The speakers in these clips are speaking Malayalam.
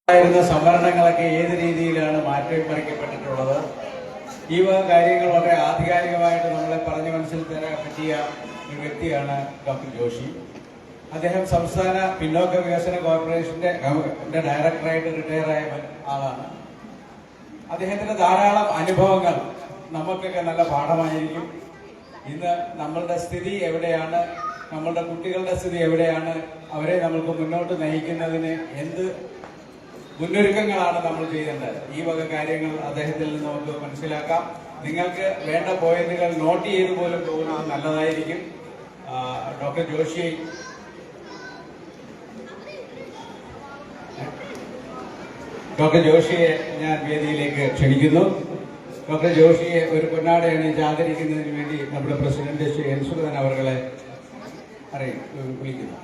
സംവരണങ്ങളൊക്കെ ഏത് രീതിയിലാണ് മാറ്റിമറിക്കപ്പെട്ടിട്ടുള്ളത്? ഈ വക കാര്യങ്ങൾ വളരെ ആധികാരികമായിട്ട് നമ്മളെ പറഞ്ഞു മനസ്സിൽ തരാൻ പറ്റിയ ഒരു വ്യക്തിയാണ് ഡോക്ടർ ജോഷി. അദ്ദേഹം സംസ്ഥാന പിന്നോക്ക വികസന കോർപ്പറേഷന്റെ ഡയറക്ടറായിട്ട് റിട്ടയർ ആയ ആളാണ്. അദ്ദേഹത്തിന്റെ ധാരാളം അനുഭവങ്ങൾ നമുക്കൊക്കെ നല്ല പാഠമായിരിക്കും. ഇന്ന് നമ്മളുടെ സ്ഥിതി എവിടെയാണ്, നമ്മളുടെ കുട്ടികളുടെ സ്ഥിതി എവിടെയാണ്, അവരെ നമ്മൾക്ക് മുന്നോട്ട് നയിക്കുന്നതിന് എന്ത് മുന്നൊരുക്കങ്ങളാണ് നമ്മൾ ചെയ്യേണ്ടത്, ഈ വക കാര്യങ്ങൾ അദ്ദേഹത്തിൽ നിന്ന് നമുക്ക് മനസ്സിലാക്കാം. നിങ്ങൾക്ക് വേണ്ട പോയിന്റുകൾ നോട്ട് ചെയ്ത് പോലും പോകുന്നത് നല്ലതായിരിക്കും. ഡോക്ടർ ജോഷിയെ ഞാൻ വേദിയിലേക്ക് ക്ഷണിക്കുന്നു. ഡോക്ടർ ജോഷിയെ ഒരു പൊന്നാടയാണ് ആദരിക്കുന്നതിന് വേണ്ടി നമ്മുടെ പ്രസിഡന്റ് ശ്രീ എൻ സുഗതൻ അവരെ വിളിക്കുന്നു.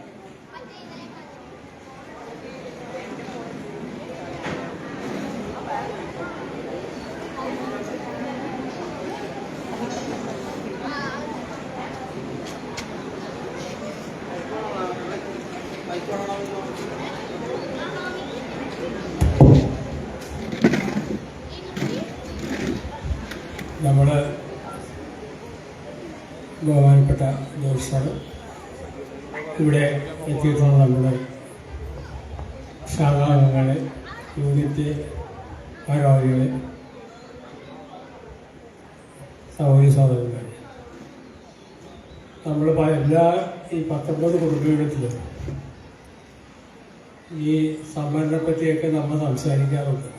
നമ്മുടെ ബഹുമാനപ്പെട്ട ജോഷി സാർ, ഇവിടെ എത്തിയിട്ടുള്ള നമ്മുടെ ശാഖാംഗങ്ങളെ, യൂണിറ്റ് ഭാരവാഹികളെ, സഹോദരന്മാരെ, നമ്മൾ എല്ലാ ഈ 19 കുടുംബത്തിലും ഈ സംവരണത്തെപ്പറ്റിയൊക്കെ നമ്മൾ സംസാരിക്കാറുണ്ട്.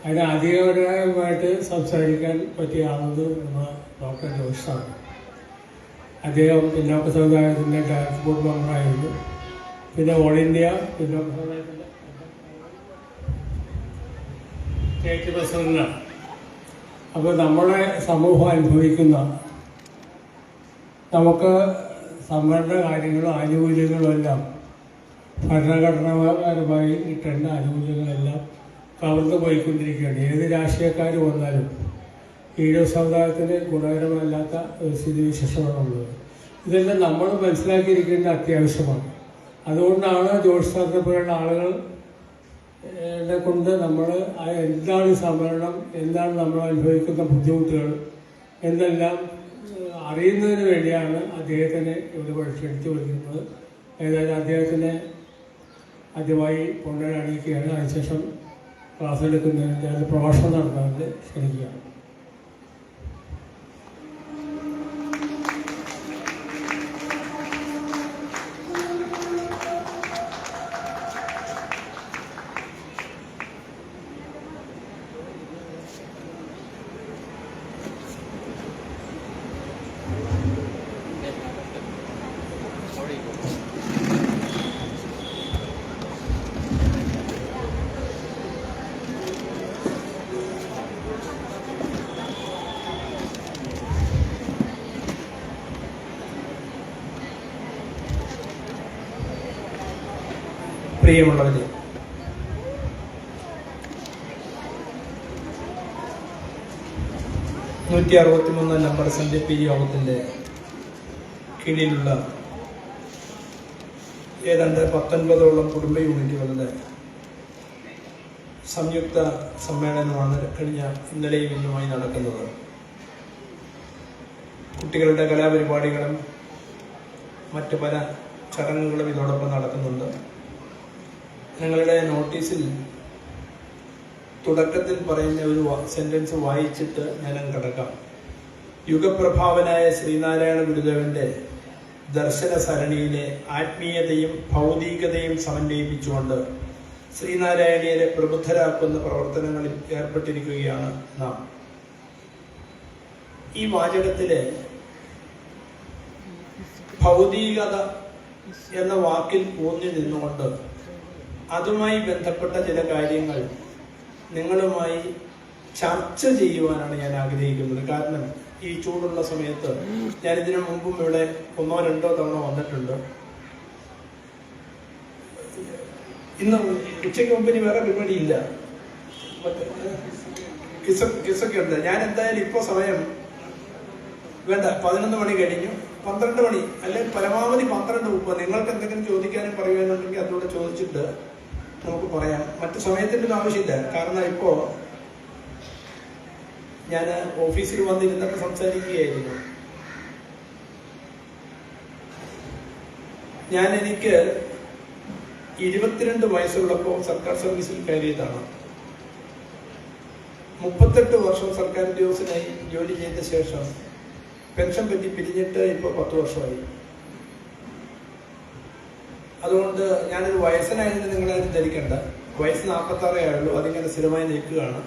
അതിന് അധികാരപരമായിട്ട് സംസാരിക്കാൻ പറ്റിയ ആളത് നമ്മുടെ ഡോക്ടർ ജോഷി സാറാണ്. അദ്ദേഹം പിന്നോക്ക സമുദായത്തിൻ്റെ ഡയറക്ടർ ബോർഡ് മെമ്പറായിരുന്നു. പിന്നെ ഓൾ ഇന്ത്യ പിന്നോക്ക സമുദായത്തിൻ്റെ സ്റ്റേറ്റ് പ്രസിഡന്റാണ്. അപ്പോൾ നമ്മുടെ സമൂഹം അനുഭവിക്കുന്ന നമുക്ക് സംവരണ കാര്യങ്ങളും ആനുകൂല്യങ്ങളും എല്ലാം ഭരണഘടനാപരമായി കിട്ടേണ്ട ആനുകൂല്യങ്ങളെല്ലാം കവർന്നു പോയിക്കൊണ്ടിരിക്കുകയാണ്. ഏത് രാഷ്ട്രീയക്കാർ വന്നാലും ഈഴവ സമുദായത്തിന് ഗുണകരമല്ലാത്ത ഒരു സ്ഥിതിവിശേഷമാണുള്ളത്. ഇതെല്ലാം നമ്മൾ മനസ്സിലാക്കിയിരിക്കേണ്ട അത്യാവശ്യമാണ്. അതുകൊണ്ടാണ് ജോഷി സാറിനെ പോലുള്ള ആളുകളെ കൊണ്ട് നമ്മൾ എന്താണ് സംവരണം, എന്താണ് നമ്മൾ അനുഭവിക്കുന്ന ബുദ്ധിമുട്ടുകൾ എന്നെല്ലാം അറിയുന്നതിന് വേണ്ടിയാണ് അദ്ദേഹത്തിനെ ഇവിടെ ക്ഷണിച്ചു വിളിക്കുന്നത്. ഏതായാലും അദ്ദേഹത്തിനെ ആദ്യമായി പൊന്നാട അണിയിക്കുകയാണ്. അതിനുശേഷം ക്ലാസ് എടുക്കുന്നതിൻ്റെ അത് പ്രഭാഷണം നടത്തുന്നതിന് ക്ഷണിക്കുകയാണ്. പ്രിയമുള്ളവരെ, നമ്പർ സന്ധ്യപി യോഗത്തിന്റെ കീഴിലുള്ള ഏതാണ്ട് 19ഓളം കുടുംബ യൂണിറ്റുകളുടെ സംയുക്ത സമ്മേളനമാണ് കഴിഞ്ഞ ഇന്നലെയും ഇന്നുമായി നടക്കുന്നത്. കുട്ടികളുടെ കലാപരിപാടികളും മറ്റു പല ചടങ്ങുകളും ഇതോടൊപ്പം നടക്കുന്നുണ്ട്. ഞങ്ങളുടെ നോട്ടീസിൽ തുടക്കത്തിൽ പറയുന്ന ഒരു സെന്റൻസ് വായിച്ചിട്ട് ഞാൻ കിടക്കാം. യുഗപ്രഭാവനായ ശ്രീനാരായണ ഗുരുദേവന്റെ ദർശന സരണിയിലെ ആത്മീയതയും ഭൗതികതയും സമന്വയിപ്പിച്ചുകൊണ്ട് ശ്രീനാരായണീയരെ പ്രബുദ്ധരാക്കുന്ന പ്രവർത്തനങ്ങളിൽ ഏർപ്പെട്ടിരിക്കുകയാണ് നാം. ഈ വാചകത്തിലെ ഭൗതികത എന്ന വാക്കിൽ ഊന്നി നിന്നുകൊണ്ട് അതുമായി ബന്ധപ്പെട്ട ചില കാര്യങ്ങൾ നിങ്ങളുമായി ചർച്ച ചെയ്യുവാനാണ് ഞാൻ ആഗ്രഹിക്കുന്നത്. കാരണം ഈ ചൂടുള്ള സമയത്ത് ഞാൻ ഇതിനു മുമ്പും ഇവിടെ 1-2 തവണ വന്നിട്ടുണ്ട്. ഇന്ന് ഉച്ചയ്ക്ക് മുമ്പ് ഇനി വേറെ പരിപാടിയില്ല, കിസൊക്കെ ഉണ്ട്. ഞാൻ എന്തായാലും ഇപ്പോൾ സമയം വേണ്ട, 11 മണി കഴിഞ്ഞു. 12 മണി അല്ലെങ്കിൽ പരമാവധി 12 മുമ്പ് നിങ്ങൾക്ക് എന്തെങ്കിലും ചോദിക്കാനും പറയുവാനുണ്ടെങ്കിൽ അതിലൂടെ ചോദിച്ചിട്ട് നമുക്ക് പറയാം. മറ്റു സമയത്തിൻ്റെ ഒന്നും ആവശ്യമില്ല. കാരണം ഇപ്പോൾ ഞാൻ ഓഫീസിൽ വന്നിരുന്നപ്പോൾ സംസാരിക്കുകയായിരുന്നു. എനിക്ക് 22 വയസ്സുള്ളപ്പോൾ സർക്കാർ സർവീസിൽ കയറിയതാണ്. 38 വർഷം സർക്കാർ ഉദ്യോഗസ്ഥനായി ജോലി ചെയ്ത ശേഷം പെൻഷൻ പറ്റി പിരിഞ്ഞിട്ട് ഇപ്പോൾ 10 വർഷമായി. അതുകൊണ്ട് ഞാനൊരു വയസ്സനായിരുന്നു നിങ്ങളാരും ധരിക്കണ്ട. വയസ്സ് 46 ആയുള്ളൂ. അതിങ്ങനെ സ്ഥിരമായി നിൽക്കുകയാണ്.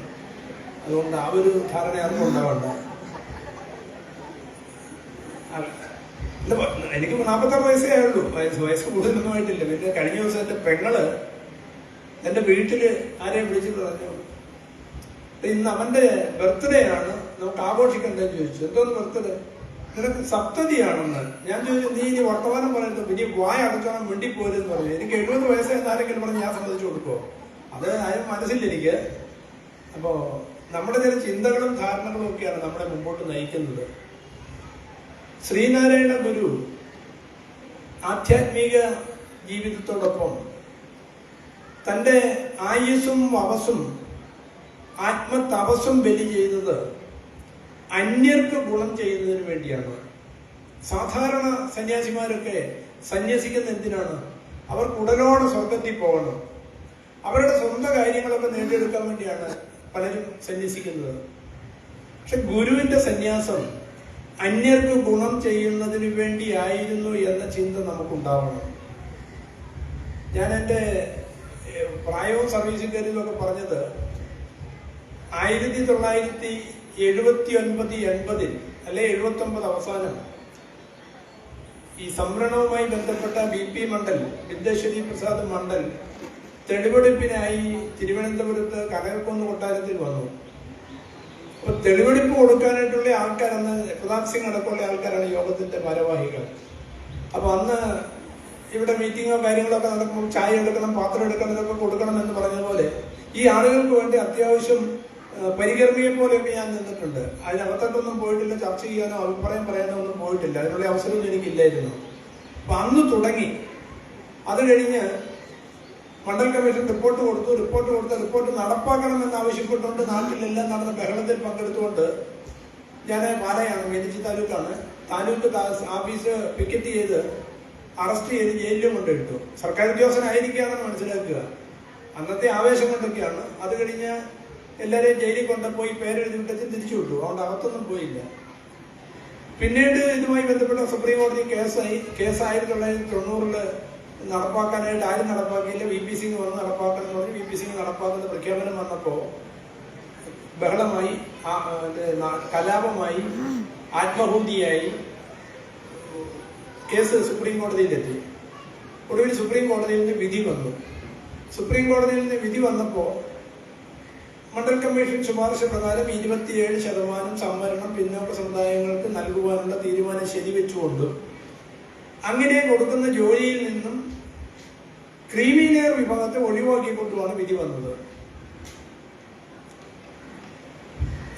അതുകൊണ്ട് ആ ഒരു ധാരണ ആർക്കും ഉണ്ടാവണ്ട. എനിക്ക് 46 വയസ്സേ ആയുള്ളൂ. വയസ്സ് കൂടുതലൊന്നും ആയിട്ടില്ല. പിന്നെ കഴിഞ്ഞ ദിവസം എൻ്റെ പെങ്ങള് എൻ്റെ വീട്ടിൽ ആരെയും വിളിച്ചിട്ട് പറഞ്ഞു, ഇന്ന് അവൻ്റെ ബർത്ത്ഡേ ആണ്, നമുക്ക് ആഘോഷിക്കണ്ടെന്ന് ചോദിച്ചു. എന്തോന്ന് ബർത്ത്ഡേ? നിനക്ക് സപ്തതിയാണെന്ന്. ഞാൻ ചോദിച്ചു, നീ ഇനി വർത്തമാനം പറയുന്നത് വലിയ വായ അടക്കണം മിണ്ടിപ്പോരെന്ന് പറഞ്ഞു. എനിക്ക് 70 വയസ്സായെന്ന് ആരെങ്കിലും പറഞ്ഞ് ഞാൻ സമ്മതിച്ചു കൊടുക്കുമോ? അത് ആരും മനസ്സില്ല എനിക്ക്. അപ്പോൾ നമ്മുടെ ചില ചിന്തകളും ധാരണകളും ഒക്കെയാണ് നമ്മളെ മുമ്പോട്ട് നയിക്കുന്നത്. ശ്രീനാരായണ ഗുരു ആധ്യാത്മിക ജീവിതത്തോടൊപ്പം തൻ്റെ ആയുസ്സും വവസ്സും ആത്മതപസ്സും ബലി ചെയ്തത് അന്യർക്ക് ഗുണം ചെയ്യുന്നതിന് വേണ്ടിയാണ്. സാധാരണ സന്യാസിമാരൊക്കെ സന്യസിക്കുന്ന എന്തിനാണ്? അവർക്ക് ഉടലോടെ സ്വർഗത്തിൽ പോകണം. അവരുടെ സ്വന്തം കാര്യങ്ങളൊക്കെ നേടിയെടുക്കാൻ വേണ്ടിയാണ് പലരും സന്യസിക്കുന്നത്. പക്ഷെ ഗുരുവിന്റെ സന്യാസം അന്യർക്ക് ഗുണം ചെയ്യുന്നതിന് വേണ്ടിയായിരുന്നു എന്ന ചിന്ത നമുക്കുണ്ടാവണം. ഞാൻ എൻ്റെ പ്രായവും സർവീസിൽ കയറിയതൊക്കെ പറഞ്ഞത് 1979-80 അല്ലെ 79 അവസാനം ഈ സംവരണവുമായി ബന്ധപ്പെട്ട BP മണ്ഡൽ, വിദ്യാശ്വരി പ്രസാദ് മണ്ഡൽ തെളിവെടുപ്പിനായി തിരുവനന്തപുരത്ത് കനകക്കുന്ന് കൊട്ടാരത്തിൽ വന്നു. അപ്പൊ തെളിവെടുപ്പ് കൊടുക്കാനായിട്ടുള്ള ആൾക്കാരന്ന് പ്രതാപ് സിംഗ് അടക്കമുള്ള ആൾക്കാരാണ് യോഗത്തിന്റെ ഭാരവാഹികൾ. അപ്പൊ അന്ന് ഇവിടെ മീറ്റിങ്ങോ കാര്യങ്ങളൊക്കെ നടക്കുമ്പോൾ ചായ എടുക്കണം, പാത്രം എടുക്കണം, ഇതൊക്കെ കൊടുക്കണം എന്ന് പറഞ്ഞതുപോലെ ഈ ആളുകൾക്ക് വേണ്ടി അത്യാവശ്യം പരികർമ്മിയെ പോലെയൊക്കെ ഞാൻ നിന്നിട്ടുണ്ട്. അതിനകത്തോട്ടൊന്നും പോയിട്ടില്ല, ചർച്ച ചെയ്യാനോ അഭിപ്രായം പറയാനോ ഒന്നും പോയിട്ടില്ല. അതിനുള്ള അവസരമൊന്നും എനിക്കില്ലായിരുന്നു. അപ്പൊ അന്ന് തുടങ്ങി. അത് കഴിഞ്ഞ് മണ്ഡൽ കമ്മീഷൻ റിപ്പോർട്ട് കൊടുത്തു. റിപ്പോർട്ട് നടപ്പാക്കണമെന്ന് ആവശ്യപ്പെട്ടുകൊണ്ട് നാട്ടിലെല്ലാം നടന്ന ബഹളത്തിൽ പങ്കെടുത്തുകൊണ്ട് ഞാൻ പാലയാണ്, മേലിച്ചി താലൂക്കാണ്, താലൂക്ക് ഓഫീസ് പിക്കറ്റ് ചെയ്ത് അറസ്റ്റ് ചെയ്ത് ജയിലിലും കൊണ്ടിട്ടു. സർക്കാർ ഉദ്യോഗസ്ഥനായിരിക്കുകയാണെന്ന് മനസ്സിലാക്കുക. അന്നത്തെ ആവേശം കൊണ്ടൊക്കെയാണ്. അത് കഴിഞ്ഞ് എല്ലാവരെയും ജയിലിൽ കൊണ്ടുപോയി പേരെഴുതി വിട്ടിട്ട് തിരിച്ചു വിട്ടു. അതുകൊണ്ട് അകത്തൊന്നും പോയില്ല. പിന്നീട് ഇതുമായി ബന്ധപ്പെട്ട സുപ്രീം കോടതി കേസായി. 1990 നടപ്പാക്കാനായിട്ട് ആരും നടപ്പാക്കിയില്ല. VP സിംഗ് വന്ന് നടപ്പാക്കണം പറഞ്ഞ് VP സിംഗ് നടപ്പാക്കുന്ന പ്രഖ്യാപനം വന്നപ്പോൾ ബഹളമായി, കലാപമായി, ആത്മഹൂതിയായി. Case supreme കോടതിയിലെത്തി. ഒടുവിൽ സുപ്രീം കോടതിയിൽ നിന്ന് വിധി വന്നു. സുപ്രീം കോടതിയിൽ നിന്ന് വിധി വന്നപ്പോൾ മണ്ഡൽ കമ്മീഷൻ ശുപാർശ പ്രകാരം 27% സംവരണം പിന്നോക്ക സമുദായങ്ങൾക്ക് നൽകുവാനുള്ള തീരുമാനം ശരിവെച്ചുകൊണ്ട് അങ്ങനെ കൊടുക്കുന്ന ജോലിയിൽ നിന്നും ക്രീമിലെയർ വിഭാഗത്തെ ഒഴിവാക്കിക്കൊണ്ടുമാണ് വിധി വന്നത്.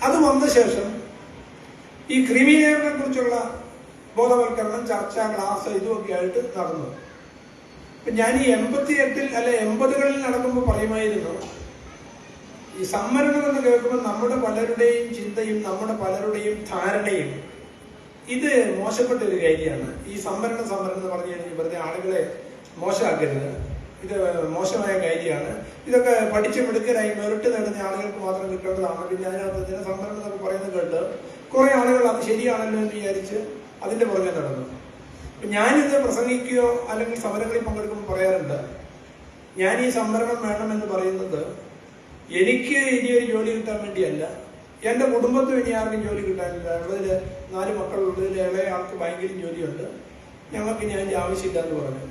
അത് വന്ന ശേഷം ഈ ക്രീമിലെയറിനെ കുറിച്ചുള്ള ബോധവൽക്കരണം, ചർച്ച, ക്ലാസ് ഇതുമൊക്കെ ആയിട്ട് നടന്നു. ഞാൻ ഈ 88 അല്ലെ 80കളിൽ നടക്കുമ്പോൾ പറയുമായിരുന്നു, ഈ സംവരണം എന്ന് കേൾക്കുമ്പോൾ നമ്മുടെ പലരുടെയും ചിന്തയും നമ്മുടെ പലരുടെയും ധാരണയും ഇത് മോശപ്പെട്ട ഒരു കാര്യമാണ്. ഈ സംവരണം എന്ന് പറഞ്ഞു കഴിഞ്ഞാൽ വെറുതെ ആളുകളെ മോശമാക്കരുത്, ഇത് മോശമായ കാര്യമാണ്, ഇതൊക്കെ പഠിച്ച് മിടുക്കരായി മെറിറ്റ് നേടുന്ന ആളുകൾക്ക് മാത്രം കിട്ടേണ്ടതാണ്. പിന്നെ അതിനകത്ത് ജനസംവരണം എന്നൊക്കെ പറയുന്നത് കേട്ട് കുറെ ആളുകൾ അത് ശരിയാണല്ലോ എന്ന് വിചാരിച്ച് അതിന്റെ പുറകെ നടന്നു. ഞാനിത് പ്രസംഗിക്കുകയോ അല്ലെങ്കിൽ സമരങ്ങളിൽ പങ്കെടുക്കുമ്പോൾ പറയാറുണ്ട്, ഞാൻ ഈ സംവരണം വേണമെന്ന് പറയുന്നത് എനിക്ക് ഇനിയൊരു ജോലി കിട്ടാൻ വേണ്ടിയല്ല, എൻ്റെ കുടുംബത്തിൽ ഇനി ആർക്കും ജോലി കിട്ടാനില്ല. ഉള്ളതിൽ 4 മക്കളുള്ളതിൽ ഇളയ ആൾക്ക് ബാങ്കിലും ജോലിയുണ്ട്, ഞങ്ങൾക്ക് ഇനി അതിൻ്റെ ആവശ്യമില്ല എന്ന് പറഞ്ഞു.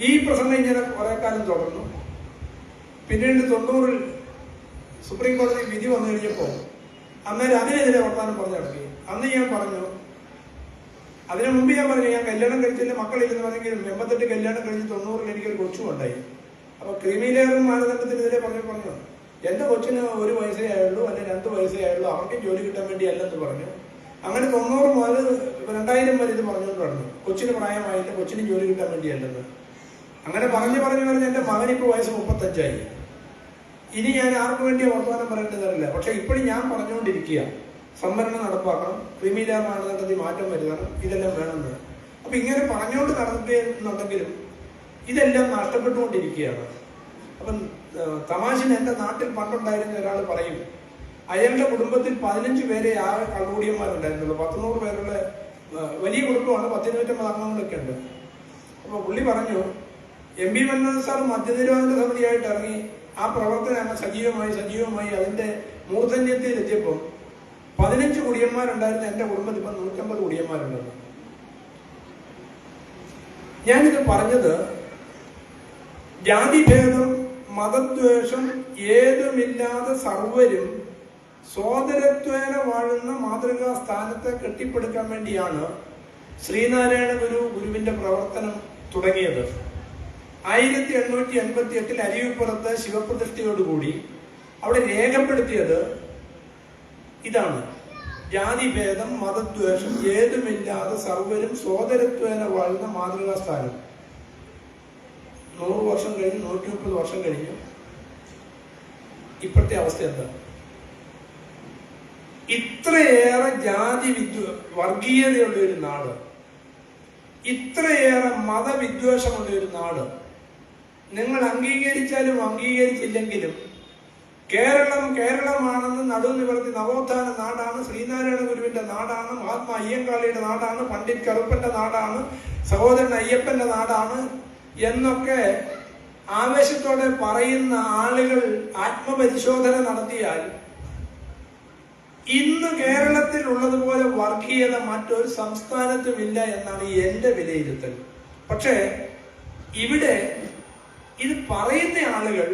ഈ പ്രസംഗം ഇങ്ങനെ കുറെ കാലം തുടർന്നു. പിന്നീട് 90-ൽ സുപ്രീം കോടതി വിധി വന്നു കഴിഞ്ഞപ്പോൾ അന്നേരം അതിനെതിരെ വർത്താനം പറഞ്ഞു നടക്കി. അന്ന് ഞാൻ പറഞ്ഞു, അതിനു മുമ്പ് ഞാൻ പറഞ്ഞു, ഞാൻ കല്യാണം കഴിച്ചില്ല, മക്കളില്ലെന്ന് പറഞ്ഞെങ്കിലും 88 കല്യാണം കഴിഞ്ഞ് 90-ൽ എനിക്കൊരു കൊച്ചും ഉണ്ടായി. അപ്പൊ ക്രീമിലെയർ മാനദണ്ഡത്തിനെതിരെ പറഞ്ഞു എന്റെ കൊച്ചിന് 1 വയസ്സേ ആയുള്ളൂ, അല്ലെങ്കിൽ 2 വയസ്സേ ആയുള്ളൂ, അവർക്കും ജോലി കിട്ടാൻ വേണ്ടി അല്ലെന്ന് പറഞ്ഞു. അങ്ങനെ 90 മുതൽ 2000 വരെ ഇത് പറഞ്ഞുകൊണ്ട് പറഞ്ഞു, കൊച്ചിന് പ്രായമായില്ല, കൊച്ചിന് ജോലി കിട്ടാൻ വേണ്ടിയല്ലെന്ന്. അങ്ങനെ പറഞ്ഞു എൻ്റെ മകനിപ്പോൾ വയസ്സ് 35. ഇനി ഞാൻ ആർക്കു വേണ്ടി വർത്തമാനം പറയേണ്ടതല്ല. പക്ഷെ ഇപ്പോഴും ഞാൻ പറഞ്ഞുകൊണ്ടിരിക്കുക, സംവരണം നടപ്പാക്കണം, ക്രിമി ലെയർ മാനദണ്ഡത്തിൽ മാറ്റം വരുത്തണം, ഇതെല്ലാം വേണമെന്ന്. അപ്പൊ ഇങ്ങനെ പറഞ്ഞുകൊണ്ട് നടന്നിട്ടുണ്ടെങ്കിലും ഇതെല്ലാം നഷ്ടപ്പെട്ടുകൊണ്ടിരിക്കുകയാണ്. അപ്പം തമാശന് എൻ്റെ നാട്ടിൽ പണ്ടുണ്ടായിരുന്ന ഒരാൾ പറയും, അയാളുടെ കുടുംബത്തിൽ 15 പേരെ ആകെ കള്ളുകൂടിയന്മാരുണ്ടായിരുന്നുള്ളൂ. 100 പേരുള്ള വലിയ കുടുംബമാണ്, 150 അംഗങ്ങളൊക്കെ ഉണ്ട്. അപ്പൊ പുള്ളി പറഞ്ഞു, MP മൻമോഹൻ സാർ മദ്യനിരോധന സമിതിയായിട്ട് ഇറങ്ങി ആ പ്രവർത്തനം സജീവമായി അതിന്റെ മൂർധന്യത്തിൽ എത്തിയപ്പോൾ 15 കുടിയന്മാരുണ്ടായിരുന്ന എൻ്റെ കുടുംബത്തിൽ ഇപ്പം 150 കുടിയന്മാരുണ്ടെന്ന്. ഞാനിത് പറഞ്ഞത് ജാതിഭേദം മതദ്വേഷം ഏതുമില്ലാതെ സർവരും സോദരത്വേന വാഴുന്ന മാതൃകാ സ്ഥാനത്തെ കെട്ടിപ്പടുക്കാൻ വേണ്ടിയാണ് ശ്രീനാരായണ ഗുരുവിന്റെ പ്രവർത്തനം തുടങ്ങിയത്. 1888 അരിവിപ്പുറത്ത് ശിവപ്രതിഷ്ഠയോടുകൂടി അവിടെ രേഖപ്പെടുത്തിയത് ഇതാണ്: ജാതിഭേദം മതദ്വേഷം ഏതുമില്ലാതെ സർവരും സോദരത്വേന വാഴുന്ന മാതൃകാ സ്ഥാനം. 100 വർഷം കഴിഞ്ഞു, 130 വർഷം കഴിഞ്ഞു. ഇപ്പോഴത്തെ അവസ്ഥ എന്താ? ഇത്രയേറെ വർഗീയതയുള്ള ഒരു നാട്, ഇത്രയേറെ മതവിദ്വേഷമുള്ള ഒരു നാട്, നിങ്ങൾ അംഗീകരിച്ചാലും അംഗീകരിച്ചില്ലെങ്കിലും കേരളമാണെന്ന് നടുവ് നിവർത്തി നവോത്ഥാന നാടാണ്, ശ്രീനാരായണ ഗുരുവിന്റെ നാടാണ്, മഹാത്മാ അയ്യങ്കാളിയുടെ നാടാണ്, പണ്ഡിറ്റ് കറുപ്പന്റെ നാടാണ്, സഹോദരൻ അയ്യപ്പന്റെ നാടാണ് എന്നൊക്കെ ആവേശത്തോടെ പറയുന്ന ആളുകൾ ആത്മപരിശോധന നടത്തിയാൽ ഇന്ന് കേരളത്തിൽ ഉള്ളതുപോലെ വർഗീയത മറ്റൊരു സംസ്ഥാനത്തുമില്ല എന്നാണ് എന്റെ വിലയിരുത്തൽ. പക്ഷേ ഇവിടെ ഇത് പറയുന്ന ആളുകൾ,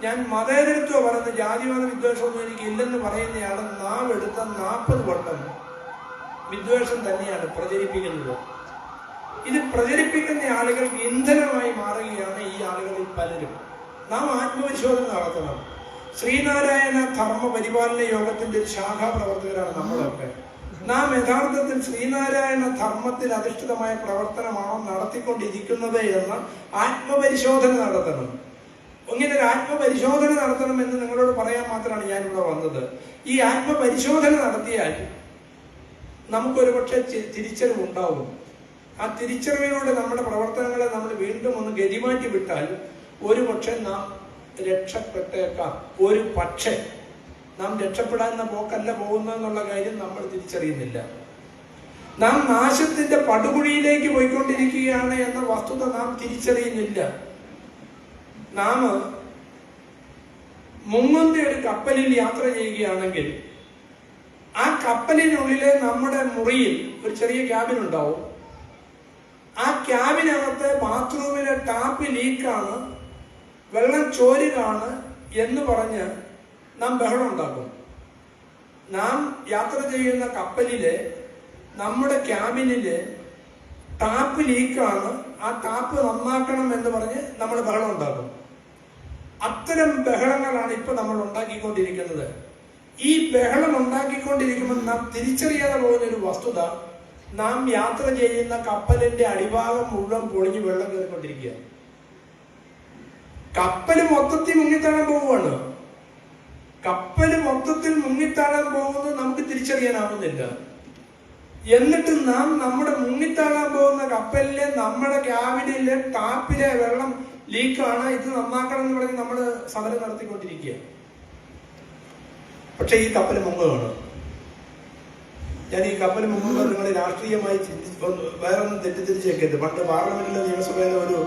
ഞാൻ മതേതരത്വം പറയുന്ന ജാതിമത വിദ്വേഷമൊന്നും എനിക്ക് ഇല്ലെന്ന് പറയുന്നയാള് നാവെടുത്ത 40 വട്ടം വിദ്വേഷം തന്നെയാണ് പ്രചരിപ്പിക്കുന്നത്. ഇത് പ്രചരിപ്പിക്കുന്ന ആളുകൾക്ക് ഇന്ധനമായി മാറുകയാണ് ഈ ആളുകളിൽ പലരും. നാം ആത്മപരിശോധന നടത്തണം. ശ്രീനാരായണ ധർമ്മ പരിപാലന യോഗത്തിന്റെ ഒരു ശാഖാ പ്രവർത്തകരാണ് നമ്മളൊക്കെ. നാം യഥാർത്ഥത്തിൽ ശ്രീനാരായണ ധർമ്മത്തിൽ അധിഷ്ഠിതമായ പ്രവർത്തനമാണോ നടത്തിക്കൊണ്ടിരിക്കുന്നത് എന്ന ആത്മപരിശോധന നടത്തണം. ഇങ്ങനെ ഒരു ആത്മപരിശോധന നടത്തണം എന്ന് നിങ്ങളോട് പറയാൻ മാത്രമാണ് ഞാനിവിടെ വന്നത്. ഈ ആത്മപരിശോധന നടത്തിയാൽ നമുക്കൊരു പക്ഷെ തിരിച്ചറിവുണ്ടാവും. ആ തിരിച്ചറിവിലൂടെ നമ്മുടെ പ്രവർത്തനങ്ങളെ നമ്മൾ വീണ്ടും ഒന്ന് ഗതിമാറ്റി വിട്ടാൽ ഒരു പക്ഷെ നാം രക്ഷപ്പെട്ടേക്കാം. ഒരു പക്ഷേ നാം രക്ഷപ്പെടാവുന്ന പോക്കല്ല പോകുന്നതെന്നുള്ള കാര്യം നമ്മൾ തിരിച്ചറിയുന്നില്ല. നാം നാശത്തിന്റെ പടുകുഴിയിലേക്ക് പോയിക്കൊണ്ടിരിക്കുകയാണ് എന്ന വസ്തുത നാം തിരിച്ചറിയുന്നില്ല. നാം മുങ്ങുന്ന ഒരു കപ്പലിൽ യാത്ര ചെയ്യുകയാണെങ്കിൽ ആ കപ്പലിനുള്ളിലെ നമ്മുടെ മുറിയിൽ ഒരു ചെറിയ ക്യാബിൻ ഉണ്ടാവും. ആ ക്യാബിനകത്ത് ബാത്റൂമിലെ ടാപ്പ് ലീക്കാണ്, വെള്ളം ചോരുകയാണ് എന്ന് പറഞ്ഞ് നാം ബഹളം ഉണ്ടാക്കും. നാം യാത്ര ചെയ്യുന്ന കപ്പലിലെ നമ്മുടെ ക്യാബിനില് ടാപ്പ് ലീക്കാണ്, ആ ടാപ്പ് നന്നാക്കണം എന്ന് പറഞ്ഞ് നമ്മൾ ബഹളം ഉണ്ടാക്കും. അത്തരം ബഹളങ്ങളാണ് ഇപ്പൊ നമ്മൾ ഉണ്ടാക്കിക്കൊണ്ടിരിക്കുന്നത്. ഈ ബഹളം ഉണ്ടാക്കിക്കൊണ്ടിരിക്കുമ്പോൾ നാം തിരിച്ചറിയാതെ പോകുന്നൊരു വസ്തുത, നാം യാത്ര ചെയ്യുന്ന കപ്പലിന്റെ അടിഭാഗം മുഴുവൻ പൊളിഞ്ഞ് വെള്ളം കയറിക്കൊണ്ടിരിക്കുക. കപ്പല് മൊത്തത്തിൽ മുങ്ങിത്താഴാൻ പോവുകയാണ്. കപ്പല് മൊത്തത്തിൽ മുങ്ങിത്താഴാൻ പോകുന്നത് നമുക്ക് തിരിച്ചറിയാനാവുന്നില്ല. എന്നിട്ട് നാം നമ്മുടെ മുങ്ങിത്താഴാൻ പോകുന്ന കപ്പലിലെ നമ്മുടെ ക്യാബിനിലെ ടാപ്പിലെ വെള്ളം ലീക്കാണ്, ഇത് നന്നാക്കണം എന്ന് പറഞ്ഞ് നമ്മൾ സമരം നടത്തിക്കൊണ്ടിരിക്കുക. പക്ഷെ ഈ കപ്പല് മുങ്ങുകയാണ്. ഞാൻ ഈ കപ്പൽ മുങ്ങുമ്പോൾ നിങ്ങൾ രാഷ്ട്രീയമായി വേറൊന്നും തെറ്റിദ്ധരിച്ചേക്കരുത്. പണ്ട് പാർലമെന്റിലെ നിയമസഭയിലെ ഒരു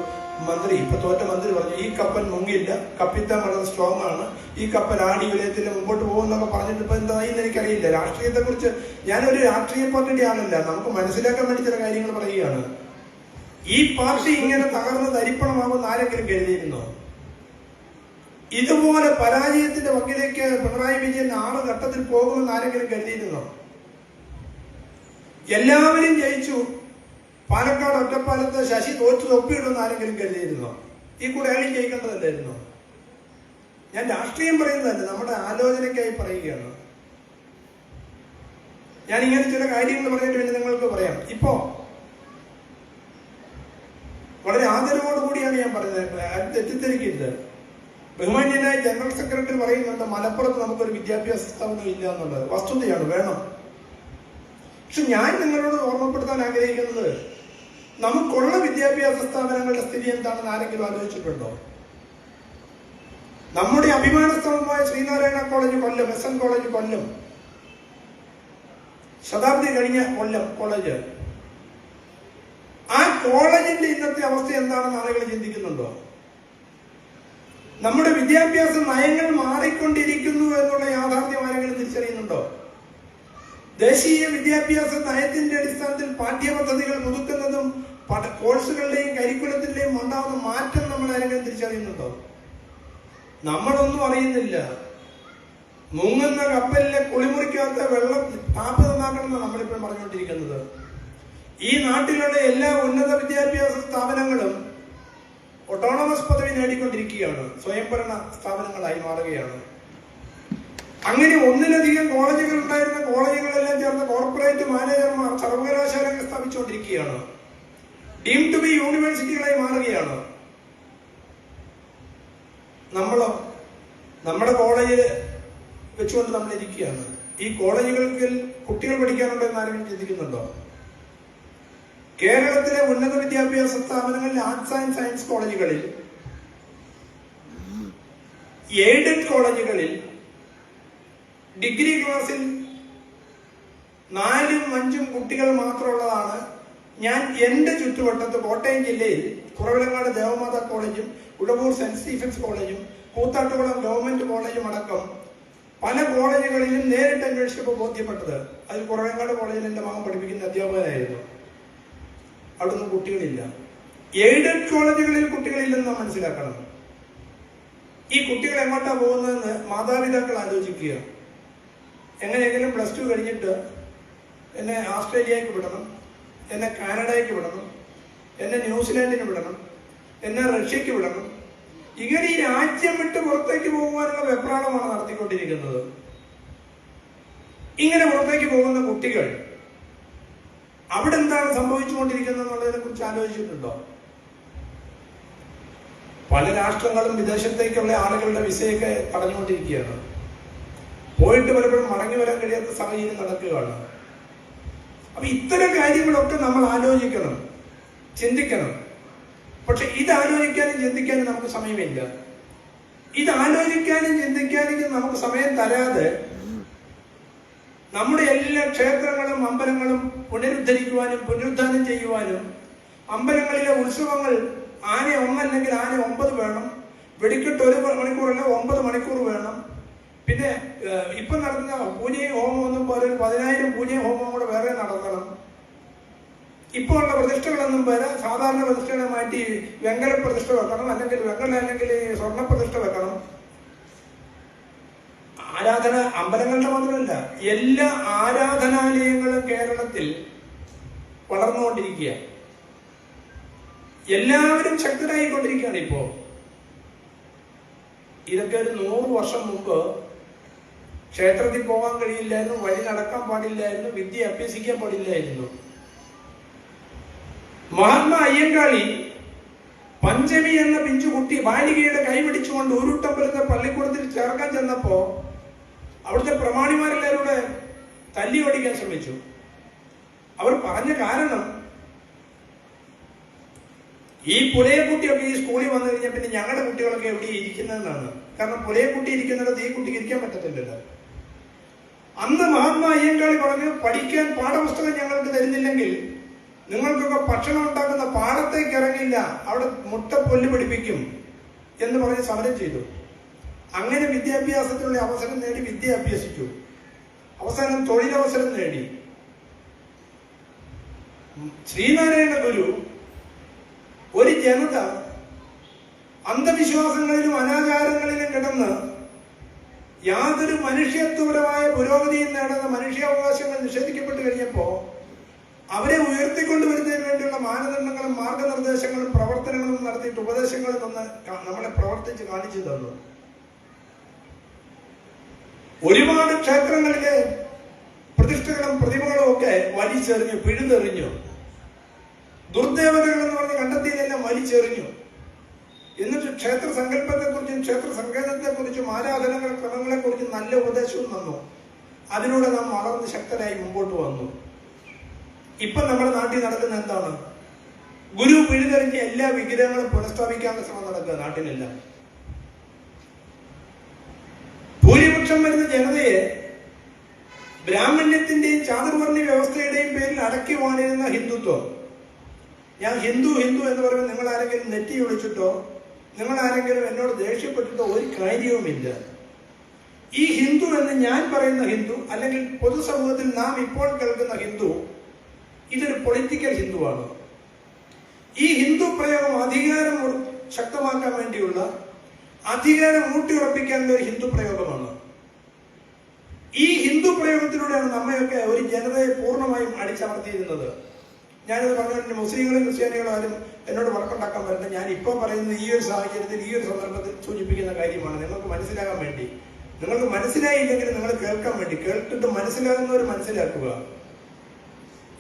മന്ത്രി, ഇപ്പൊ തോറ്റ മന്ത്രി പറഞ്ഞു, ഈ കപ്പൽ മുങ്ങില്ല, കപ്പിത്താൻ വളരെ സ്ട്രോങ് ആണ്, ഈ കപ്പൽ ആടി വിലയത്തിൽ മുമ്പോട്ട് പോകുന്നൊക്കെ പറഞ്ഞിട്ട് ഇപ്പൊ എന്തായെന്ന് എനിക്കറിയില്ല. രാഷ്ട്രീയത്തെ കുറിച്ച് ഞാനൊരു രാഷ്ട്രീയ പാർട്ടിയുടെ ആളല്ല, നമുക്ക് മനസ്സിലാക്കാൻ വേണ്ടി ചില കാര്യങ്ങൾ പറയുകയാണ്. ഈ പാർട്ടി ഇങ്ങനെ തകർന്ന് തരിപ്പണമാകുമെന്ന് ആരെങ്കിലും കരുതിയിരുന്നോ? ഇതുപോലെ പരാജയത്തിന്റെ വക്കിലേക്ക് പിണറായി വിജയൻ 6 ഘട്ടത്തിൽ പോകുമെന്ന് ആരെങ്കിലും കരുതിയിരുന്നോ? എല്ലാവരും ജയിച്ചു, പാലക്കാട് ഒറ്റപ്പാലത്ത് ശശി തോറ്റു തൊപ്പിയിടുമെന്ന് ആരെങ്കിലും കരുതിയിരുന്നോ? ഈ കൂടെ അയാളും ജയിക്കേണ്ടതല്ലായിരുന്നോ? ഞാൻ രാഷ്ട്രീയം പറയുന്നതല്ല, നമ്മുടെ ആലോചനയ്ക്കായി പറയുകയാണ്. ഞാൻ ഇങ്ങനെ ചില കാര്യങ്ങൾ പറഞ്ഞിട്ട് വേണ്ടി നിങ്ങൾക്ക് പറയാം. ഇപ്പോ വളരെ ആദരവോടുകൂടിയാണ് ഞാൻ പറയുന്നത്, തെറ്റിദ്ധരിക്കരുത്. ബഹുമാന്യനായ ജനറൽ സെക്രട്ടറി പറയുന്നുണ്ട് മലപ്പുറത്ത് നമുക്കൊരു വിദ്യാഭ്യാസ സ്ഥാപനം ഇല്ല എന്നുള്ളത് വസ്തുതയാണ്, വേണം. പക്ഷെ ഞാൻ നിങ്ങളോട് ഓർമ്മപ്പെടുത്താൻ ആഗ്രഹിക്കുന്നത് നമുക്കുള്ള വിദ്യാഭ്യാസ സ്ഥാപനങ്ങളുടെ സ്ഥിതി എന്താണെന്ന് ആരെങ്കിലും ആലോചിച്ചിട്ടുണ്ടോ? നമ്മുടെ അഭിമാനസ്ഥലമായ ശ്രീനാരായണ കോളേജ് കൊല്ലം, SN കോളേജ് കൊല്ലം, ശതാബ്ദി കഴിഞ്ഞ കൊല്ലം കോളേജ്, ആ കോളേജിന്റെ ഇന്നത്തെ അവസ്ഥ എന്താണെന്ന് ആളുകൾ ചിന്തിക്കുന്നുണ്ടോ? നമ്മുടെ വിദ്യാഭ്യാസ നയങ്ങൾ മാറിക്കൊണ്ടിരിക്കുന്നു എന്നുള്ള യാഥാർത്ഥ്യം ആരെങ്കിലും തിരിച്ചറിയുന്നുണ്ടോ? ദേശീയ വിദ്യാഭ്യാസ നയത്തിന്റെ അടിസ്ഥാനത്തിൽ പാഠ്യപദ്ധതികൾ പുതുക്കുന്നതും കോഴ്സുകളുടെയും കരിക്കുലത്തിന്റെയും ഉണ്ടാകുന്ന മാറ്റം നമ്മൾ ആരെങ്കിലും തിരിച്ചറിയുന്നുണ്ടോ? നമ്മളൊന്നും അറിയുന്നില്ല. മുങ്ങുന്ന കപ്പലിലെ കുളിമുറിക്കാത്ത വെള്ളം താപ്പ് നന്നാക്കണമെന്ന് നമ്മളിപ്പോഴും പറഞ്ഞുകൊണ്ടിരിക്കുന്നത്. ഈ നാട്ടിലുള്ള എല്ലാ ഉന്നത വിദ്യാഭ്യാസ സ്ഥാപനങ്ങളും ഓട്ടോണമസ് പദവി നേടിക്കൊണ്ടിരിക്കുകയാണ്, സ്വയംഭരണ സ്ഥാപനങ്ങളായി മാറുകയാണ്. അങ്ങനെ ഒന്നിലധികം കോളേജുകൾ ഉണ്ടായിരുന്ന കോളേജുകളെല്ലാം ചേർന്ന് കോർപ്പറേറ്റ് മാനേജർമാർ സർവകലാശാലകൾ സ്ഥാപിച്ചുകൊണ്ടിരിക്കുകയാണ്, ഡീം ടു ബി യൂണിവേഴ്സിറ്റികളായി മാറുകയാണ്. നമ്മളോ നമ്മുടെ കോളേജ് വെച്ചുകൊണ്ട് നമ്മൾ ഇരിക്കുകയാണ്. ഈ കോളേജുകൾക്ക് കുട്ടികൾ പഠിക്കാനുണ്ടോ എന്ന് ആരെങ്കിലും ചിന്തിക്കുന്നുണ്ടോ? കേരളത്തിലെ ഉന്നത വിദ്യാഭ്യാസ സ്ഥാപനങ്ങളിൽ ആർട്സ് ആൻഡ് സയൻസ് കോളേജുകളിൽ, എയ്ഡഡ് കോളേജുകളിൽ ഡിഗ്രി ക്ലാസ്സിൽ 4ഉം 5ഉം കുട്ടികൾ മാത്രമുള്ളതാണ്. ഞാൻ എന്റെ ചുറ്റുവട്ടത്ത് കോട്ടയം ജില്ലയിൽ കുറവിലങ്ങാട് ദേവമാതാ കോളേജും ഉടവൂർ സെന്റ് സ്റ്റീഫൻസ് കോളേജും കൂത്താട്ടുകുളം ഗവൺമെന്റ് കോളേജും അടക്കം പല കോളേജുകളിലും നേരിട്ട് അന്വേഷിച്ചപ്പോൾ ബോധ്യപ്പെട്ടത്, അതിൽ കുറവിലങ്ങാട് കോളേജിൽ എന്റെ മകൻ പഠിപ്പിക്കുന്ന അധ്യാപകനായിരുന്നു, അവിടുന്ന് കുട്ടികളില്ല. എയ്ഡഡ് കോളേജുകളിൽ കുട്ടികളില്ലെന്ന് നാം മനസ്സിലാക്കണം. ഈ കുട്ടികൾ എങ്ങോട്ടാ പോകുന്നതെന്ന് മാതാപിതാക്കൾ ആലോചിക്കുക. എങ്ങനെയെങ്കിലും +2 കഴിഞ്ഞിട്ട് എന്നെ ആസ്ട്രേലിയക്ക് വിടണം, എന്നെ കാനഡയ്ക്ക് വിടണം, എന്നെ ന്യൂസിലാൻഡിന് വിടണം, എന്നെ റഷ്യക്ക് വിടണം. ഇങ്ങനെ ഈ രാജ്യം വിട്ട് പുറത്തേക്ക് പോകുവാനുള്ള വെപ്രാളമാണ് നടത്തിക്കൊണ്ടിരിക്കുന്നത്. ഇങ്ങനെ പുറത്തേക്ക് പോകുന്ന കുട്ടികൾ അവിടെ എന്താണ് സംഭവിച്ചുകൊണ്ടിരിക്കുന്നത് എന്നുള്ളതിനെ കുറിച്ച് ആലോചിച്ചിട്ടുണ്ടോ? പല രാഷ്ട്രങ്ങളും വിദേശത്തേക്കുള്ള ആളുകളുടെ വിസയൊക്കെ തടഞ്ഞുകൊണ്ടിരിക്കുകയാണ്. പോയിട്ട് പലപ്പോഴും മടങ്ങി വരാൻ കഴിയാത്ത സാഹചര്യം നടക്കുകയാണ്. അപ്പൊ ഇത്തരം കാര്യങ്ങളൊക്കെ നമ്മൾ ആലോചിക്കണം, ചിന്തിക്കണം. പക്ഷെ ഇത് ആലോചിക്കാനും ചിന്തിക്കാനും നമുക്ക് സമയമില്ല. ഇത് ആലോചിക്കാനും ചിന്തിക്കാനും നമുക്ക് സമയം തരാതെ നമ്മുടെ എല്ലാ ക്ഷേത്രങ്ങളും അമ്പലങ്ങളും പുനരുദ്ധരിക്കുവാനും പുനരുദ്ധാനം ചെയ്യുവാനും, അമ്പലങ്ങളിലെ ഉത്സവങ്ങൾ ആന 1 അല്ലെങ്കിൽ ആന 9 വേണം, വെടിക്കെട്ട് 1 മണിക്കൂറല്ല 9 മണിക്കൂർ വേണം. പിന്നെ ഇപ്പൊ നടത്തുന്ന പൂജയും ഹോമം ഒന്നും പോലെ 10,000 പൂജയും ഹോമവും കൂടെ വേറെ നടത്തണം. ഇപ്പോൾ ഉള്ള പ്രതിഷ്ഠകളൊന്നും പോലെ സാധാരണ പ്രതിഷ്ഠകളെ മാറ്റി വെങ്കല പ്രതിഷ്ഠ വെക്കണം, അല്ലെങ്കിൽ സ്വർണ്ണ പ്രതിഷ്ഠ വെക്കണം. ആരാധന അമ്പലങ്ങളുടെ മാത്രമല്ല, എല്ലാ ആരാധനാലയങ്ങളും കേരളത്തിൽ വളർന്നുകൊണ്ടിരിക്കുക, എല്ലാവരും ശക്തരായിക്കൊണ്ടിരിക്കുകയാണ്. ഇപ്പോ ഇതൊക്കെ ഒരു 100 വർഷം മുമ്പ് ക്ഷേത്രത്തിൽ പോകാൻ കഴിയില്ലായിരുന്നു, വഴി നടക്കാൻ പാടില്ലായിരുന്നു, വിദ്യ അഭ്യസിക്കാൻ പാടില്ലായിരുന്നു. മഹാത്മാ അയ്യങ്കാളി പഞ്ചമി എന്ന പിഞ്ചുകുട്ടി ബാലികയുടെ കൈ പിടിച്ചുകൊണ്ട് ഊരുട്ടമ്പലത്തെ പള്ളിക്കൂടത്തിൽ ചേർക്കാൻ ചെന്നപ്പോ അവിടുത്തെ പ്രമാണിമാരെല്ലാവരുടെ തല്ലി ഓടിക്കാൻ ശ്രമിച്ചു. അവർ പറഞ്ഞ കാരണം, ഈ പുലയക്കുട്ടിയൊക്കെ ഈ സ്കൂളിൽ വന്നു കഴിഞ്ഞാൽ പിന്നെ ഞങ്ങളുടെ കുട്ടികളൊക്കെ എവിടെ ഇരിക്കുന്നതെന്നാണ്. കാരണം പുലയക്കുട്ടി ഇരിക്കുന്നിടത്ത് ഈ കുട്ടിക്ക് ഇരിക്കാൻ പറ്റത്തില്ലല്ലോ. അന്ന് മഹാത്മാ അയ്യങ്കാളി പറഞ്ഞു, പഠിക്കാൻ പാഠപുസ്തകം ഞങ്ങൾക്ക് തരുന്നില്ലെങ്കിൽ നിങ്ങൾക്കൊക്കെ ഭക്ഷണം ഉണ്ടാക്കുന്ന പാടത്തേക്ക് ഇറങ്ങില്ല, അവിടെ മുട്ടപ്പൊല്ല് പഠിപ്പിക്കും എന്ന് പറഞ്ഞ് സമരം ചെയ്തു. അങ്ങനെ വിദ്യാഭ്യാസത്തിനുള്ള അവസരം നേടി വിദ്യ അഭ്യസിച്ചു. അവസാനം തൊഴിലവസരം നേടി. ശ്രീനാരായണ ഗുരു ഒരു ജനത അന്ധവിശ്വാസങ്ങളിലും അനാചാരങ്ങളിലും കിടന്ന് യാതൊരു മനുഷ്യത്വപരമായ പുരോഗതിയും നേടുന്ന മനുഷ്യാവകാശങ്ങൾ നിഷേധിക്കപ്പെട്ടു കഴിഞ്ഞപ്പോ അവരെ ഉയർത്തിക്കൊണ്ടുവരുന്നതിന് വേണ്ടിയുള്ള മാനദണ്ഡങ്ങളും മാർഗനിർദ്ദേശങ്ങളും പ്രവർത്തനങ്ങളും നടത്തിയിട്ട് ഉപദേശങ്ങളും നമ്മളെ പ്രവർത്തിച്ച് കാണിച്ചു തന്നു. ഒരുപാട് ക്ഷേത്രങ്ങളിലെ പ്രതിഷ്ഠകളും പ്രതിമകളും ഒക്കെ വലിച്ചെറിഞ്ഞു, പിഴുതെറിഞ്ഞു. ദുർദേവതകൾ എന്ന് പറഞ്ഞ് കണ്ടെത്തിയതെല്ലാം വലിച്ചെറിഞ്ഞു. എന്നിട്ട് ക്ഷേത്ര സങ്കല്പത്തെക്കുറിച്ചും ക്ഷേത്ര സങ്കേതത്തെക്കുറിച്ചും ആരാധനകൾ ക്രമങ്ങളെക്കുറിച്ചും നല്ല ഉപദേശവും തന്നു. അതിലൂടെ നാം വളർന്ന് ശക്തരായി മുമ്പോട്ട് വന്നു. ഇപ്പൊ നമ്മുടെ നാട്ടിൽ നടക്കുന്ന എന്താണ്? ഗുരു പിഴുതെറിഞ്ഞ എല്ലാ വിഗ്രഹങ്ങളും പുനഃസ്ഥാപിക്കാനുള്ള ശ്രമം നടക്കുക നാട്ടിലെല്ലാം. ഭൂരിപക്ഷം വരുന്ന ജനതയെ ബ്രാഹ്മണ്യത്തിന്റെയും ചാതുർവർണ്ണ വ്യവസ്ഥയുടെയും പേരിൽ അടക്കി വാണിരുന്ന ഹിന്ദുത്വം. ഞാൻ ഹിന്ദു ഹിന്ദു എന്ന് പറയുമ്പോൾ നിങ്ങൾ ആരെങ്കിലും നെറ്റി വിളിച്ചിട്ടോ നിങ്ങൾ ആരെങ്കിലും എന്നോട് ദേഷ്യപ്പെട്ടിട്ടോ ഒരു കാര്യവുമില്ല. ഈ ഹിന്ദു എന്ന് ഞാൻ പറയുന്ന ഹിന്ദു, അല്ലെങ്കിൽ പൊതുസമൂഹത്തിൽ നാം ഇപ്പോൾ കേൾക്കുന്ന ഹിന്ദു, ഇതൊരു പൊളിറ്റിക്കൽ ഹിന്ദുവാണ്. ഈ ഹിന്ദു പ്രയോഗം അധികാരം ശക്തമാക്കാൻ വേണ്ടിയുള്ള, അധികാരം ഊട്ടിയുറപ്പിക്കാനുള്ള ഒരു ഹിന്ദു പ്രയോഗമാണ്. ഈ ഹിന്ദു പ്രയോഗത്തിലൂടെയാണ് നമ്മയൊക്കെ ഒരു ജനതയെ പൂർണ്ണമായും അടിച്ചമർത്തിയിരുന്നത്. ഞാനിത് പറഞ്ഞിട്ടുണ്ട്, മുസ്ലിങ്ങളും ക്രിസ്ത്യാനികളും ആരും എന്നോട് വഴക്കുണ്ടാക്കാൻ പറ്റില്ല. ഞാൻ ഇപ്പോൾ പറയുന്നത് ഈ ഒരു സാഹചര്യത്തിൽ, ഈ ഒരു സന്ദർഭത്തിൽ സൂചിപ്പിക്കുന്ന കാര്യമാണ്, നിങ്ങൾക്ക് മനസ്സിലാകാൻ വേണ്ടി. നിങ്ങൾക്ക് മനസ്സിലായില്ലെങ്കിൽ നിങ്ങൾ കേൾക്കാൻ വേണ്ടി, കേട്ടിട്ട് മനസ്സിലാകുന്നവർ മനസ്സിലാക്കുക.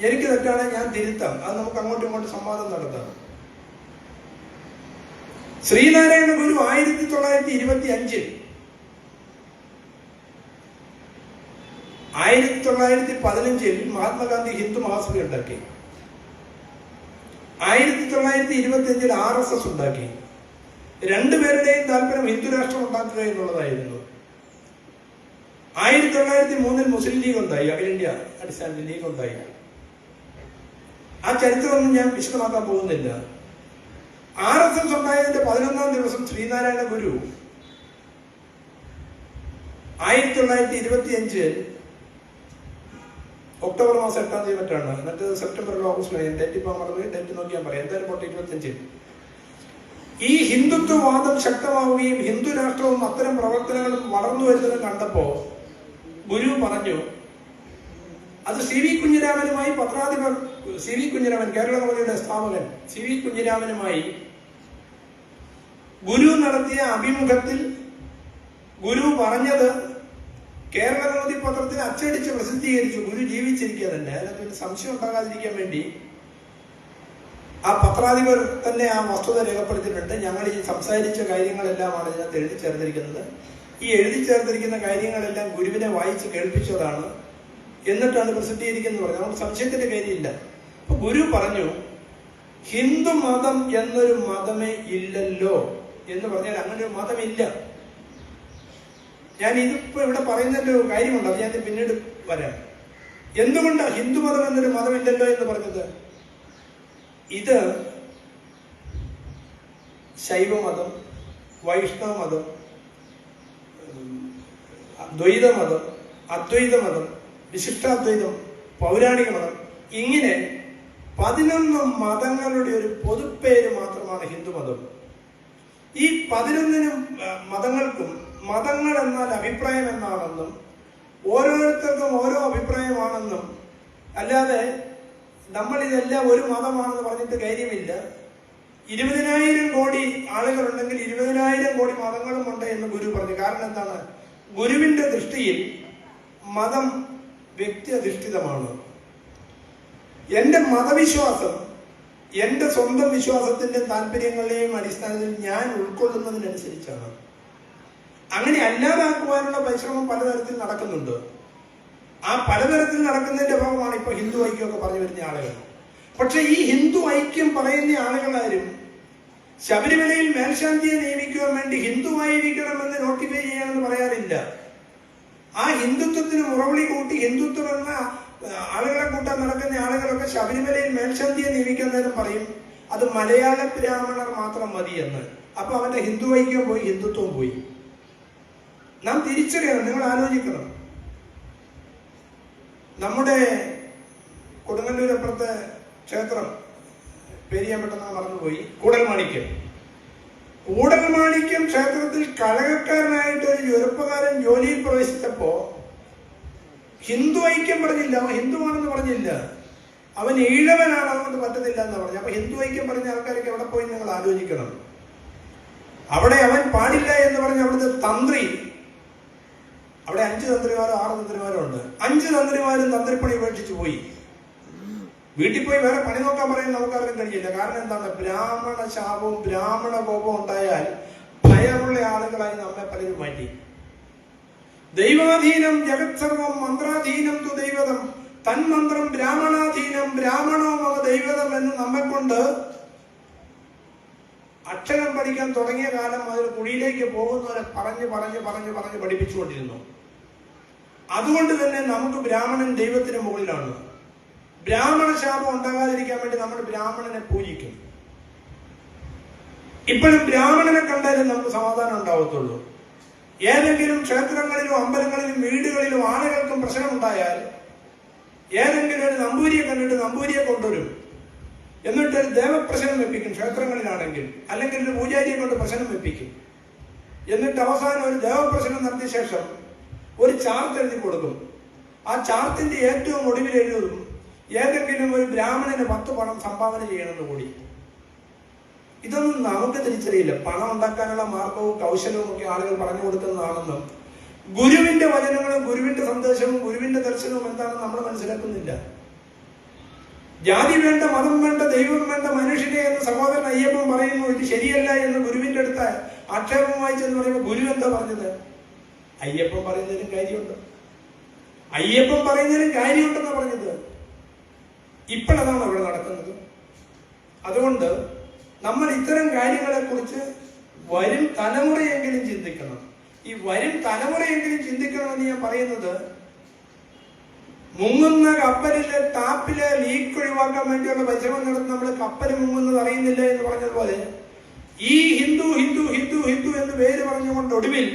എനിക്ക് തെറ്റാണ്, ഞാൻ തിരുത്താം. അത് നമുക്ക് അങ്ങോട്ടും ഇങ്ങോട്ടും സംവാദം നടത്താം. ശ്രീനാരായണ ഗുരു 1925 1915 മഹാത്മാഗാന്ധി ഹിന്ദു മഹാസഭ ഉണ്ടാക്കി. 1925 RSS ഉണ്ടാക്കി. രണ്ടുപേരുടെയും താല്പര്യം ഹിന്ദു രാഷ്ട്രം ഉണ്ടാക്കുക എന്നുള്ളതായിരുന്നു. 1903 മുസ്ലിം ലീഗ് ഉണ്ടായി, അഖിലേന്ത്യാ അടിസ്ഥാനത്തിൽ ലീഗ് ഉണ്ടായി. ആ ചരിത്രമൊന്നും ഞാൻ വിശദമാക്കാൻ പോകുന്നില്ല. RSS ഉണ്ടായതിന്റെ 11ാം ദിവസം ശ്രീനാരായണ ഗുരു 1925 ഒക്ടോബർ മാസം 8ാം തീയതി മറ്റാണ്, എന്നിട്ട് സെപ്റ്റംബറിലോ ഓഗസ്റ്റിലോ, ഡേറ്റ് ഇപ്പൊ മറന്നു, ഡേറ്റ് നോക്കിയാൽ പറയാം, എന്തായാലും 25 ഈ ഹിന്ദുത്വവാദം ശക്തമാവുകയും ഹിന്ദു രാഷ്ട്രവും അത്തരം പ്രവർത്തനങ്ങളും വളർന്നു വരുന്നതും കണ്ടപ്പോ ഗുരു പറഞ്ഞു, അത് CV കുഞ്ഞിരാമനുമായി പത്രാധിപർ CV കുഞ്ഞിരാമൻ, കേരള കോളേജിയുടെ സ്ഥാപകൻ CV കുഞ്ഞിരാമനുമായി ഗുരു നടത്തിയ അഭിമുഖത്തിൽ ഗുരു പറഞ്ഞത് കേരള കൗമുദി പത്രത്തിൽ അച്ചടിച്ച് പ്രസിദ്ധീകരിച്ചു. ഗുരു ജീവിച്ചിരിക്കുക തന്നെ, അതിനകത്ത് സംശയം ഉണ്ടാകാതിരിക്കാൻ വേണ്ടി ആ പത്രാധിപർ തന്നെ ആ വസ്തുത രേഖപ്പെടുത്തിയിട്ടുണ്ട്. ഞങ്ങൾ ഈ സംസാരിച്ച കാര്യങ്ങളെല്ലാമാണ് ഇതിനകത്ത് എഴുതി ചേർത്തിരിക്കുന്നത്. ഈ എഴുതി ചേർത്തിരിക്കുന്ന കാര്യങ്ങളെല്ലാം ഗുരുവിനെ വായിച്ച് കേൾപ്പിച്ചതാണ്, എന്നിട്ടാണ് പ്രസിദ്ധീകരിക്കുന്നത് പറഞ്ഞത്. നമുക്ക് സംശയത്തിന്റെ കാര്യമില്ല. അപ്പൊ ഗുരു പറഞ്ഞു, ഹിന്ദു മതം എന്നൊരു മതമേ ഇല്ലല്ലോ എന്ന് പറഞ്ഞാൽ അങ്ങനെ ഒരു മതമില്ല. ഞാൻ ഇതിപ്പോ ഇവിടെ പറയുന്നതിന്റെ ഒരു കാര്യമുണ്ട്, അത് ഞാൻ പിന്നീട് വരാം. എന്തുകൊണ്ടാണ് ഹിന്ദു മതം എന്നൊരു മതമില്ലല്ലോ എന്ന് പറഞ്ഞത്? ഇത് ശൈവമതം, വൈഷ്ണവമതം, ദ്വൈതമതം, അദ്വൈതമതം, വിശിഷ്ടാദ്വൈതം, പൗരാണിക മതം, ഇങ്ങനെ 11 മതങ്ങളുടെ ഒരു പൊതുപ്പേര് മാത്രമാണ് ഹിന്ദുമതം. ഈ 11 മതങ്ങൾക്കും മതങ്ങൾ എന്നാൽ അഭിപ്രായം എന്നാണെന്നും ഓരോരുത്തർക്കും ഓരോ അഭിപ്രായമാണെന്നും, അല്ലാതെ നമ്മൾ ഇതെല്ലാം ഒരു മതമാണെന്ന് പറഞ്ഞിട്ട് കാര്യമില്ല. 20,000 കോടി ആളുകളുണ്ടെങ്കിൽ 20,000 കോടി മതങ്ങളും ഉണ്ട് എന്ന് ഗുരു പറഞ്ഞു. കാരണം എന്താണ്? ഗുരുവിന്റെ ദൃഷ്ടിയിൽ മതം വ്യക്തിയധിഷ്ഠിതമാണ്. എന്റെ മതവിശ്വാസം എന്റെ സ്വന്തം വിശ്വാസത്തിന്റെ താല്പര്യങ്ങളുടെയും അടിസ്ഥാനത്തിൽ ഞാൻ ഉൾക്കൊള്ളുന്നതിനനുസരിച്ചാണ്. അങ്ങനെ അല്ലാതാക്കുവാനുള്ള പരിശ്രമം പലതരത്തിൽ നടക്കുന്നുണ്ട്. ആ പലതരത്തിൽ നടക്കുന്നതിന്റെ ഭാഗമാണ് ഇപ്പൊ ഹിന്ദു ഐക്യമൊക്കെ പറഞ്ഞു വരുന്ന ആളുകൾ. പക്ഷെ ഈ ഹിന്ദു ഐക്യം പറയുന്ന ആളുകളാരും ശബരിമലയിൽ മേൽശാന്തിയെ നിയമിക്കുവാൻ വേണ്ടി ഹിന്ദുവായിരിക്കണമെന്ന് നോട്ടിഫൈ ചെയ്യണമെന്ന് പറയാറില്ല. ആ ഹിന്ദുത്വത്തിന് മുറവിളി കൂട്ടി ഹിന്ദുത്വം എന്ന ആളുകളെ കൂട്ടാൻ നടക്കുന്ന ആളുകളൊക്കെ ശബരിമലയിൽ മേൽശാന്തിയെ നിയമിക്കുന്നതിനും പറയും അത് മലയാള ബ്രാഹ്മണർ മാത്രം മതി എന്ന്. അപ്പൊ അവന്റെ ഹിന്ദു ഐക്യം പോയി, ഹിന്ദുത്വം പോയി. നാം തിരിച്ചറിയണം, നിങ്ങൾ ആലോചിക്കണം. നമ്മുടെ കൊടുങ്ങല്ലൂരപ്പുറത്തെ ക്ഷേത്രം പേര് ഞാൻ പെട്ടെന്ന് മറന്നുപോയി, കൂടൽമാണിക്യം. കൂടൽമാണിക്യം ക്ഷേത്രത്തിൽ കഴകക്കാരനായിട്ട് ഒരു ചെറുപ്പക്കാരൻ ജോലിയിൽ പ്രവേശിച്ചപ്പോ ഹിന്ദു ഐക്യം പറഞ്ഞില്ല, അവൻ ഹിന്ദുവാണെന്ന് പറഞ്ഞില്ല, അവൻ ഈഴവനാണ്, അതുകൊണ്ട് പറ്റുന്നില്ല എന്ന് പറഞ്ഞു. അപ്പൊ ഹിന്ദു ഐക്യം പറഞ്ഞ ആൾക്കാരൊക്കെ എവിടെ പോയി നിങ്ങൾ ആലോചിക്കണം. അവിടെ അവൻ പാടില്ല എന്ന് പറഞ്ഞ അവിടുത്തെ തന്ത്രി, അവിടെ 5 തന്ത്രിമാരോ 6 തന്ത്രിമാരോ ഉണ്ട്, 5 തന്ത്രിമാരും തന്ത്രിപ്പണി ഉപേക്ഷിച്ചു പോയി. വീട്ടിൽ പോയി വേറെ പണി നോക്കാൻ പറയാൻ നമുക്കാർക്കും കഴിയില്ല. കാരണം എന്താണ്? ബ്രാഹ്മണ ശാപവും ബ്രാഹ്മണ കോപവും ഉണ്ടായാൽ ഭയമുള്ള ആളുകളായി നമ്മെ പലരും മാറ്റി. ദൈവാധീനം ജഗത് സർവം മന്ത്രാധീനം തു ദൈവതം തന്മന്ത്രം ബ്രാഹ്മണാധീനം ബ്രാഹ്മണോ മമ ദൈവതം എന്ന് നമ്മെ കൊണ്ട് അക്ഷരം പഠിക്കാൻ തുടങ്ങിയ കാലം മുതൽ കുഴിയിലേക്ക് പോകുന്നവരെ പറഞ്ഞ് പറഞ്ഞ് പറഞ്ഞ് പറഞ്ഞ് പഠിപ്പിച്ചുകൊണ്ടിരുന്നു. അതുകൊണ്ട് തന്നെ നമുക്ക് ബ്രാഹ്മണൻ ദൈവത്തിന് മുകളിലാണ്. ബ്രാഹ്മണ ശാപം ഉണ്ടാകാതിരിക്കാൻ വേണ്ടി നമ്മൾ ബ്രാഹ്മണനെ പൂജിക്കും. ഇപ്പോഴും ബ്രാഹ്മണനെ കണ്ടാലും നമുക്ക് സമാധാനം ഉണ്ടാവത്തുള്ളൂ. ഏതെങ്കിലും ക്ഷേത്രങ്ങളിലും അമ്പലങ്ങളിലും വീടുകളിലും ആളുകൾക്കും പ്രശ്നമുണ്ടായാൽ ഏതെങ്കിലും ഒരു നമ്പൂരിയെ കണ്ടിട്ട് നമ്പൂരിയെ കൊണ്ടുവരും. എന്നിട്ട് ഒരു ദേവപ്രശ്നം വെപ്പിക്കും ക്ഷേത്രങ്ങളിലാണെങ്കിൽ, അല്ലെങ്കിൽ ഒരു പൂജാരിയെ കൊണ്ട് പ്രശ്നം വെപ്പിക്കും. എന്നിട്ട് അവസാനം ഒരു ദേവപ്രശ്നം നടത്തിയ ശേഷം ഒരു ചാർട്ട് എഴുതി കൊടുക്കും. ആ ചാർട്ടിന്റെ ഏറ്റവും ഒടുവിൽ എഴുതും ഏതെങ്കിലും ഒരു ബ്രാഹ്മണന് 10 പണം സംഭാവന ചെയ്യണമെന്ന് കൂടി. ഇതൊന്നും നമുക്ക് തിരിച്ചറിയില്ല. പണം ഉണ്ടാക്കാനുള്ള മാർഗവും കൗശലവും ഒക്കെ ആളുകൾ പറഞ്ഞു കൊടുക്കുന്നതാണെന്നും ഗുരുവിന്റെ വചനങ്ങളും ഗുരുവിന്റെ സന്ദേശവും ഗുരുവിന്റെ ദർശനവും എന്താണെന്ന് നമ്മൾ മനസ്സിലാക്കുന്നില്ല. ജാതി വേണ്ട, മതം വേണ്ട, ദൈവം വേണ്ട, മനുഷ്യനെ എന്ന് സഹോദരൻ അയ്യപ്പൻ പറയുന്നു. ഇത് ശരിയല്ല എന്ന് ഗുരുവിന്റെ അടുത്ത് ആക്ഷേപമായി ചെന്ന് പറയുമ്പോൾ ഗുരു എന്താ പറഞ്ഞത്? അയ്യപ്പൻ പറയുന്നതിലും കാര്യമുണ്ട്, അയ്യപ്പൻ പറയുന്നതിലും കാര്യമുണ്ടെന്നാണ് പറഞ്ഞത്. ഇപ്പോഴതാണ് അവിടെ നടക്കുന്നത്. അതുകൊണ്ട് നമ്മൾ ഇത്തരം കാര്യങ്ങളെ കുറിച്ച് വരും തലമുറയെങ്കിലും ചിന്തിക്കണം. ഈ വരും തലമുറയെങ്കിലും ചിന്തിക്കണമെന്ന് ഞാൻ പറയുന്നത്, മുങ്ങുന്ന കപ്പലിലെ ടാപ്പിലെ ലീക്ക് ഒഴിവാക്കാൻ വേണ്ടിയുള്ള പരിശ്രമം നടത്തി നമ്മൾ കപ്പൽ മുങ്ങുന്നത് അറിയുന്നില്ല എന്ന് പറഞ്ഞതുപോലെ ഈ ഹിന്ദു ഹിന്ദു ഹിന്ദു ഹിന്ദു എന്ന് പേര് പറഞ്ഞുകൊണ്ട് ഒടുവിൽ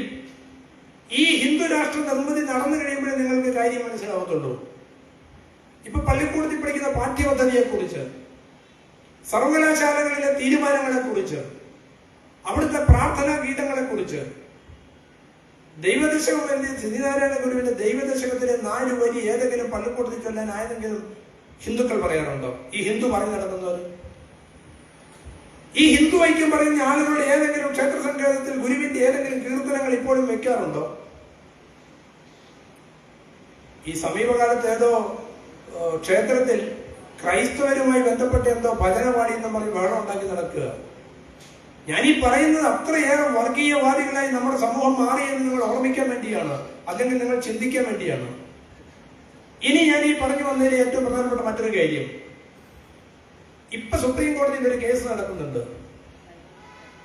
ഈ ഹിന്ദു രാഷ്ട്ര നിർമ്മിതി നടന്നു കഴിയുമ്പോഴേ നിങ്ങൾക്ക് കാര്യം മനസ്സിലാവത്തുള്ളൂ. ഇപ്പൊ പള്ളിക്കൂടത്തിൽ പഠിക്കുന്ന പാഠ്യപദ്ധതിയെ കുറിച്ച്, സർവകലാശാലകളിലെ തീരുമാനങ്ങളെ കുറിച്ച്, അവിടുത്തെ പ്രാർത്ഥനാ ഗീതങ്ങളെ കുറിച്ച്, ദൈവദശകം എഴുതിയ ശ്രീനാരായണ ഗുരുവിന്റെ ദൈവദശകത്തിലെ 4 വരി ഏതെങ്കിലും പള്ളിക്കൂടത്തിൽ ചൊല്ലാൻ ആയതെങ്കിലും ഹിന്ദുക്കൾ പറയാറുണ്ടോ? ഈ ഹിന്ദു പറഞ്ഞു നടക്കുന്നവർ, ഈ ഹിന്ദു ഐക്യം പറയുന്ന ആളുകളുടെ ഏതെങ്കിലും ക്ഷേത്ര സങ്കേതത്തിൽ ഗുരുവിന്റെ ഏതെങ്കിലും കീർത്തനങ്ങൾ ഇപ്പോഴും വെക്കാറുണ്ടോ? ഈ സമീപകാലത്ത് ഏതോ ക്ഷേത്രത്തിൽ ക്രൈസ്തവരുമായി ബന്ധപ്പെട്ട് എന്തോ ഭജനപാടി എന്ന് പറഞ്ഞ് വേണം ഉണ്ടാക്കി നടക്കുക. ഞാനീ പറയുന്നത് അത്രയേറെ വർഗീയവാദികളായി നമ്മുടെ സമൂഹം മാറിയെന്ന് നിങ്ങൾ ഓർമ്മിക്കാൻ വേണ്ടിയാണ്, അല്ലെങ്കിൽ നിങ്ങൾ ചിന്തിക്കാൻ വേണ്ടിയാണ്. ഇനി ഞാൻ ഈ പറഞ്ഞു വന്നതിൽ ഏറ്റവും പ്രധാനപ്പെട്ട മറ്റൊരു കാര്യം, ഇപ്പൊ സുപ്രീം കോടതിയിൽ ഒരു കേസ് നടക്കുന്നുണ്ട്.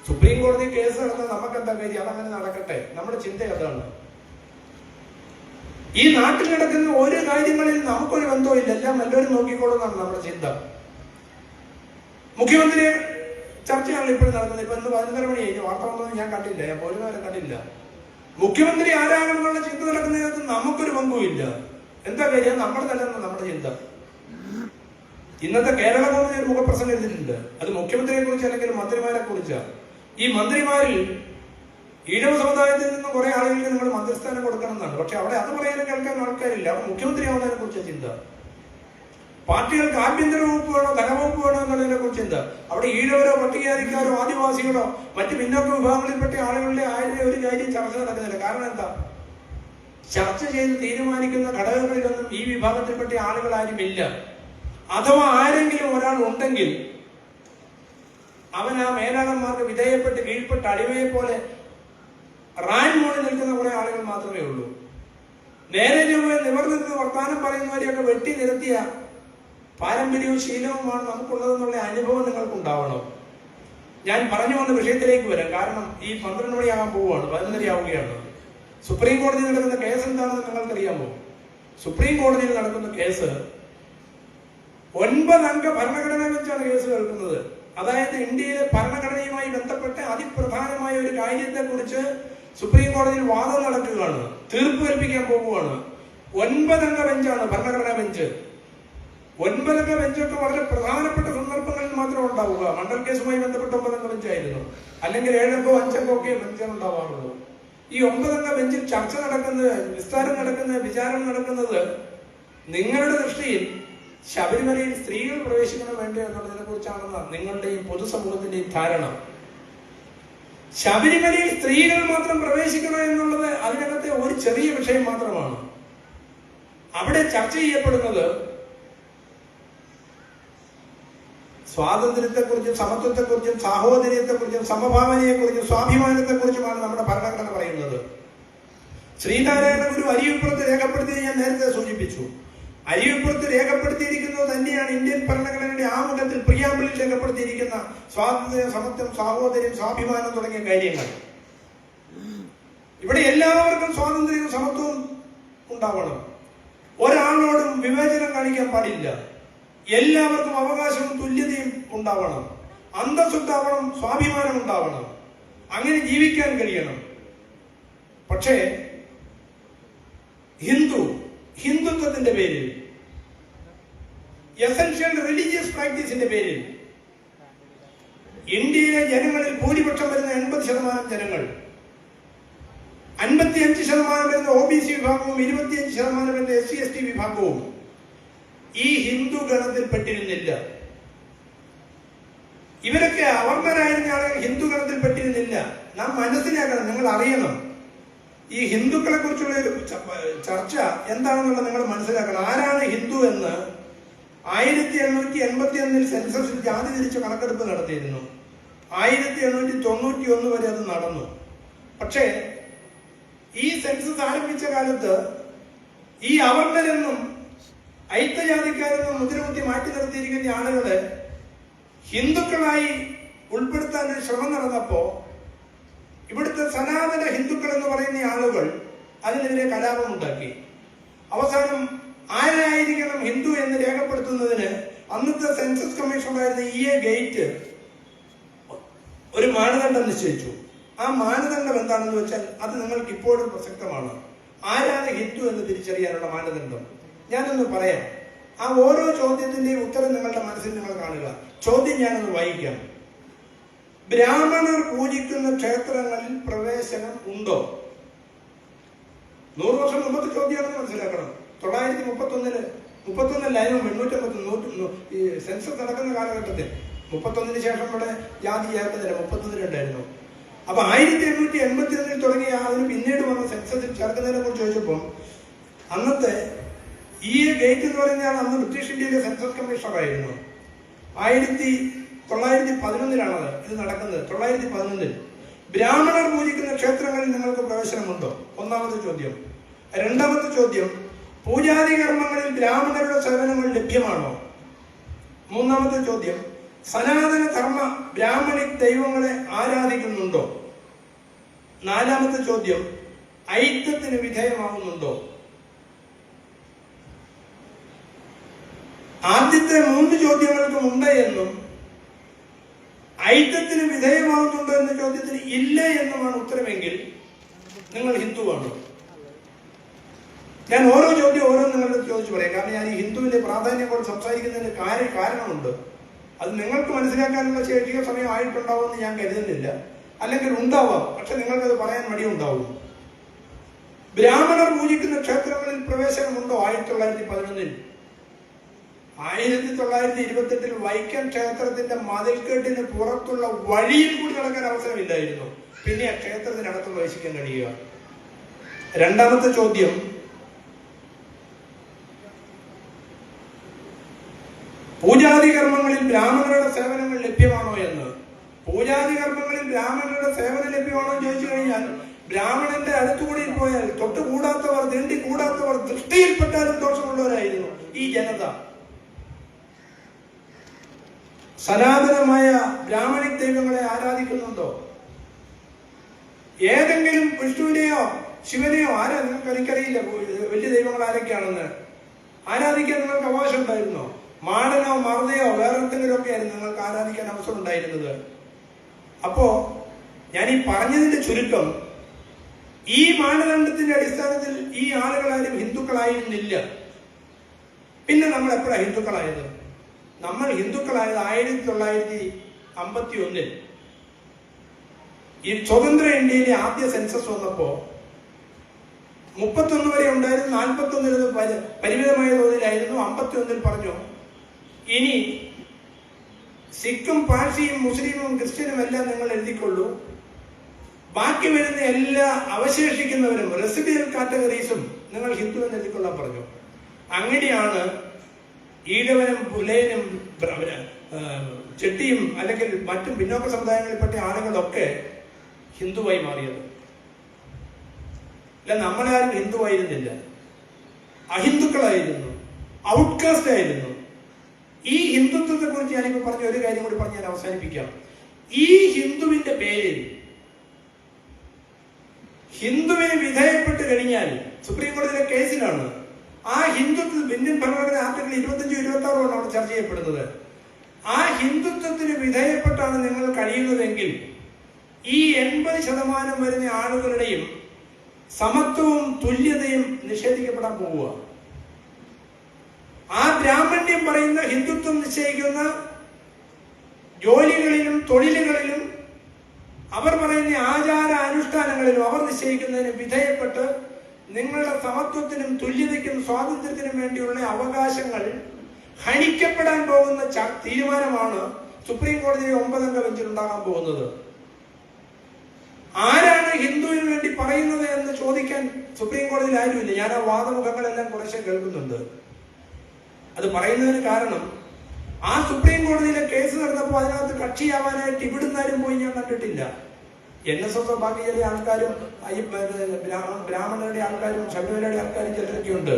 സുപ്രീം കോടതി കേസ് നടന്നാൽ നമുക്കെന്താ കാര്യം? അതങ്ങനെ നടക്കട്ടെ. നമ്മുടെ ചിന്ത അതാണ്. ഈ നാട്ടിൽ നടക്കുന്ന ഓരോ കാര്യങ്ങളിൽ നമുക്കൊരു ബന്ധവുമില്ല, എല്ലാം എല്ലാവരും നോക്കിക്കോളുന്നാണ് നമ്മുടെ ചിന്ത. മുഖ്യമന്ത്രി ചർച്ചയാണ് ഇപ്പോഴും നടക്കുന്നത്. ഇപ്പൊ ഇന്ന് 11:30 മണി കഴിഞ്ഞു, വാർത്ത വന്നതൊന്നും ഞാൻ കണ്ടില്ല, ഞാൻ പോലും കണ്ടില്ല. മുഖ്യമന്ത്രി ആരാകണമെന്നുള്ള ചിന്ത നടക്കുന്നതിനകത്ത് നമുക്കൊരു പങ്കുമില്ല. എന്താ കാര്യം? നമ്മുടെ തല്ലെന്ന് നമ്മുടെ ചിന്ത. ഇന്നത്തെ കേരള കോടതി ഒരു മുഖപ്രസംഗം എഴുതിയിട്ടുണ്ട്. അത് മുഖ്യമന്ത്രിയെ കുറിച്ച് അല്ലെങ്കിൽ മന്ത്രിമാരെ കുറിച്ചാണ്. ഈ മന്ത്രിമാരിൽ ഈഴവ സമുദായത്തിൽ നിന്ന് കുറെ ആളുകൾക്ക് നിങ്ങൾ മന്ത്രിസ്ഥാനം കൊടുക്കണം എന്നാണ്. പക്ഷെ അവിടെ അത് പറയാനും കേൾക്കാൻ ആൾക്കാരില്ല. അവിടെ മുഖ്യമന്ത്രി ആവുന്നതിനെ കുറിച്ച് ചിന്ത. പാർട്ടികൾക്ക് ആഭ്യന്തര വകുപ്പ് വേണോ ധനവകുപ്പ് വേണോ എന്നുള്ളതിനെ കുറിച്ച് ചിന്ത. അവിടെ ഈഴവരോ പട്ടികജാതിക്കാരോ ആദിവാസികളോ മറ്റ് പിന്നോക്ക വിഭാഗങ്ങളിൽപ്പെട്ട ആളുകളുടെ ഒരു കാര്യം ചർച്ച നടക്കുന്നില്ല. കാരണം എന്താ? ചർച്ച ചെയ്ത് തീരുമാനിക്കുന്ന ഘടകങ്ങളിലൊന്നും ഈ വിഭാഗത്തിൽപ്പെട്ട ആളുകൾ ആരും ഇല്ല. അഥവാ ആരെങ്കിലും ഒരാൾ ഉണ്ടെങ്കിൽ അവൻ ആ മേലാളന്മാർക്ക് വിധേയപ്പെട്ട് കീഴ്പ്പെട്ട് അടിമയെ പോലെ റാൻ മോളിൽ നിൽക്കുന്ന കുറെ ആളുകൾ മാത്രമേ ഉള്ളൂ. നേരെ ചൊവ്വേ നിവർന്നിരുന്ന് വർത്താനം പറയുന്നവരെയൊക്കെ വെട്ടി നിരത്തിയ പാരമ്പര്യവും ശീലവുമാണ് നമുക്കുള്ളതെന്നുള്ള അനുഭവം നിങ്ങൾക്കുണ്ടാവണം. ഞാൻ പറഞ്ഞു വന്ന വിഷയത്തിലേക്ക് വരാം. കാരണം ഈ 12 മണിയാകാൻ പോവുകയാണ്, 11:30 ആവുകയാണ്. സുപ്രീം കോടതിയിൽ നടക്കുന്ന കേസ് എന്താണെന്ന് നിങ്ങൾക്കറിയാമോ? സുപ്രീം കോടതിയിൽ നടക്കുന്ന കേസ് 9 അംഗ ഭരണഘടന വെച്ചാണ് കേസ് കേൾക്കുന്നത്. അതായത് ഇന്ത്യയിലെ ഭരണഘടനയുമായി ബന്ധപ്പെട്ട് അതിപ്രധാനമായ ഒരു കാര്യത്തെ കുറിച്ച് സുപ്രീം കോടതിയിൽ വാദം നടക്കുകയാണ്, തീർപ്പ് കൽപ്പിക്കാൻ പോകുകയാണ്. 9 അംഗ ബെഞ്ചാണ് ഭരണഘടനാ ബെഞ്ച്. 9 അംഗ ബെഞ്ചൊക്കെ വളരെ പ്രധാനപ്പെട്ട സന്ദർഭങ്ങളിൽ മാത്രം ഉണ്ടാവുക. മണ്ഡൽ കേസുമായി ബന്ധപ്പെട്ട 9 അംഗ ബെഞ്ചായിരുന്നു. അല്ലെങ്കിൽ 7 അംഗോ 5 അംഗോ ഒക്കെ ബെഞ്ചാണ് ഉണ്ടാവാറുള്ളൂ. ഈ 9 അംഗ ബെഞ്ചിൽ ചർച്ച നടക്കുന്നത്, വിസ്താരം നടക്കുന്നത്, വിചാരണ നടക്കുന്നത് നിങ്ങളുടെ ദൃഷ്ടിയിൽ ശബരിമലയിൽ സ്ത്രീകൾ പ്രവേശിക്കണം വേണ്ടോ എന്നുള്ളതിനെ കുറിച്ചാണെന്നാണ് നിങ്ങളുടെയും പൊതുസമൂഹത്തിന്റെയും ധാരണ. ശബരിമലയിൽ സ്ത്രീകൾ മാത്രം പ്രവേശിക്കണം എന്നുള്ളത് അതിനകത്തെ ഒരു ചെറിയ വിഷയം മാത്രമാണ്. അവിടെ ചർച്ച ചെയ്യപ്പെടുന്നത് സ്വാതന്ത്ര്യത്തെക്കുറിച്ചും സമത്വത്തെക്കുറിച്ചും സാഹോദര്യത്തെക്കുറിച്ചും സമഭാവനയെക്കുറിച്ചും സ്വാഭിമാനത്തെക്കുറിച്ചുമാണ് നമ്മുടെ ഭരണഘടന പറയുന്നത്. ശ്രീനാരായണ ഗുരു അരിയുപ്പുറത്ത് രേഖപ്പെടുത്തിയത് ഞാൻ നേരത്തെ സൂചിപ്പിച്ചു. അരിയുപ്പുറത്ത് രേഖപ്പെടുത്തിയിരിക്കുന്നത് തന്നെയാണ് ഇന്ത്യൻ ഭരണഘടനയുടെ ആമുഖത്തിൽ പ്രിയാമ്പിളിൽ രേഖപ്പെടുത്തിയിരിക്കുന്ന സ്വാതന്ത്ര്യം, സമത്വം, സാഹോദര്യം, സ്വാഭിമാനം തുടങ്ങിയ കാര്യങ്ങൾ. ഇവിടെ എല്ലാവർക്കും സ്വാതന്ത്ര്യവും സമത്വവും ഉണ്ടാവണം. ഒരാളോടും വിവേചനം കാണിക്കാൻ പാടില്ല. എല്ലാവർക്കും അവകാശവും തുല്യതയും ഉണ്ടാവണം. അന്തസ്സുണ്ടാവണം, സ്വാഭിമാനം ഉണ്ടാവണം. അങ്ങനെ ജീവിക്കാൻ കഴിയണം. പക്ഷേ ഹിന്ദുത്വത്തിന്റെ പേരിൽ, എസൻഷ്യൽ റിലീജിയസ് പ്രാക്ടീസിന്റെ പേരിൽ ഇന്ത്യയിലെ ജനങ്ങളിൽ ഭൂരിപക്ഷം വരുന്ന 80% ജനങ്ങൾ, 55% വരുന്ന OBC വിഭാഗവും 25% വരുന്ന SC/ST വിഭാഗവും ഈ ഹിന്ദു ഗണത്തിൽ പെട്ടിരുന്നില്ല. ഇവരൊക്കെ അവർണരായിരുന്ന ആളുകൾ ഹിന്ദു ഗണത്തിൽ പെട്ടിരുന്നില്ല. നാം മനസ്സിലാക്കണം, നിങ്ങൾ അറിയണം. ഈ ഹിന്ദുക്കളെ കുറിച്ചുള്ള ഒരു ചർച്ച എന്താണെന്നുള്ളത് നിങ്ങൾ മനസ്സിലാക്കണം. ആരാണ് ഹിന്ദു എന്ന് 1881 സെൻസസിൽ ജാതി തിരിച്ച കണക്കെടുപ്പ് നടത്തിയിരുന്നു. 1891 വരെ അത് നടന്നു. പക്ഷേ ഈ സെൻസസ് ആരംഭിച്ച കാലത്ത് ഈ അവർണരെന്നും ഐത്തജാതിക്കാരെന്നും മുദ്രകുത്തി മാറ്റി നിർത്തിയിരിക്കുന്ന ആളുകളെ ഹിന്ദുക്കളായി ഉൾപ്പെടുത്താൻ ഒരു ശ്രമം നടന്നപ്പോ ഇവിടുത്തെ സനാതന ഹിന്ദുക്കൾ എന്ന് പറയുന്ന ആളുകൾ അതിനെതിരെ കലാപമുണ്ടാക്കി. അവസാനം ആരായിരിക്കണം ഹിന്ദു എന്ന് രേഖപ്പെടുത്തുന്നതിന് അന്നത്തെ സെൻസസ് കമ്മീഷണറായിരുന്ന E.A. ഗേറ്റ് ഒരു മാനദണ്ഡം നിശ്ചയിച്ചു. ആ മാനദണ്ഡം എന്താണെന്ന് വെച്ചാൽ അത് നിങ്ങൾക്ക് ഇപ്പോഴും പ്രസക്തമാണ്. ആരാണ് ഹിന്ദു എന്ന് തിരിച്ചറിയാനുള്ള മാനദണ്ഡം ഞാനൊന്ന് പറയാം. ആ ഓരോ ചോദ്യത്തിന്റെയും ഉത്തരം നിങ്ങളുടെ മനസ്സിൽ നിങ്ങൾ കാണുക. ചോദ്യം ഞാനൊന്ന് വായിക്കാം. ബ്രാഹ്മണർ പൂജിക്കുന്ന ക്ഷേത്രങ്ങളിൽ പ്രവേശനം ഉണ്ടോ? 100 വർഷം മുമ്പത്തെ ചോദ്യമാണെന്ന് മനസ്സിലാക്കണം. 931 850 ഈ സെൻസസ് നടക്കുന്ന കാലഘട്ടത്തിൽ 31 ശേഷം ഇവിടെ ജാതി ചേർക്കുന്നില്ല, 31 ഉണ്ടായിരുന്നു. അപ്പൊ 1881 തുടങ്ങിയ അതിന് പിന്നീട് വന്ന സെൻസസിൽ ചേർക്കുന്നതിനെ കുറിച്ച് ചോദിച്ചപ്പോൾ അന്നത്തെ E.A. ഗേറ്റ് എന്ന് പറയുന്നയാൾ അന്ന് ബ്രിട്ടീഷ് ഇന്ത്യയിലെ സെൻസസ് കമ്മീഷണറായിരുന്നു. 1911 ഇത് നടക്കുന്നത്. 1911 ബ്രാഹ്മണർ പൂജിക്കുന്ന ക്ഷേത്രങ്ങളിൽ നിങ്ങൾക്ക് പ്രവേശനമുണ്ടോ? ഒന്നാമത്തെ ചോദ്യം. രണ്ടാമത്തെ ചോദ്യം, പൂജാതി കർമ്മങ്ങളിൽ ബ്രാഹ്മണരുടെ സേവനങ്ങൾ ലഭ്യമാണോ? മൂന്നാമത്തെ ചോദ്യം, സനാതന ധർമ്മ ബ്രാഹ്മണിക് ദൈവങ്ങളെ ആരാധിക്കുന്നുണ്ടോ? നാലാമത്തെ ചോദ്യം, ഐക്യത്തിന് വിധേയമാവുന്നുണ്ടോ? ആദ്യത്തെ 3 ചോദ്യങ്ങൾക്കും ഉണ്ട് എന്നും ഐക്യത്തിന് വിധേയമാവുന്നുണ്ടോ എന്ന ചോദ്യത്തിന് ഇല്ല എന്നുമാണ് ഉത്തരമെങ്കിൽ നിങ്ങൾ ഹിന്ദുവാണ്. ഞാൻ ഓരോ ചോദ്യം നിങ്ങളുടെ ചോദിച്ചു പറയാം. കാരണം ഞാൻ ഈ ഹിന്ദുവിന്റെ പ്രാധാന്യം കൊണ്ട് സംസാരിക്കുന്നതിന് കാരണമുണ്ട്. അത് നിങ്ങൾക്ക് മനസ്സിലാക്കാനുള്ള ശേഷിയോ സമയം ആയിട്ടുണ്ടാവുമെന്ന് ഞാൻ കരുതുന്നില്ല. അല്ലെങ്കിൽ ഉണ്ടാവാം, പക്ഷെ നിങ്ങൾക്കത് പറയാൻ മടിയുണ്ടാവും. ബ്രാഹ്മണർ പൂജിക്കുന്ന ക്ഷേത്രങ്ങളിൽ പ്രവേശനമുണ്ടോ? 1911 1928 വൈക്കം ക്ഷേത്രത്തിന്റെ മതിൽക്കെട്ടിന് പുറത്തുള്ള വഴിയിൽ കൂടി നടക്കാൻ അവസരമില്ലായിരുന്നു. പിന്നെ ആ ക്ഷേത്രത്തിനകത്ത് പ്രവേശിക്കാൻ കഴിയുക. രണ്ടാമത്തെ ചോദ്യം, പൂജാതി കർമ്മങ്ങളിൽ ബ്രാഹ്മണരുടെ സേവനങ്ങൾ ലഭ്യമാണോ എന്ന്. പൂജാതി കർമ്മങ്ങളിൽ ബ്രാഹ്മണരുടെ സേവനം ലഭ്യമാണോ എന്ന് ചോദിച്ചു കഴിഞ്ഞാൽ ബ്രാഹ്മണന്റെ അടുത്തുകൂടി പോയാൽ തൊട്ടുകൂടാത്തവർ, തീണ്ടി കൂടാത്തവർ, ദൃഷ്ടിയിൽപ്പെട്ടാലും ദോഷമുള്ളവരായിരുന്നു ഈ ജനത. സനാതനമായ ബ്രാഹ്മണിക് ദൈവങ്ങളെ ആരാധിക്കുന്നുണ്ടോ? ഏതെങ്കിലും വിഷ്ണുവിനെയോ ശിവനെയോ നിങ്ങൾക്ക് എനിക്കറിയില്ല വലിയ ദൈവങ്ങൾ ആരൊക്കെയാണെന്ന് ആരാധിക്കാൻ നിങ്ങൾക്ക് അവകാശം ഉണ്ടായിരുന്നോ? മാടനോ മറുതയോ വേറെ എന്തെങ്കിലും ഒക്കെ ആയിരുന്നു നിങ്ങൾക്ക് ആരാധിക്കാൻ അവസരം ഉണ്ടായിരുന്നത്. അപ്പോ ഞാൻ ഈ പറഞ്ഞതിന്റെ ചുരുക്കം, ഈ മാനദണ്ഡത്തിന്റെ അടിസ്ഥാനത്തിൽ ഈ ആളുകളാരും ഹിന്ദുക്കളായിരുന്നില്ല. പിന്നെ നമ്മൾ എപ്പോഴാണ് ഹിന്ദുക്കളായത്? നമ്മൾ ഹിന്ദുക്കളായത് 1951 ഈ സ്വതന്ത്ര ഇന്ത്യയിലെ ആദ്യ സെൻസസ് വന്നപ്പോ 31 വരെ ഉണ്ടായിരുന്നു. 41 പരിമിതമായ തോതിലായിരുന്നു. 51 പറഞ്ഞു ഇനി സിഖും പാഴ്സിയും മുസ്ലിമും ക്രിസ്ത്യനും എല്ലാം നിങ്ങൾ എഴുതിക്കൊള്ളൂ, ബാക്കി വരുന്ന എല്ലാ അവശേഷിക്കുന്നവരും റെസിഡ്യൂവൽ കാറ്റഗറീസും നിങ്ങൾ ഹിന്ദു എന്ന് എഴുതിക്കൊള്ളാൻ പറഞ്ഞു. അങ്ങനെയാണ് ഈഴവനും പുലയനും ചെട്ടിയും അല്ലെങ്കിൽ മറ്റും പിന്നോക്ക സമുദായങ്ങളിൽപ്പെട്ട ആളുകളൊക്കെ ഹിന്ദുവായി മാറിയത്. അല്ല, നമ്മളാരും ഹിന്ദുവായിരുന്നില്ല, അഹിന്ദുക്കളായിരുന്നു, ഔട്ട്കാസ്റ്റ് ആയിരുന്നു. ഈ ഹിന്ദുത്വത്തെ കുറിച്ച് ഞാനിപ്പോ പറഞ്ഞ ഒരു കാര്യം കൂടി പറഞ്ഞ് ഞാൻ അവസാനിപ്പിക്കാം. ഈ ഹിന്ദുവിന്റെ പേരിൽ ഹിന്ദുവിന് വിധേയപ്പെട്ട് കഴിഞ്ഞാൽ സുപ്രീം കോടതിയിലെ കേസിലാണ് ആ ഹിന്ദുത്വ ഇന്ത്യൻ ഭരണഘടന ആർട്ടിക്കിൾ 25, 26 അവിടെ ചർച്ച ചെയ്യപ്പെടുന്നത്. ആ ഹിന്ദുത്വത്തിന് വിധേയപ്പെട്ടാണ് നിങ്ങൾ കഴിയുന്നതെങ്കിൽ ഈ 80% വരുന്ന ആളുകളുടെയും സമത്വവും തുല്യതയും നിഷേധിക്കപ്പെടാൻ പോവുക. ആ ബ്രാഹ്മണ്യം പറയുന്ന ഹിന്ദുത്വം നിശ്ചയിക്കുന്ന ജോലികളിലും തൊഴിലുകളിലും അവർ പറയുന്ന ആചാര അനുഷ്ഠാനങ്ങളിലും അവർ നിശ്ചയിക്കുന്നതിന് വിധേയപ്പെട്ട് നിങ്ങളുടെ സമത്വത്തിനും തുല്യതയ്ക്കും സ്വാതന്ത്ര്യത്തിനും വേണ്ടിയുള്ള അവകാശങ്ങൾ ഹനിക്കപ്പെടാൻ പോകുന്ന തീരുമാനമാണ് സുപ്രീം കോടതിയിലെ 9-അംഗ ബെഞ്ചിൽ ഉണ്ടാകാൻ പോകുന്നത്. ആരാണ് ഹിന്ദുവിന് വേണ്ടി പറയുന്നത് എന്ന് ചോദിക്കാൻ സുപ്രീം കോടതിയിൽ ആരുമില്ല. ഞാൻ ആ വാദമുഖങ്ങളെല്ലാം കുറേശ്ശെ കേൾക്കുന്നുണ്ട്. അത് പറയുന്നതിന് കാരണം ആ സുപ്രീം കോടതിയിലെ കേസ് നടന്നപ്പോൾ അതിനകത്ത് കക്ഷിയാവാനായിട്ട് ഇവിടുന്നാരും പോയി ഞാൻ കണ്ടിട്ടില്ല. NSS ബാക്കി ചില ആൾക്കാരും ബ്രാഹ്മണരുടെ ആൾക്കാരും ശബരിമലയുടെ ആൾക്കാരും ചിലരൊക്കെ ഉണ്ട്.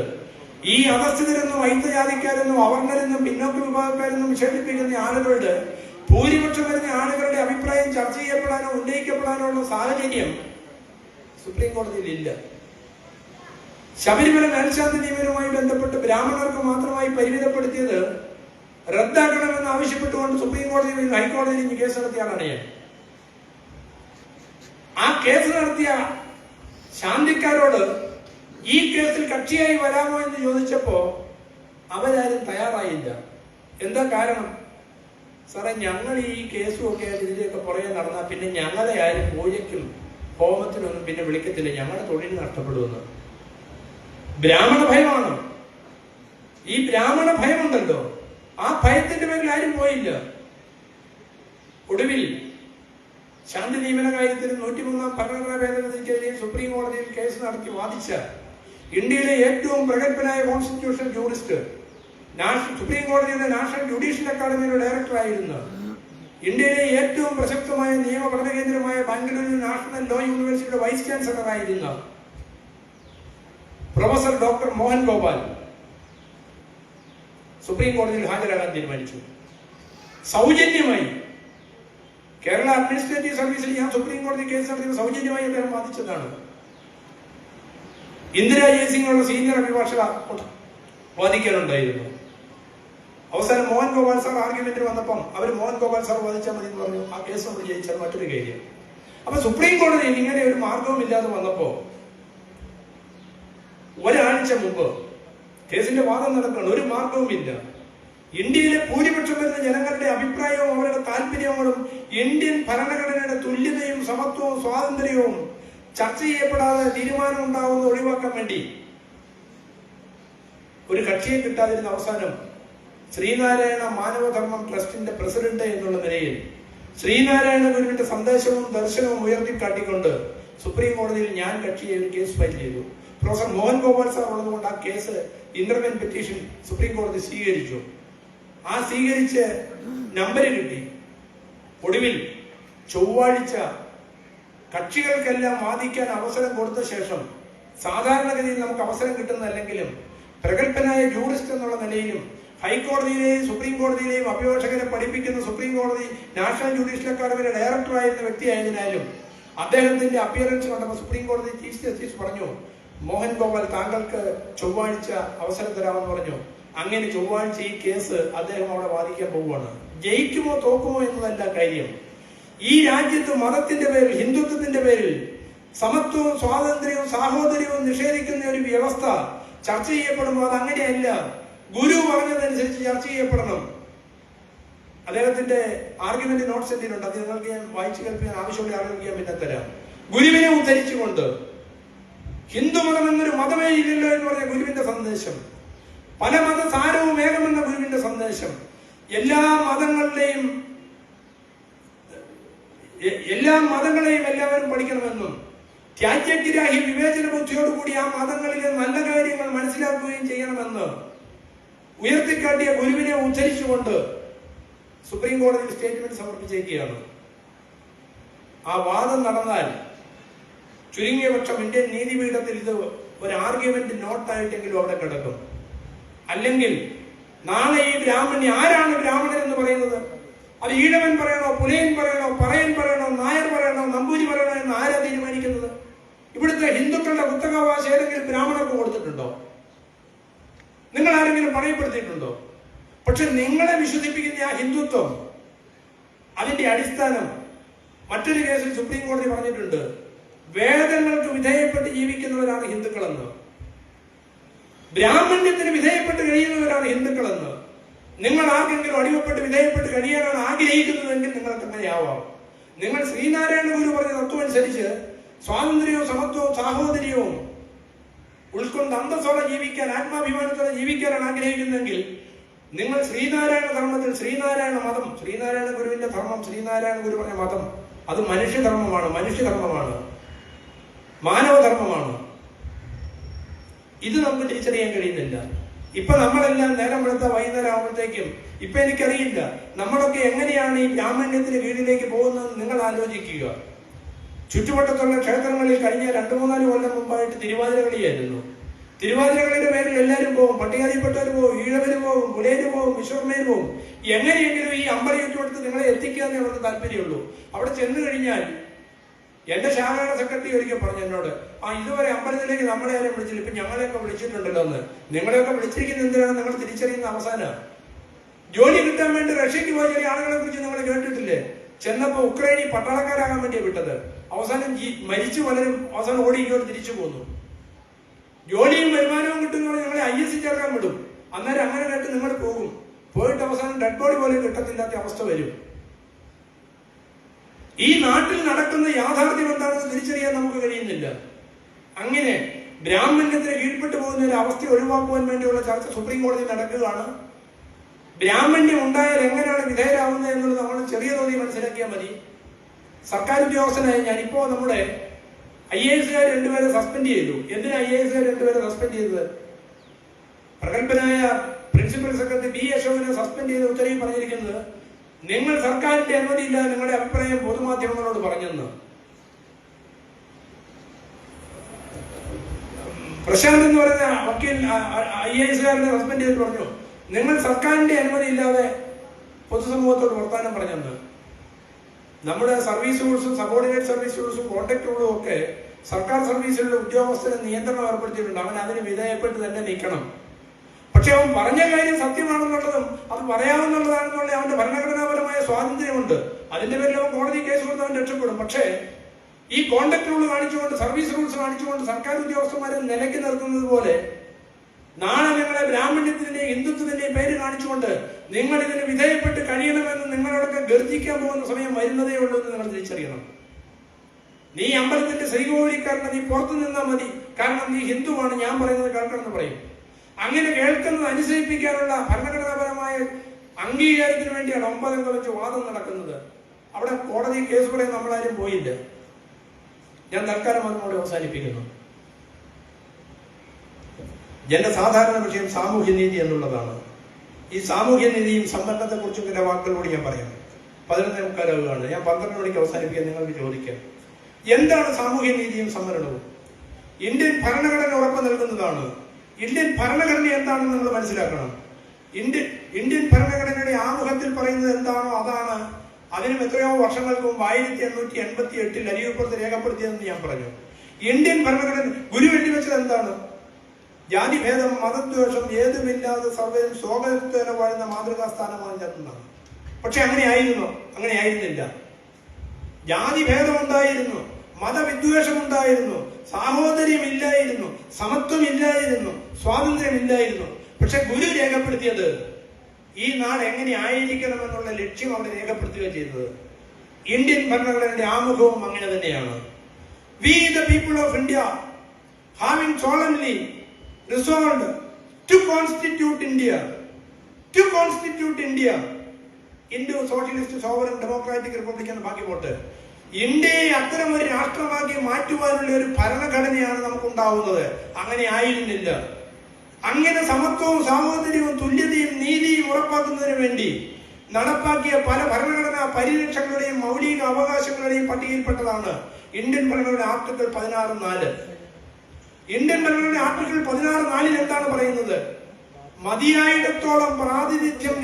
ഈ അധസ്ഥിതരെന്നും അയിത്തജാതിക്കാരെന്നും അവർണരെന്നും പിന്നോക്ക വിഭാഗക്കാരെന്നും വിശേഷിപ്പിക്കുന്ന ആളുകളുടെ ഭൂരിപക്ഷം വരുന്ന ആളുകളുടെ അഭിപ്രായം ചർച്ച ചെയ്യപ്പെടാനോ ഉന്നയിക്കപ്പെടാനോ ഉള്ള സാഹചര്യം സുപ്രീം കോടതിയിൽ ഇല്ല. ശബരിമല മേൽശാന്തി നിയമനവുമായി ബന്ധപ്പെട്ട് ബ്രാഹ്മണർക്ക് മാത്രമായി പരിമിതപ്പെടുത്തിയത് റദ്ദാക്കണമെന്ന് ആവശ്യപ്പെട്ടുകൊണ്ട് സുപ്രീം കോടതിയിൽ ഹൈക്കോടതിയിൽ കേസ് നടത്തിയ ആളാണ് ഞാൻ. ആ കേസ് നടത്തിയ ശാന്തിക്കാരോട് ഈ കേസിൽ കക്ഷിയായി വരാമോ എന്ന് ചോദിച്ചപ്പോ അവരാരും തയ്യാറായില്ല. എന്താ കാരണം? സാറേ, ഞങ്ങൾ ഈ കേസും ഒക്കെ ആയിട്ട് ഇതിലേക്ക് പുറകെ നടന്നാൽ പിന്നെ ഞങ്ങളെ ആരും പൂജയ്ക്കും ഹോമത്തിനൊന്നും പിന്നെ വിളിക്കത്തില്ല, ഞങ്ങളുടെ തൊഴിൽ നഷ്ടപ്പെടുമെന്ന്. ബ്രാഹ്മണ ഭയമാണ്. ഈ ബ്രാഹ്മണ ഭയമുണ്ടല്ലോ, ആ ഭയത്തിന്റെ പേരിൽ ആരും പോയില്ല. ഒടുവിൽ ശാന്തി നിയമന കാര്യത്തിൽ 103-ാം ഭരണഘടനാ ഭേദഗതിക്കെതിരെ സുപ്രീം കോടതിയിൽ കേസ് നടത്തി വാദിച്ച ഇന്ത്യയിലെ ഏറ്റവും പ്രഗത്ഭനായ കോൺസ്റ്റിറ്റ്യൂഷൻ ജൂറിസ്റ്റ്, സുപ്രീം കോടതിയുടെ നാഷണൽ ജുഡീഷ്യൽ അക്കാദമിയുടെ ഡയറക്ടറായിരുന്ന, ഇന്ത്യയിലെ ഏറ്റവും പ്രശസ്തമായ നിയമ പഠന കേന്ദ്രമായ ബാംഗ്ലൂരിൽ നാഷണൽ ലോ യൂണിവേഴ്സിറ്റിയുടെ വൈസ് ചാൻസലർ ആയിരുന്ന professor doctor Mohan Gopal supreme കോടതിയിൽ ഹാജരാകാൻ തീരുമാനിച്ചു. സൗജന്യമായി കേരള അഡ്മിനിസ്ട്രേറ്റീവ് സർവീസിൽ ഞാൻ സുപ്രീം കോടതി കേസ് നടത്തിയ സൗജന്യമായി അദ്ദേഹം വാദിച്ചതാണ്. ഇന്ദിരാ ജയസിംഗുള്ള സീനിയർ അഭിഭാഷക വാദിക്കാനുണ്ടായിരുന്നു. അവസാനം മോഹൻ ഗോപാൽ സാർ ആർഗ്യുമെന്റിന് വന്നപ്പം അവർ മോഹൻ ഗോപാൽ സാർ വാദിച്ചാൽ മതി എന്ന് പറഞ്ഞു. ആ കേസ് നമ്മൾ ജയിച്ചത് മറ്റൊരു കാര്യം. അപ്പൊ സുപ്രീം കോടതിയിൽ ഇങ്ങനെ ഒരു മാർഗവും ഇല്ലാതെ വന്നപ്പോ ഒരാഴ്ച മുമ്പ് കേസിന്റെ വാദം നടക്കണം, ഒരു മാർഗവുമില്ല. ഇന്ത്യയിലെ ഭൂരിപക്ഷം വരുന്ന ജനങ്ങളുടെ അഭിപ്രായവും അവരുടെ താല്പര്യങ്ങളും ഇന്ത്യൻ ഭരണഘടനയുടെ തുല്യതയും സമത്വവും സ്വാതന്ത്ര്യവും ചർച്ച ചെയ്യപ്പെടാതെ തീരുമാനം ഉണ്ടാവുന്നത് ഒഴിവാക്കാൻ വേണ്ടി ഒരു കക്ഷിയെ കിട്ടാതിരുന്ന അവസാനം ശ്രീനാരായണ മാനവധർമ്മം ട്രസ്റ്റിന്റെ പ്രസിഡന്റ് എന്നുള്ള നിലയിൽ ശ്രീനാരായണ ഗുരുവിന്റെ സന്ദേശവും ദർശനവും ഉയർത്തിക്കാട്ടിക്കൊണ്ട് സുപ്രീം കോടതിയിൽ ഞാൻ കക്ഷിയെ ഒരു കേസ് ഫയൽ ചെയ്തു. പ്രൊഫസർ മോഹൻ ഗോപാൽ സാർ ഉള്ളതുകൊണ്ട് ആ കേസ് ഇന്റർവെൻ പെറ്റീഷൻ സുപ്രീം കോടതി സ്വീകരിച്ചു. ആ സ്വീകരിച്ച് നമ്പര് കിട്ടി. ഒടുവിൽ ചൊവ്വാഴ്ച കക്ഷികൾക്കെല്ലാം വാദിക്കാൻ അവസരം കൊടുത്ത ശേഷം, സാധാരണഗതിയിൽ നമുക്ക് അവസരം കിട്ടുന്നതല്ലെങ്കിലും പ്രഗത്ഭനായ ജൂറിസ്റ്റ് എന്നുള്ള നിലയിലും ഹൈക്കോടതിയിലെയും സുപ്രീം കോടതിയിലെയും അഭിഭാഷകരെ പഠിപ്പിക്കുന്ന സുപ്രീം കോടതി നാഷണൽ ജുഡീഷ്യൽ അക്കാദമിയുടെ ഡയറക്ടറായിരുന്ന വ്യക്തിയായതിനാലും അദ്ദേഹത്തിന്റെ അപ്പിയറൻസ് കണ്ടപ്പോൾ സുപ്രീം കോടതി ചീഫ് ജസ്റ്റിസ് പറഞ്ഞു, മോഹൻ ഗോപാൽ താങ്കൾക്ക് ചൊവ്വാഴ്ച അവസരം തരാമെന്ന് പറഞ്ഞു. അങ്ങനെ ചൊവ്വാഴ്ച ഈ കേസ് അദ്ദേഹം അവിടെ വാദിക്കാൻ പോവുകയാണ്. ജയിക്കുമോ തോക്കുമോ എന്നതല്ല കാര്യം. ഈ രാജ്യത്ത് മതത്തിന്റെ പേരിൽ, ഹിന്ദുത്വത്തിന്റെ പേരിൽ സമത്വവും സ്വാതന്ത്ര്യവും സാഹോദര്യവും നിഷേധിക്കുന്ന ഒരു വ്യവസ്ഥ ചർച്ച ചെയ്യപ്പെടുമ്പോൾ അത് അങ്ങനെയല്ല. ഗുരു പറഞ്ഞതനുസരിച്ച് ചർച്ച ചെയ്യപ്പെടണം. അദ്ദേഹത്തിന്റെ ആർഗ്യുമെന്റ് നോട്ട്സ് എന്തിനുണ്ട്, അത് നിങ്ങൾക്ക് ഞാൻ വായിച്ചു കേൾപ്പിക്കാൻ ആവശ്യമുള്ള ആളുകൾക്ക് ഞാൻ പിന്നെ തരാം. ഗുരുവിനെ ഉദ്ധരിച്ചുകൊണ്ട് ഹിന്ദുമതം എന്നൊരു മതമേ ഇല്ലല്ലോ എന്ന് പറഞ്ഞ ഗുരുവിന്റെ സന്ദേശം, പല മതസാരവും ഏകമെന്ന ഗുരുവിന്റെ സന്ദേശം, എല്ലാ മതങ്ങളെയും എല്ലാവരും പഠിക്കണമെന്നും ത്യാജ്യഗ്രാഹി വിവേചന ബുദ്ധിയോടുകൂടി ആ മതങ്ങളിലെ നല്ല കാര്യങ്ങൾ മനസ്സിലാക്കുകയും ചെയ്യണമെന്ന് ഉയർത്തിക്കാട്ടിയ ഗുരുവിനെ ഉദ്ധരിച്ചുകൊണ്ട് സുപ്രീം കോടതിയിൽ സ്റ്റേറ്റ്മെന്റ് സമർപ്പിച്ചിരിക്കുകയാണ്. ആ വാദം നടന്നാൽ ചുരുങ്ങിയ പക്ഷം ഇന്ത്യൻ നീതിപീഠത്തിൽ ഇത് ഒരു ആർഗ്യുമെന്റ് നോട്ടായിട്ടെങ്കിലും അവിടെ കിടക്കും. അല്ലെങ്കിൽ നാളെ ഈ ബ്രാഹ്മണി ആരാണ് ബ്രാഹ്മണൻ എന്ന് പറയുന്നത്? അത് ഈഴവൻ പറയണോ, പുലയൻ പറയണോ, പറയൻ പറയണോ, നായർ പറയണോ, നമ്പൂരി പറയണോ എന്ന് ആരാ തീരുമാനിക്കുന്നത്? ഇവിടുത്തെ ഹിന്ദുക്കളുടെ കുത്തകാവകാശം ഏതെങ്കിലും ബ്രാഹ്മണർക്ക് കൊടുത്തിട്ടുണ്ടോ? നിങ്ങൾ ആരെങ്കിലും പണയപ്പെടുത്തിയിട്ടുണ്ടോ? പക്ഷെ നിങ്ങളെ വിശ്വസിപ്പിക്കുന്ന ആ ഹിന്ദുത്വം, അതിന്റെ അടിസ്ഥാനം മറ്റൊരു കേസിൽ സുപ്രീം കോടതി പറഞ്ഞിട്ടുണ്ട്, വേദങ്ങൾക്ക് വിധേയപ്പെട്ട് ജീവിക്കുന്നവരാണ് ഹിന്ദുക്കളെന്ന്, ബ്രാഹ്മണ്യത്തിന് വിധേയപ്പെട്ട് കഴിയുന്നവരാണ് ഹിന്ദുക്കളെന്ന്. നിങ്ങൾ ആർക്കെങ്കിലും അടിമപ്പെട്ട് വിധേയപ്പെട്ട് കഴിയാനാണ് ആഗ്രഹിക്കുന്നതെങ്കിൽ നിങ്ങൾക്ക് അങ്ങനെയാവാം. നിങ്ങൾ ശ്രീനാരായണ ഗുരു പറഞ്ഞ തത്വം അനുസരിച്ച് സ്വാതന്ത്ര്യവും സമത്വവും സാഹോദര്യവും ഉൾക്കൊണ്ട് അന്തസ്സോടെ ജീവിക്കാൻ, ആത്മാഭിമാനത്തോടെ ജീവിക്കാനാണ് ആഗ്രഹിക്കുന്നതെങ്കിൽ നിങ്ങൾ ശ്രീനാരായണ ധർമ്മത്തിൽ, ശ്രീനാരായണ മതം, ശ്രീനാരായണ ഗുരുവിന്റെ ധർമ്മം, ശ്രീനാരായണ ഗുരു പറഞ്ഞ മതം, അത് മനുഷ്യധർമ്മമാണ്, മനുഷ്യധർമ്മമാണ്, മാനവധർമ്മമാണ്. ഇത് നമുക്ക് തിരിച്ചറിയാൻ കഴിയുന്നില്ല. ഇപ്പൊ നമ്മളെല്ലാം നേരം വെളുത്ത വൈകുന്നേരം ആകുമ്പോഴത്തേക്കും, ഇപ്പൊ എനിക്കറിയില്ല നമ്മളൊക്കെ എങ്ങനെയാണ് ഈ ബ്രാഹ്മണ്യത്തിന് കീഴിലേക്ക് പോകുന്നത് നിങ്ങൾ ആലോചിക്കുക. ചുറ്റുവട്ടത്തുള്ള ക്ഷേത്രങ്ങളിൽ കഴിഞ്ഞ 2-3 കൊല്ലം മുമ്പായിട്ട് തിരുവാതിര കളിയായിരുന്നു. തിരുവാതിരകളിയുടെ പേരിൽ എല്ലാവരും പോകും, പട്ടികജാതിപ്പെട്ടവർ പോകും, ഈഴവര് പോകും, പുലയര് പോകും, വിശ്വകർമ്മര് പോകും. എങ്ങനെയെങ്കിലും ഈ അമ്പല ചുറ്റുവട്ടത്ത് നിങ്ങളെ എത്തിക്കാന്നേ അവർക്ക് താല്പര്യമുള്ളൂ. അവിടെ ചെന്ന് കഴിഞ്ഞാൽ എന്റെ ശാഖയുടെ സെക്രട്ടറി ഒരിക്കൽ പറഞ്ഞു എന്നോട്, ഇതുവരെ അമ്പലത്തിലേക്ക് നമ്മളെ ആരും വിളിച്ചില്ല, ഇപ്പൊ ഞങ്ങളെയൊക്കെ വിളിച്ചിട്ടുണ്ടല്ലോ എന്ന്. നിങ്ങളെയൊക്കെ വിളിച്ചിരിക്കുന്ന എന്തിനാണ് നിങ്ങൾ തിരിച്ചറിയുന്ന അവസാനം? ജോലി കിട്ടാൻ വേണ്ടി റഷ്യക്ക് പോയ ചില ആളുകളെ കുറിച്ച് നിങ്ങൾ കേട്ടിട്ടില്ലേ? ചെന്നപ്പോ ഉക്രൈനി പട്ടാളക്കാരാകാൻ വേണ്ടിയാണ് വിട്ടത്. അവസാനം മരിച്ചു പലരും അവസാനം ഓടി ഇങ്ങോട്ട് തിരിച്ചു പോന്നു. ജോലിയും വരുമാനവും കിട്ടുന്നവരെ ഞങ്ങളെ IS ചേർക്കാൻ വിടും. അന്നേരം അങ്ങനെ കേട്ട് നിങ്ങൾ പോകും. പോയിട്ട് അവസാനം ഡെഡ് ബോഡി പോലും കിട്ടത്തില്ലാത്ത അവസ്ഥ വരും. ഈ നാട്ടിൽ നടക്കുന്ന യാഥാർത്ഥ്യം എന്താണെന്ന് തിരിച്ചറിയാൻ നമുക്ക് കഴിയുന്നില്ല. അങ്ങനെ ബ്രാഹ്മണ്യത്തിന് കീഴ്പ്പെട്ടു പോകുന്ന ഒരു അവസ്ഥ ഒഴിവാക്കുവാൻ വേണ്ടിയുള്ള ചർച്ച സുപ്രീം കോടതി നടക്കുകയാണ്. ബ്രാഹ്മണ്യം ഉണ്ടായാൽ എങ്ങനെയാണ് വിധേയരാകുന്നത് എന്നുള്ളത് നമ്മൾ ചെറിയ തോതിൽ മനസ്സിലാക്കിയാൽ മതി. സർക്കാർ ഉദ്യോഗസ്ഥനായി ഞാനിപ്പോ നമ്മുടെ IAS 2 പേരെ സസ്പെൻഡ് ചെയ്തു. എന്തിനാ IAS 2 പേരെ സസ്പെൻഡ് ചെയ്തത്? പ്രഗത്ഭനായ പ്രിൻസിപ്പൽ സെക്രട്ടറി B. അശോകനെ സസ്പെൻഡ് ചെയ്ത ഉത്തരവിൽ പറഞ്ഞിരിക്കുന്നത്, നിങ്ങൾ സർക്കാരിന്റെ അനുമതിയില്ലാതെ നിങ്ങളുടെ അഭിപ്രായം പൊതുമാധ്യമങ്ങളോട് പറഞ്ഞെന്ന്. പ്രശാന്ത് എന്ന് പറയുന്ന വക്കീൽ IAS സസ്പെൻഡ് ചെയ്തിട്ട് പറഞ്ഞു, നിങ്ങൾ സർക്കാരിന്റെ അനുമതി ഇല്ലാതെ പൊതുസമൂഹത്തോട് വർത്താനം പറഞ്ഞെന്ന്. നമ്മുടെ സർവീസ് റൂൾസും സബോർഡിനേറ്റ് സർവീസ് റൂൾസും കോൺട്രാക്ട് റൂളും ഒക്കെ സർക്കാർ സർവീസിലുള്ള ഉദ്യോഗസ്ഥരെ നിയന്ത്രണം ഏർപ്പെടുത്തിയിട്ടുണ്ട്. അവൻ അതിന് വിധേയപ്പെട്ട് തന്നെ നിൽക്കണം. പക്ഷെ അവൻ പറഞ്ഞ കാര്യം സത്യമാണെന്നുള്ളതും അത് പറയാവുന്നതാണെന്നുള്ള അവന്റെ ഭരണഘടനാപരമായ സ്വാതന്ത്ര്യമുണ്ട്. അതിന്റെ പേരിൽ അവൻ കോടതി കേസ് കൊടുത്ത് അവൻ രക്ഷപ്പെടും. പക്ഷേ ഈ കോൺട്രാക്ട് റൂൾ കാണിച്ചുകൊണ്ട്, സർവീസ് റൂൾസ് കാണിച്ചുകൊണ്ട് സർക്കാർ ഉദ്യോഗസ്ഥന്മാരെ നിലയ്ക്ക് നിർത്തുന്നത് പോലെ നാളെ നിങ്ങളെ ബ്രാഹ്മണ്യത്തിന്റെയും ഹിന്ദുത്വത്തിന്റെയും പേര് കാണിച്ചുകൊണ്ട് നിങ്ങൾ ഇതിന് വിധേയപ്പെട്ട് കഴിയണമെന്ന് നിങ്ങളോടൊക്കെ ഗർജിക്കാൻ പോകുന്ന സമയം വരുന്നതേ ഉള്ളൂ എന്ന് നിങ്ങൾ തിരിച്ചറിയണം. നീ അമ്പലത്തിന്റെ ശ്രീകോവിലിക്കാരനെ നീ പുറത്തു നിന്നാൽ മതി, കാരണം നീ ഹിന്ദുവാണ്, ഞാൻ പറയുന്നത് കേൾക്കണമെന്ന് പറയും. അങ്ങനെ കേൾക്കുന്നത് അനുസരിപ്പിക്കാനുള്ള ഭരണഘടനാപരമായ അംഗീകാരത്തിന് വേണ്ടിയാണ് 9 അംഗം വെച്ച് വാദം നടക്കുന്നത്. അവിടെ കോടതി കേസ് പറയാൻ നമ്മളാരും പോയില്ല. ഞാൻ തൽക്കാലം അതിനോട് അവസാനിപ്പിക്കുന്നു. എന്റെ സാധാരണ വിഷയം സാമൂഹ്യനീതി എന്നുള്ളതാണ്. ഈ സാമൂഹ്യനീതിയും സംവരണത്തെ കുറിച്ചും ചില വാക്കുകളോട് ഞാൻ പറയാം. 11:45 ഞാൻ 12 മണിക്ക് അവസാനിപ്പിക്കാൻ നിങ്ങൾക്ക് ചോദിക്കാം. എന്താണ് സാമൂഹ്യനീതിയും സംവരണവും? ഇന്ത്യൻ ഭരണഘടന ഉറപ്പ് നൽകുന്നതാണ്. ഇന്ത്യൻ ഭരണഘടന എന്താണെന്ന് നിങ്ങൾ മനസ്സിലാക്കണം. ഇന്ത്യൻ ഭരണഘടനയുടെ ആമുഖത്തിൽ പറയുന്നത് എന്താണോ അതാണ്. അതിനും എത്രയോ വർഷങ്ങൾക്ക് മുമ്പ് 1888 അരിയപ്പുറത്ത് രേഖപ്പെടുത്തിയതെന്ന് ഞാൻ പറഞ്ഞു. ഇന്ത്യൻ ഭരണഘടന ഗുരു വെള്ളിവെച്ചത് എന്താണ്? ജാതിഭേദം, മതദ്വേഷം ഏതുമില്ലാതെ സർവ്വരും സ്വാഗതത്തോടെ വാഴുന്ന മാതൃകാ സ്ഥാനമാണ് ചെന്നാണ്. പക്ഷെ അങ്ങനെ ആയിരുന്നില്ല. ജാതിഭേദം ഉണ്ടായിരുന്നു, മതവിദ്വേഷം ഉണ്ടായിരുന്നു, സാഹോദര്യമില്ലായിരുന്നു, സമത്വമില്ലായിരുന്നു, സ്വാതന്ത്ര്യമില്ലായിരുന്നു. പക്ഷെ ഗുരു രേഖപ്പെടുത്തിയത് ഈ നാട് എങ്ങനെ ആയിരിക്കണം എന്നുള്ള ലക്ഷ്യം അവിടെ രേഖപ്പെടുത്തുക ചെയ്തത്. ഇന്ത്യൻ ഭരണഘടനയുടെ ആമുഖവും അങ്ങനെ തന്നെയാണ്. We the people of India having solemnly resolved to constitute India into socialist sovereign democratic republic എന്ന് ബാക്കി പോട്ട്. ഇന്ത്യയെ അത്തരം ഒരു രാഷ്ട്രമാക്കി മാറ്റുവാനുള്ള ഒരു ഭരണഘടനയാണ് നമുക്കുണ്ടാവുന്നത്. അങ്ങനെ ആയിരുന്നില്ല. അങ്ങനെ സമത്വവും സാഹോദര്യവും തുല്യതയും നീതിയും ഉറപ്പാക്കുന്നതിന് വേണ്ടി നടപ്പാക്കിയ പല ഭരണഘടനാ പരിരക്ഷകളുടെയും മൗലിക അവകാശങ്ങളുടെയും പട്ടികയിൽപ്പെട്ടതാണ് ഇന്ത്യൻ ഭരണഘടന ആർട്ടിക്കിൾ 16(4). ഇന്ത്യൻ ഭരണഘടന ആർട്ടിക്കിൾ 16(4) എന്താണ് പറയുന്നത്? മതിയായിടത്തോളം പ്രാതിനിധ്യം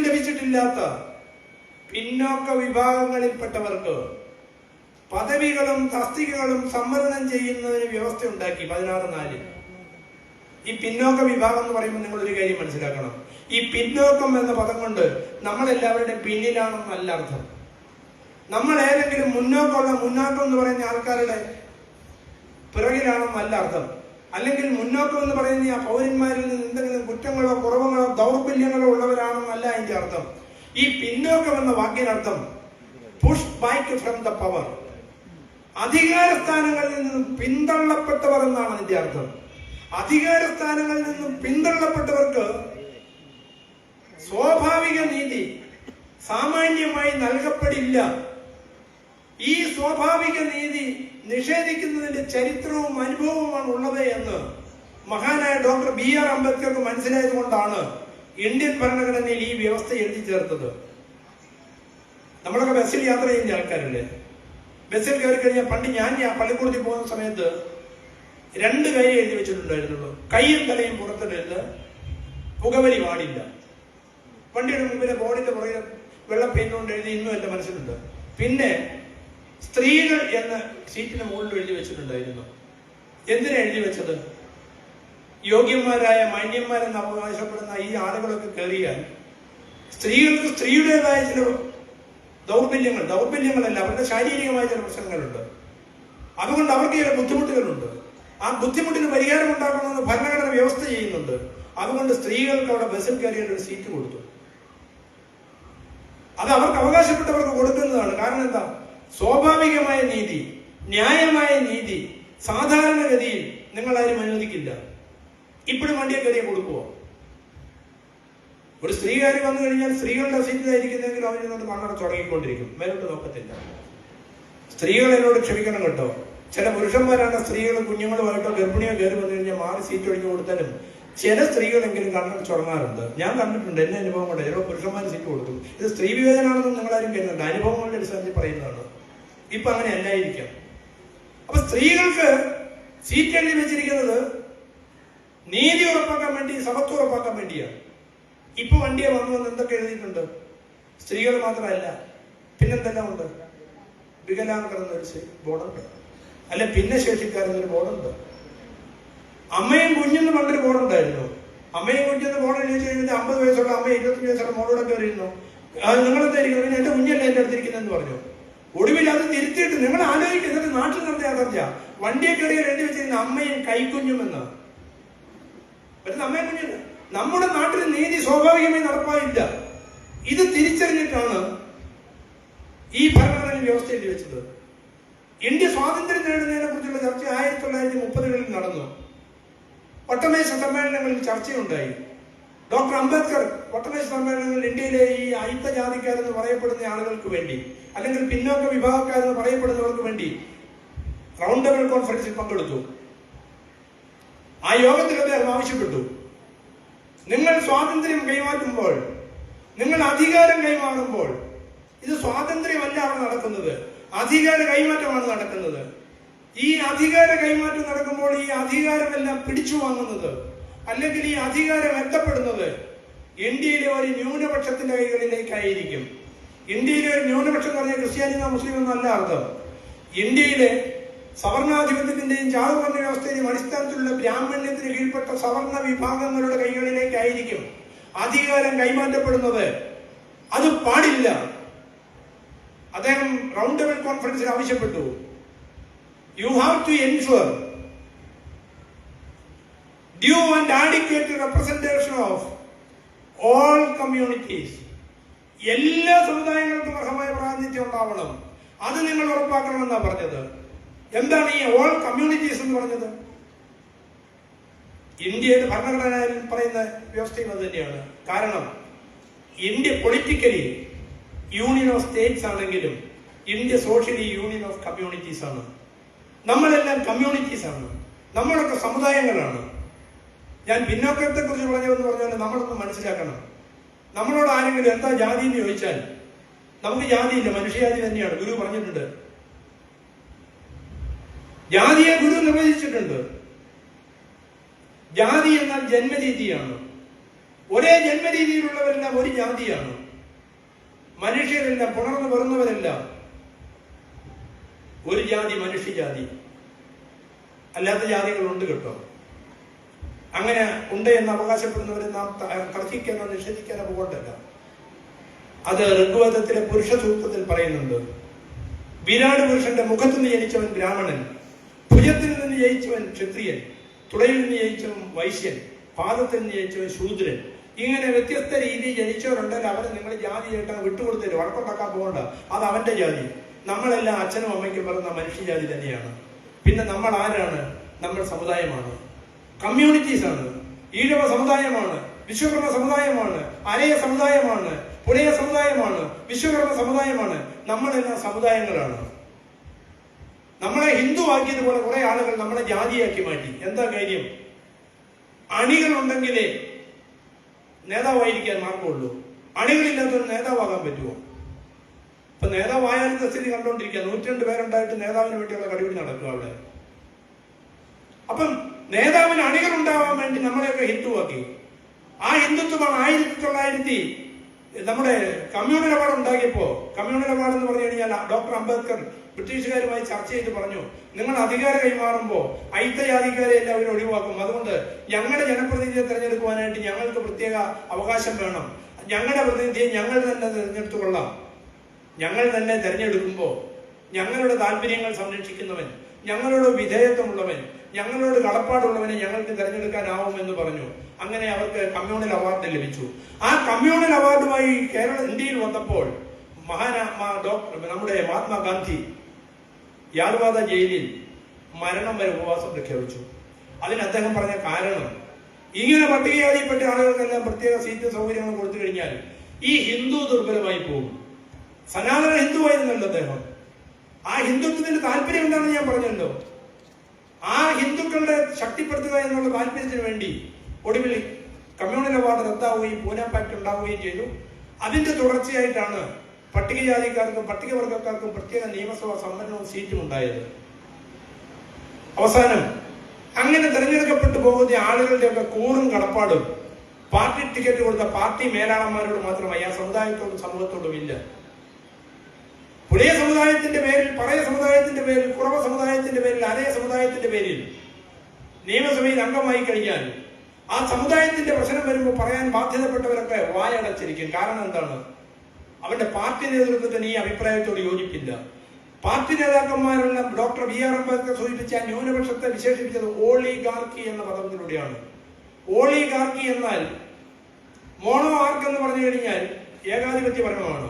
ലഭിച്ചിട്ടില്ലാത്ത പിന്നോക്ക വിഭാഗങ്ങളിൽപ്പെട്ടവർക്ക് പദവികളും തസ്തികകളും സംവരണം ചെയ്യുന്നതിന് വ്യവസ്ഥ ഉണ്ടാക്കി 16(4). ഈ പിന്നോക്ക വിഭാഗം എന്ന് പറയുമ്പോൾ നിങ്ങളൊരു കാര്യം മനസ്സിലാക്കണം. ഈ പിന്നോക്കം എന്ന പദം കൊണ്ട് നമ്മളെല്ലാവരുടെയും പിന്നിലാണെന്നല്ല അർത്ഥം. നമ്മൾ ഏതെങ്കിലും മുന്നോക്കം എന്ന് പറയുന്ന ആൾക്കാരുടെ പിറകിലാണെന്നല്ല അർത്ഥം. അല്ലെങ്കിൽ മുന്നോക്കം എന്ന് പറയുന്ന ആ പൗരന്മാരിൽ നിന്ന് എന്തെങ്കിലും കുറ്റങ്ങളോ കുറവുകളോ ദൗർബല്യങ്ങളോ ഉള്ളവരാണെന്നല്ല അതിന്റെ അർത്ഥം. ഈ പിന്നോക്കം എന്ന വാക്കിനർത്ഥം push back from the power, അധികാര സ്ഥാനങ്ങളിൽ നിന്നും പിന്തള്ളപ്പെട്ടവർ എന്നാണ് അതിന്റെ അർത്ഥം. അധികാര സ്ഥാനങ്ങളിൽ നിന്നും പിന്തള്ളപ്പെട്ടവർക്ക് സ്വാഭാവിക നീതി സാമാന്യമായി നൽകപ്പെടില്ല. ഈ സ്വാഭാവിക നീതി നിഷേധിക്കുന്നതിന്റെ ചരിത്രവും അനുഭവവുമാണ് ഉള്ളത് എന്ന് മഹാനായ ഡോക്ടർ BR അംബേദ്കർക്ക് മനസ്സിലായത് കൊണ്ടാണ് ഇന്ത്യൻ ഭരണഘടനയിൽ ഈ വ്യവസ്ഥ എഴുതി ചേർത്തത്. നമ്മളൊക്കെ ബസ്സിൽ യാത്ര ചെയ്യുന്ന ആൾക്കാരല്ലേ? ബസ്സിൽ കയറി കഴിഞ്ഞാൽ പണ്ട് ഞാൻ പള്ളിക്കൂടത്തിൽ പോകുന്ന സമയത്ത് 2 കൈ എഴുതി വെച്ചിട്ടുണ്ടായിരുന്നുള്ളൂ. കൈയും തലയും പുറത്തിടരുത്, പുകവലി പാടില്ല. വണ്ടിയുടെ മുമ്പിലെ ബോർഡിന്റെ പുറകെ വെള്ള പെയിന്റ് കൊണ്ട് എഴുതി ഇന്നും എന്റെ മനസ്സിലുണ്ട്. പിന്നെ സ്ത്രീകൾ എന്ന സീറ്റിന് മുകളിൽ എഴുതി വെച്ചിട്ടുണ്ടായിരുന്നു. എന്തിനാ എഴുതി വെച്ചത്? യോഗ്യന്മാരായ മാന്യന്മാരെന്ന് അവകാശപ്പെടുന്ന ഈ ആളുകളൊക്കെ കയറിയാൽ സ്ത്രീകൾക്ക് സ്ത്രീയുടേതായ ചില ദൗർബല്യങ്ങളല്ല, അവരുടെ ശാരീരികമായ ചില പ്രശ്നങ്ങളുണ്ട്. അതുകൊണ്ട് അവർക്ക് ചില ബുദ്ധിമുട്ടുകളുണ്ട്. ആ ബുദ്ധിമുട്ടിന് പരിഹാരം ഉണ്ടാക്കണമെന്ന് ഭരണഘടന വ്യവസ്ഥ ചെയ്യുന്നുണ്ട്. അതുകൊണ്ട് സ്ത്രീകൾക്ക് അവിടെ ബസ്സിൽ കയറിയ ഒരു സീറ്റ് കൊടുത്തു. അത് അവർക്ക് അവകാശപ്പെട്ടവർക്ക് കൊടുക്കുന്നതാണ്. കാരണം എന്താ? സ്വാഭാവികമായ നീതി, ന്യായമായ നീതി സാധാരണഗതിയിൽ നിങ്ങളാരും അനുവദിക്കില്ല. ഇപ്പോഴും വണ്ടിയെ കയറിയ കൊടുക്കുവോ? ഒരു സ്ത്രീ കയറി വന്നു കഴിഞ്ഞാൽ സ്ത്രീകളുടെ സീറ്റിലായിരിക്കുന്നെങ്കിൽ അവരിന്നോട് കണ്ണടച്ച് തുടങ്ങിക്കൊണ്ടിരിക്കും, മേലോട്ട് നോക്കത്തില്ല. സ്ത്രീകൾ എന്നോട് ക്ഷമിക്കണം കേട്ടോ. ചില പുരുഷന്മാരാണ് സ്ത്രീകൾ കുഞ്ഞുങ്ങളുമായിട്ടോ ഗർഭിണിയോ കയറി വന്നു കഴിഞ്ഞാൽ മാറി സീറ്റ് ഒഴിഞ്ഞു കൊടുത്താലും ചില സ്ത്രീകളെങ്കിലും കണ്ണടച്ച് തുടങ്ങാറുണ്ട്. ഞാൻ കണ്ടിട്ടുണ്ട്, എന്റെ അനുഭവം കൊണ്ട്. ചിലപ്പോൾ പുരുഷന്മാർ സീറ്റ് കൊടുക്കും. ഇത് സ്ത്രീ വിവേചനാണെന്ന് നിങ്ങളാരും കേൾക്കുന്നുണ്ട്, അനുഭവങ്ങളുടെ അടിസ്ഥാനത്തിൽ പറയുന്നതാണ്. ഇപ്പൊ അങ്ങനെ അല്ലായിരിക്കാം. അപ്പൊ സ്ത്രീകൾക്ക് സീറ്റ് എഴുതി വെച്ചിരിക്കുന്നത് നീതി ഉറപ്പാക്കാൻ വേണ്ടി, സമത്വം ഉറപ്പാക്കാൻ വേണ്ടിയാണ്. ഇപ്പൊ വണ്ടിയെ വന്നു എന്തൊക്കെ എഴുതിയിട്ടുണ്ട്? സ്ത്രീകൾ മാത്രമല്ല, പിന്നെന്തെല്ലാം ഉണ്ട്? വികലാംഗർ എന്നൊരു ബോർഡുണ്ട്, അല്ലെ ഭിന്നശേഷിക്കാരെന്നൊരു ബോർഡുണ്ട്. അമ്മയും കുഞ്ഞെന്ന് പണ്ടൊരു ബോർഡുണ്ടായിരുന്നു. അമ്മയും കുഞ്ഞെന്ന് ബോർഡ് എഴുതി കഴിഞ്ഞിട്ട് 50 വയസ്സുള്ള അമ്മ 25 വയസ്സുള്ള മോളോടൊക്കെ വരുന്നു. നിങ്ങളെന്തായിരിക്കും? പിന്നെ എന്റെ കുഞ്ഞല്ലേ എന്റെ അടുത്തിരിക്കുന്നതെന്ന് പറഞ്ഞു. ഒടുവിൽ അത് തിരുത്തിയിട്ട് നിങ്ങൾ ആലോചിക്കുന്നത് നാട്ടിൽ നടന്ന യാത്ര വണ്ടിയെ കയറിയാൽ എഴുതി വെച്ചിരുന്ന അമ്മയും കൈക്കുഞ്ഞുമെന്ന്. പറ്റുന്ന അമ്മയും കുഞ്ഞില്ല. നമ്മുടെ നാട്ടിൽ നീതി സ്വാഭാവികമായി നടപ്പായില്ല. ഇത് തിരിച്ചറിഞ്ഞിട്ടാണ് ഈ ഭരണഘടന വ്യവസ്ഥ എഴുതി വെച്ചത്. ഇന്ത്യ സ്വാതന്ത്ര്യം നേടുന്നതിനെ കുറിച്ചുള്ള ചർച്ച 1930-കളിൽ നടന്നു. വട്ടമേശ സമ്മേളനങ്ങളിൽ ചർച്ചയുണ്ടായി. ഡോക്ടർ അംബേദ്കർ വട്ടമേശ സമ്മേളനങ്ങളിൽ ഇന്ത്യയിലെ ഈ അയിത്തജാതിക്കാരെന്ന് പറയപ്പെടുന്ന ആളുകൾക്ക് വേണ്ടി, അല്ലെങ്കിൽ പിന്നോക്ക വിഭാഗക്കാരെന്ന് പറയപ്പെടുന്നവർക്ക് വേണ്ടി റൗണ്ട് ടേബിൾ കോൺഫറൻസിൽ പങ്കെടുത്തു. ആ യോഗത്തിൽ അദ്ദേഹം ആവശ്യപ്പെട്ടു, നിങ്ങൾ സ്വാതന്ത്ര്യം കൈമാറ്റുമ്പോൾ, നിങ്ങൾ അധികാരം കൈമാറുമ്പോൾ, ഇത് സ്വാതന്ത്ര്യമല്ല അവിടെ നടക്കുന്നത്, അധികാര കൈമാറ്റമാണ് നടക്കുന്നത്. ഈ അധികാര കൈമാറ്റം നടക്കുമ്പോൾ ഈ അധികാരമെല്ലാം പിടിച്ചു വാങ്ങുന്നത്, അല്ലെങ്കിൽ ഈ അധികാരം എത്തപ്പെടുന്നത് ഇന്ത്യയിലെ ഒരു ന്യൂനപക്ഷത്തിന്റെ കൈകളിലേക്കായിരിക്കും. ഇന്ത്യയിലെ ഒരു ന്യൂനപക്ഷം എന്ന് പറഞ്ഞാൽ ക്രിസ്ത്യാനിയോ മുസ്ലിം എന്നല്ല അർത്ഥം. ഇന്ത്യയിലെ സവർണാധിപത്യത്തിന്റെയും ജാതിവർണ്ണ വ്യവസ്ഥയുടെയും അടിസ്ഥാനത്തിലുള്ള ബ്രാഹ്മണ്യത്തിന് കീഴ്പ്പെട്ട സവർണ വിഭാഗങ്ങളുടെ കൈകളിലേക്കായിരിക്കും അധികാരം കൈമാറ്റപ്പെടുന്നത്. അത് പാടില്ല. അദ്ദേഹം റൗണ്ട് ടേബിൾ കോൺഫറൻസിൽ ആവശ്യപ്പെട്ടു, you have to ensure due and adequate representation of all communities. എല്ലാ സമുദായങ്ങൾക്കും അർഹമായ പ്രാതിനിധ്യം ഉണ്ടാവണം. അത് നിങ്ങൾ ഉറപ്പാക്കണമെന്നാണ് പറഞ്ഞത്. എന്താണ് ഈ ഓൾ കമ്മ്യൂണിറ്റീസ് എന്ന് പറഞ്ഞത്? ഇന്ത്യയുടെ ഭരണഘടനയിൽ പറയുന്ന വ്യവസ്ഥയും അത് തന്നെയാണ്. കാരണം India politically union of states ആണെങ്കിലും India socially union of communities ആണ്. നമ്മളെല്ലാം കമ്മ്യൂണിറ്റീസ് ആണ്. നമ്മളൊക്കെ സമുദായങ്ങളാണ്. ഞാൻ പിന്നോക്കത്തെ കുറിച്ച് പറഞ്ഞതെന്ന് പറഞ്ഞാൽ നമ്മളൊന്ന് മനസ്സിലാക്കണം. നമ്മളോട് ആരെങ്കിലും എന്താ ജാതി എന്ന് ചോദിച്ചാൽ നമുക്ക് ജാതിയില്ല, മനുഷ്യജാതി തന്നെയാണ്. ഗുരു പറഞ്ഞിട്ടുണ്ട്, ജാതിയെ ഗുരു നിർവചിച്ചിട്ടുണ്ട്. ജാതി എന്നാൽ ജന്മരീതിയാണ്. ഒരേ ജന്മരീതിയിലുള്ളവരെല്ലാം ഒരു ജാതിയാണ്. മനുഷ്യരെല്ലാം പുണർന്നു വരുന്നവരെല്ലാം ഒരു ജാതി, മനുഷ്യജാതി. അല്ലാത്ത ജാതികളുണ്ട് കേട്ടോ. അങ്ങനെ ഉണ്ട് എന്ന് അവകാശപ്പെടുന്നവരെ നാം തർക്കിക്കാനോ നിഷേധിക്കാനോ പോകണ്ടല്ല. അത് ഋഗ്വേദത്തിലെ പുരുഷ സൂക്തത്തിൽ പറയുന്നുണ്ട്. വിരാട് പുരുഷന്റെ മുഖത്ത് നിന്ന് ജനിച്ചവൻ ബ്രാഹ്മണൻ, ഭുജത്തിൽ നിന്ന് ജയിച്ചവൻ ക്ഷത്രിയൻ, തുടയിൽ നിന്ന് ജയിച്ചവൻ വൈശ്യൻ, പാദത്തിൽ നിന്ന് ജയിച്ചവൻ ശൂദ്രൻ. ഇങ്ങനെ വ്യത്യസ്ത രീതിയിൽ ജനിച്ചവരുണ്ടെങ്കിൽ അവരെ നിങ്ങൾ ജാതിയായിട്ട് വിട്ടുകൊടുത്തില്ല, വഴക്കുണ്ടാക്കാൻ പോകണ്ട. അത് അവന്റെ ജാതി. നമ്മളെല്ലാം അച്ഛനും അമ്മയ്ക്കും പറയുന്ന മനുഷ്യജാതി തന്നെയാണ്. പിന്നെ നമ്മൾ ആരാണ്? നമ്മൾ സമുദായമാണ്, കമ്മ്യൂണിറ്റീസ് ആണ്. ഈഴവ സമുദായമാണ്, വിശ്വകർമ്മ സമുദായമാണ്, അരയ സമുദായമാണ്, പുലയ സമുദായമാണ്, വിശ്വകർമ്മ സമുദായമാണ്. നമ്മളെല്ലാം സമുദായങ്ങളാണ്. നമ്മളെ ഹിന്ദു ആക്കിയതുപോലെ കുറെ ആളുകൾ നമ്മളെ ജാതിയാക്കി മാറ്റി. എന്താ കാര്യം? അണികളുണ്ടെങ്കിലേ നേതാവായിരിക്കാൻ മാർഗമുള്ളൂ. അണികളില്ലാത്തൊരു നേതാവാകാൻ പറ്റുമോ? ഇപ്പൊ നേതാവായാലും സ്ഥിതി കണ്ടുകൊണ്ടിരിക്കുക. 102 പേരുണ്ടായിട്ട് നേതാവിന് വേണ്ടിയുള്ള കടിപിടി നടക്കുക അവിടെ. അപ്പം നേതാവിന് അണികൾ ഉണ്ടാവാൻ വേണ്ടി നമ്മളെയൊക്കെ ഹിന്ദുവാക്കി. ആ ഹിന്ദുത്വമാണ് 1900 നമ്മുടെ കമ്മ്യൂണൽ അവാർഡ് ഉണ്ടാക്കിയപ്പോ, കമ്മ്യൂണൽ അവാർഡ് എന്ന് പറഞ്ഞു കഴിഞ്ഞാൽ ഡോക്ടർ അംബേദ്കർ ബ്രിട്ടീഷുകാരുമായി ചർച്ച ചെയ്ത് പറഞ്ഞു, നിങ്ങൾ അധികാരം കൈമാറുമ്പോ അയിത്തജാതിക്കാരെ എല്ലാം അവർ ഒഴിവാക്കും. അതുകൊണ്ട് ഞങ്ങളുടെ ജനപ്രതിനിധിയെ തെരഞ്ഞെടുക്കുവാനായിട്ട് ഞങ്ങൾക്ക് പ്രത്യേക അവകാശം വേണം. ഞങ്ങളുടെ പ്രതിനിധിയെ ഞങ്ങൾ തന്നെ തെരഞ്ഞെടുത്തു കൊള്ളാം. ഞങ്ങൾ തന്നെ തെരഞ്ഞെടുക്കുമ്പോ ഞങ്ങളുടെ താല്പര്യങ്ങൾ സംരക്ഷിക്കുന്നവൻ, ഞങ്ങളോട് വിധേയത്വമുള്ളവൻ, ഞങ്ങളോട് കടപ്പാടുള്ളവനെ ഞങ്ങൾക്ക് തെരഞ്ഞെടുക്കാനാവുമെന്ന് പറഞ്ഞു. അങ്ങനെ അവർക്ക് കമ്മ്യൂണൽ അവാർഡ് ലഭിച്ചു. ആ കമ്മ്യൂണൽ അവാർഡുമായി ഇന്ത്യയിൽ വന്നപ്പോൾ നമ്മുടെ മഹാത്മാഗാന്ധി യാദവാദ ജയിലിൽ മരണം വരെ ഉപവാസം പ്രഖ്യാപിച്ചു. അതിന് അദ്ദേഹം പറഞ്ഞ കാരണം, ഇങ്ങനെ പട്ടികജാതിപ്പെട്ട ആളുകൾക്കെല്ലാം പ്രത്യേക സീറ്റ് സൗകര്യങ്ങൾ കൊടുത്തു കഴിഞ്ഞാൽ ഈ ഹിന്ദു ദുർബലമായി പോകും. സനാതന ഹിന്ദുവായിരുന്നല്ലോ അദ്ദേഹം. ആ ഹിന്ദുത്വത്തിന്റെ താല്പര്യം എന്താണെന്ന് ഞാൻ പറഞ്ഞല്ലോ. ആ ഹിന്ദുക്കളുടെ ശക്തിപ്പെടുത്തുക എന്നുള്ള താല്പര്യത്തിന് വേണ്ടി ഒടുവിൽ കമ്മ്യൂണൽ അവാർഡ് റദ്ദാവുകയും പൂനെ പാക്ട് ഉണ്ടാവുകയും ചെയ്തു. അതിന്റെ തുടർച്ചയായിട്ടാണ് പട്ടികജാതിക്കാർക്കും പട്ടികവർഗക്കാർക്കും പ്രത്യേക നിയമസഭാ സംവരണവും സീറ്റും ഉണ്ടായത്. അവസാനം അങ്ങനെ തെരഞ്ഞെടുക്കപ്പെട്ടു പോകുന്ന ആളുകളുടെയൊക്കെ കൂറും കടപ്പാടും പാർട്ടി ടിക്കറ്റ് കൊടുത്ത പാർട്ടി മേലാളന്മാരോട് മാത്രമായി, ആ സമുദായത്തോടും സമൂഹത്തോടും ഇല്ല. പുലയ സമുദായത്തിന്റെ പേരിൽ, പറയ സമുദായത്തിന്റെ പേരിൽ, കുറവ സമുദായത്തിന്റെ പേരിൽ, അരയ സമുദായത്തിന്റെ പേരിൽ നിയമസഭയിൽ അംഗമായി കഴിഞ്ഞാൽ ആ സമുദായത്തിന്റെ പ്രശ്നം വരുമ്പോൾ പറയാൻ ബാധ്യതപ്പെട്ടവരൊക്കെ വായടച്ചിരിക്കും. കാരണം എന്താണ്? അവന്റെ പാർട്ടി നേതൃത്വത്തിന് ഈ അഭിപ്രായത്തോട് യോജിപ്പില്ല. പാർട്ടി നേതാക്കന്മാരെല്ലാം ഡോക്ടർ BR അംബേദ്കർ സൂചിപ്പിച്ച ന്യൂനപക്ഷത്തെ വിശേഷിപ്പിച്ചത് ഓളിഗാർക്കി എന്ന പദത്തിലൂടെയാണ്. ഓളിഗാർക്കി എന്നാൽ മോണോ ആർക്ക് എന്ന് പറഞ്ഞു കഴിഞ്ഞാൽ ഏകാധിപത്യ ഭരണമാണ്.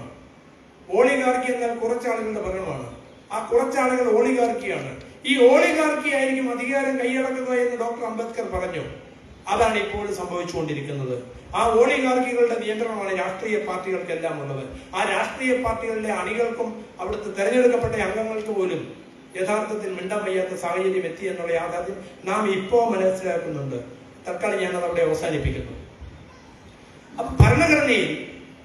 ഓളിഗാർക്കി എന്നാൽ കുറച്ചാളുകളുടെ ഭരണമാണ്. ആ കുറച്ചാളുകൾ ഓളിഗാർക്കിയാണ്. ഈ ഓളിഗാർക്കി ആയിരിക്കും അധികാരം കൈയടക്കുക എന്ന് ഡോക്ടർ അംബേദ്കർ പറഞ്ഞു. അതാണ് ഇപ്പോൾ സംഭവിച്ചുകൊണ്ടിരിക്കുന്നത്. ആ ഓളിഗാർക്കികളുടെ നിയന്ത്രണമാണ് രാഷ്ട്രീയ പാർട്ടികൾക്കെല്ലാം ഉള്ളത്. ആ രാഷ്ട്രീയ പാർട്ടികളിലെ അണികൾക്കും അവിടുത്തെ തെരഞ്ഞെടുക്കപ്പെട്ട അംഗങ്ങൾക്ക് പോലും യഥാർത്ഥത്തിൽ മിണ്ടാൻ വയ്യാത്ത സാഹചര്യം എത്തി എന്നുള്ള യാഥാർത്ഥ്യം നാം ഇപ്പോ മനസ്സിലാക്കുന്നുണ്ട്. തൽക്കാലം ഞാനത് അവിടെ അവസാനിപ്പിക്കുന്നു. അപ്പൊ ഭരണഘടനയിൽ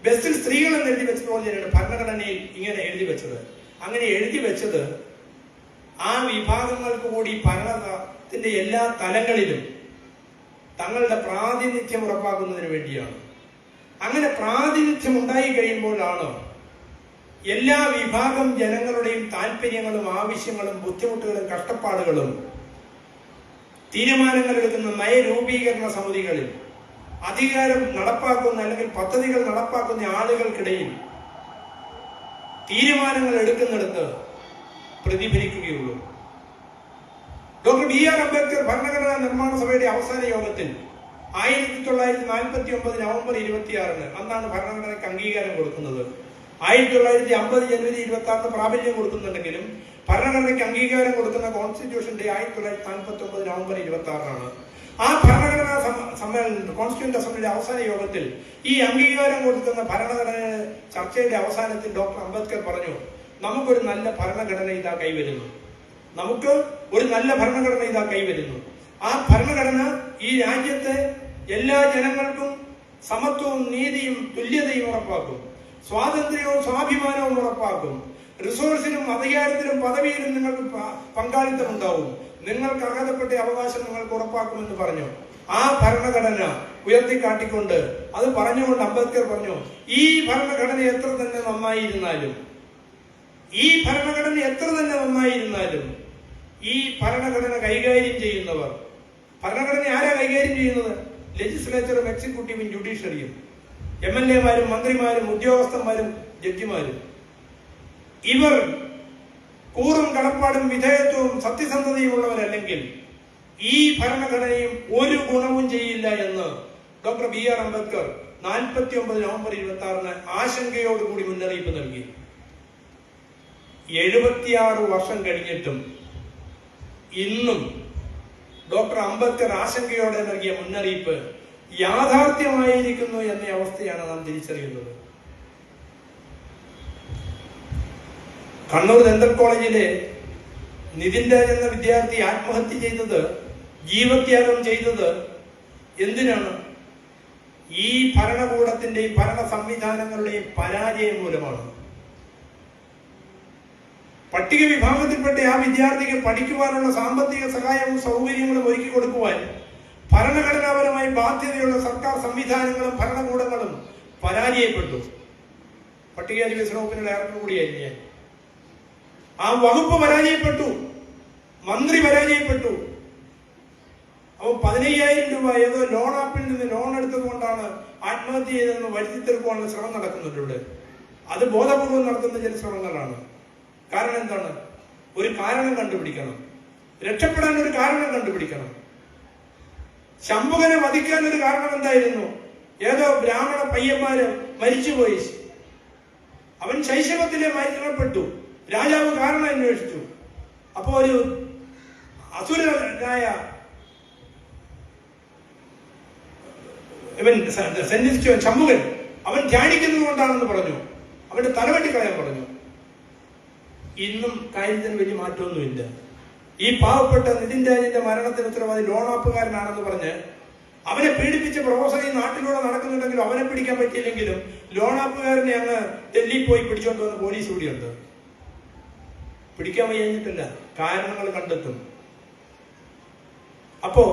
ബസ്സിൽ സ്ത്രീകൾ എന്ന് എഴുതി വെച്ചതുപോലെയാണ് ഭരണഘടനയിൽ ഇങ്ങനെ എഴുതി വെച്ചത്. അങ്ങനെ എഴുതി വെച്ചത് ആ വിഭാഗങ്ങൾക്ക് കൂടി ഭരണത്തിന്റെ എല്ലാ തലങ്ങളിലും തങ്ങളുടെ പ്രാതിനിധ്യം ഉറപ്പാക്കുന്നതിന് വേണ്ടിയാണ്. അങ്ങനെ പ്രാതിനിധ്യം ഉണ്ടായി കഴിയുമ്പോഴാണ് എല്ലാ വിഭാഗം ജനങ്ങളുടെയും താല്പര്യങ്ങളും ആവശ്യങ്ങളും ബുദ്ധിമുട്ടുകളും കഷ്ടപ്പാടുകളും തീരുമാനങ്ങൾ എടുക്കുന്ന നയരൂപീകരണ സമിതികളിൽ അധികാരം നടപ്പാക്കുന്ന അല്ലെങ്കിൽ പദ്ധതികൾ നടപ്പാക്കുന്ന ആളുകൾക്കിടയിൽ തീരുമാനങ്ങൾ എടുക്കുന്നിടത്ത് പ്രതിഫലിക്കുകയുള്ളൂ. ഡോക്ടർ BR അംബേദ്കർ ഭരണഘടനാ നിർമ്മാണ സഭയുടെ അവസാന യോഗത്തിൽ 1949 നവംബർ 26 അന്നാണ് ഭരണഘടനയ്ക്ക് അംഗീകാരം കൊടുക്കുന്നത്. 1950 ജനുവരി 26 പ്രാബല്യം കൊടുക്കുന്നുണ്ടെങ്കിലും ഭരണഘടനയ്ക്ക് അംഗീകാരം കൊടുക്കുന്ന കോൺസ്റ്റിറ്റ്യൂഷൻ ഡേ 1949 നവംബർ 26 ആ ഭരണഘടനാ സമ്മേളനം കോൺസ്റ്റിറ്റ്യൂന്റ് അസംബ്ലിയുടെ അവസാന യോഗത്തിൽ ഈ അംഗീകാരം കൊടുക്കുന്ന ഭരണഘടന ചർച്ചയുടെ അവസാനത്തിൽ ഡോക്ടർ അംബേദ്കർ പറഞ്ഞു, നമുക്കൊരു നല്ല ഭരണഘടന ഇതാ കൈവരുന്നു. നമുക്ക് ഒരു നല്ല ഭരണഘടന ഇതാ കൈവരുന്നു. ആ ഭരണഘടന ഈ രാജ്യത്തെ എല്ലാ ജനങ്ങൾക്കും സമത്വവും നീതിയും തുല്യതയും ഉറപ്പാക്കും, സ്വാതന്ത്ര്യവും സ്വാഭിമാനവും ഉറപ്പാക്കും, റിസോഴ്സിലും അധികാരത്തിലും പദവിയിലും നിങ്ങൾക്ക് പങ്കാളിത്തം ഉണ്ടാവും, നിങ്ങൾക്ക് അർഹതപ്പെട്ട അവകാശം നിങ്ങൾക്ക് ഉറപ്പാക്കുമെന്ന് പറഞ്ഞു. ആ ഭരണഘടന ഉയർത്തിക്കാട്ടിക്കൊണ്ട് അത് പറഞ്ഞുകൊണ്ട് അംബേദ്കർ പറഞ്ഞു, ഈ ഭരണഘടന എത്ര തന്നെ നന്നായിരുന്നാലും ഈ ഭരണഘടന കൈകാര്യം ചെയ്യുന്നവർ, ഭരണഘടന ആരാ കൈകാര്യം ചെയ്യുന്നത്? ലെജിസ്ലേച്ചറും എക്സിക്യൂട്ടീവും ജുഡീഷ്യറിയും, MLA-മാരും മന്ത്രിമാരും ഉദ്യോഗസ്ഥന്മാരും ജഡ്ജിമാരും. ഇവർ കൂറും കടപ്പാടും വിധേയത്വവും സത്യസന്ധതയും ഉള്ളവരല്ലെങ്കിൽ ഈ ഭരണഘടനയും ഒരു ഗുണവും ചെയ്യില്ല എന്ന് ഡോക്ടർ BR അംബേദ്കർ 49 നവംബർ 26 ആശങ്കയോടുകൂടി മുന്നറിയിപ്പ് നൽകി. 76 വർഷം കഴിഞ്ഞിട്ടും ഇന്നും ഡോക്ടർ അംബേദ്കർ ആശങ്കയോടെ നൽകിയ മുന്നറിയിപ്പ് യാഥാർത്ഥ്യമായിരിക്കുന്നു എന്ന അവസ്ഥയാണ് നാം തിരിച്ചറിയുന്നത്. കണ്ണൂർ ദന്തൽ കോളേജിലെ നിതിൻ രാജ് എന്ന വിദ്യാർത്ഥി ആത്മഹത്യ ചെയ്തത്, ജീവത്യാഗം ചെയ്തത് എന്തിനാണ്? ഈ ഭരണകൂടത്തിന്റെയും ഭരണ സംവിധാനങ്ങളുടെയും പരാജയം മൂലമാണ്. പട്ടിക വിഭാഗത്തിൽപ്പെട്ട ആ വിദ്യാർത്ഥിക്ക് പഠിക്കുവാനുള്ള സാമ്പത്തിക സഹായവും സൗകര്യങ്ങളും ഒരുക്കി കൊടുക്കുവാൻ ഭരണഘടനാപരമായി ബാധ്യതയുള്ള സർക്കാർ സംവിധാനങ്ങളും ഭരണകൂടങ്ങളും പരാജയപ്പെട്ടു. പട്ടികജാതി വികസന വകുപ്പിന്റെ ഡയറക്ടർ കൂടിയായിരുന്നു ഞാൻ. ആ വകുപ്പ് പരാജയപ്പെട്ടു, മന്ത്രി പരാജയപ്പെട്ടു. അപ്പോൾ 15,000 രൂപ ഏതോ ലോൺ ആപ്പിൽ നിന്ന് ലോൺ എടുത്തത് കൊണ്ടാണ് ആത്മഹത്യ ചെയ്തതെന്ന് വരുത്തിത്തെടുക്കാനുള്ള ശ്രമം നടക്കുന്നുണ്ട് ഇവിടെ. അത് ബോധപൂർവം നടത്തുന്ന ചില ശ്രമങ്ങളാണ്. കാരണം എന്താണ്? ഒരു കാരണം കണ്ടുപിടിക്കണം, രക്ഷപ്പെടാൻ ഒരു കാരണം കണ്ടുപിടിക്കണം. ശംഭുകനെ വധിക്കാൻ ഒരു കാരണം എന്തായിരുന്നു? ഏതോ ബ്രാഹ്മണ പയ്യന്മാര് മരിച്ചുപോയി. അവൻ ശൈശവത്തിലെ മരണപ്പെട്ടു. രാജാവ് കാരണം അന്വേഷിച്ചു. അപ്പോ ഒരു അസുരനായ ഇവൻ ശംഭുകൻ അവൻ ധ്യാനിക്കുന്നത് കൊണ്ടാണെന്ന് പറഞ്ഞു. അവന്റെ തലവെട്ടിക്കളയാൻ പറഞ്ഞു. ഇന്നും കാര്യത്തിന് വലിയ മാറ്റമൊന്നുമില്ല. ഈ പാവപ്പെട്ട നിതിൻ രാജിന്റെ മരണത്തിന് ഉത്തരവാദി ലോൺ ആപ്പുകാരനാണെന്ന് പറഞ്ഞ് അവനെ പീഡിപ്പിച്ച പ്രൊഫസർ ഈ നാട്ടിലൂടെ നടക്കുന്നുണ്ടെങ്കിലും അവനെ പിടിക്കാൻ പറ്റിയില്ലെങ്കിലും ലോൺ ആപ്പുകാരനെ അങ്ങ് ഡൽഹി പോയി പിടിച്ചോണ്ട് വന്ന് പോലീസ് കൂടിയുണ്ട്. പിടിക്കാൻ വയ്യാഞ്ഞിട്ടില്ല, കാരണങ്ങൾ കണ്ടെത്തും. അപ്പോ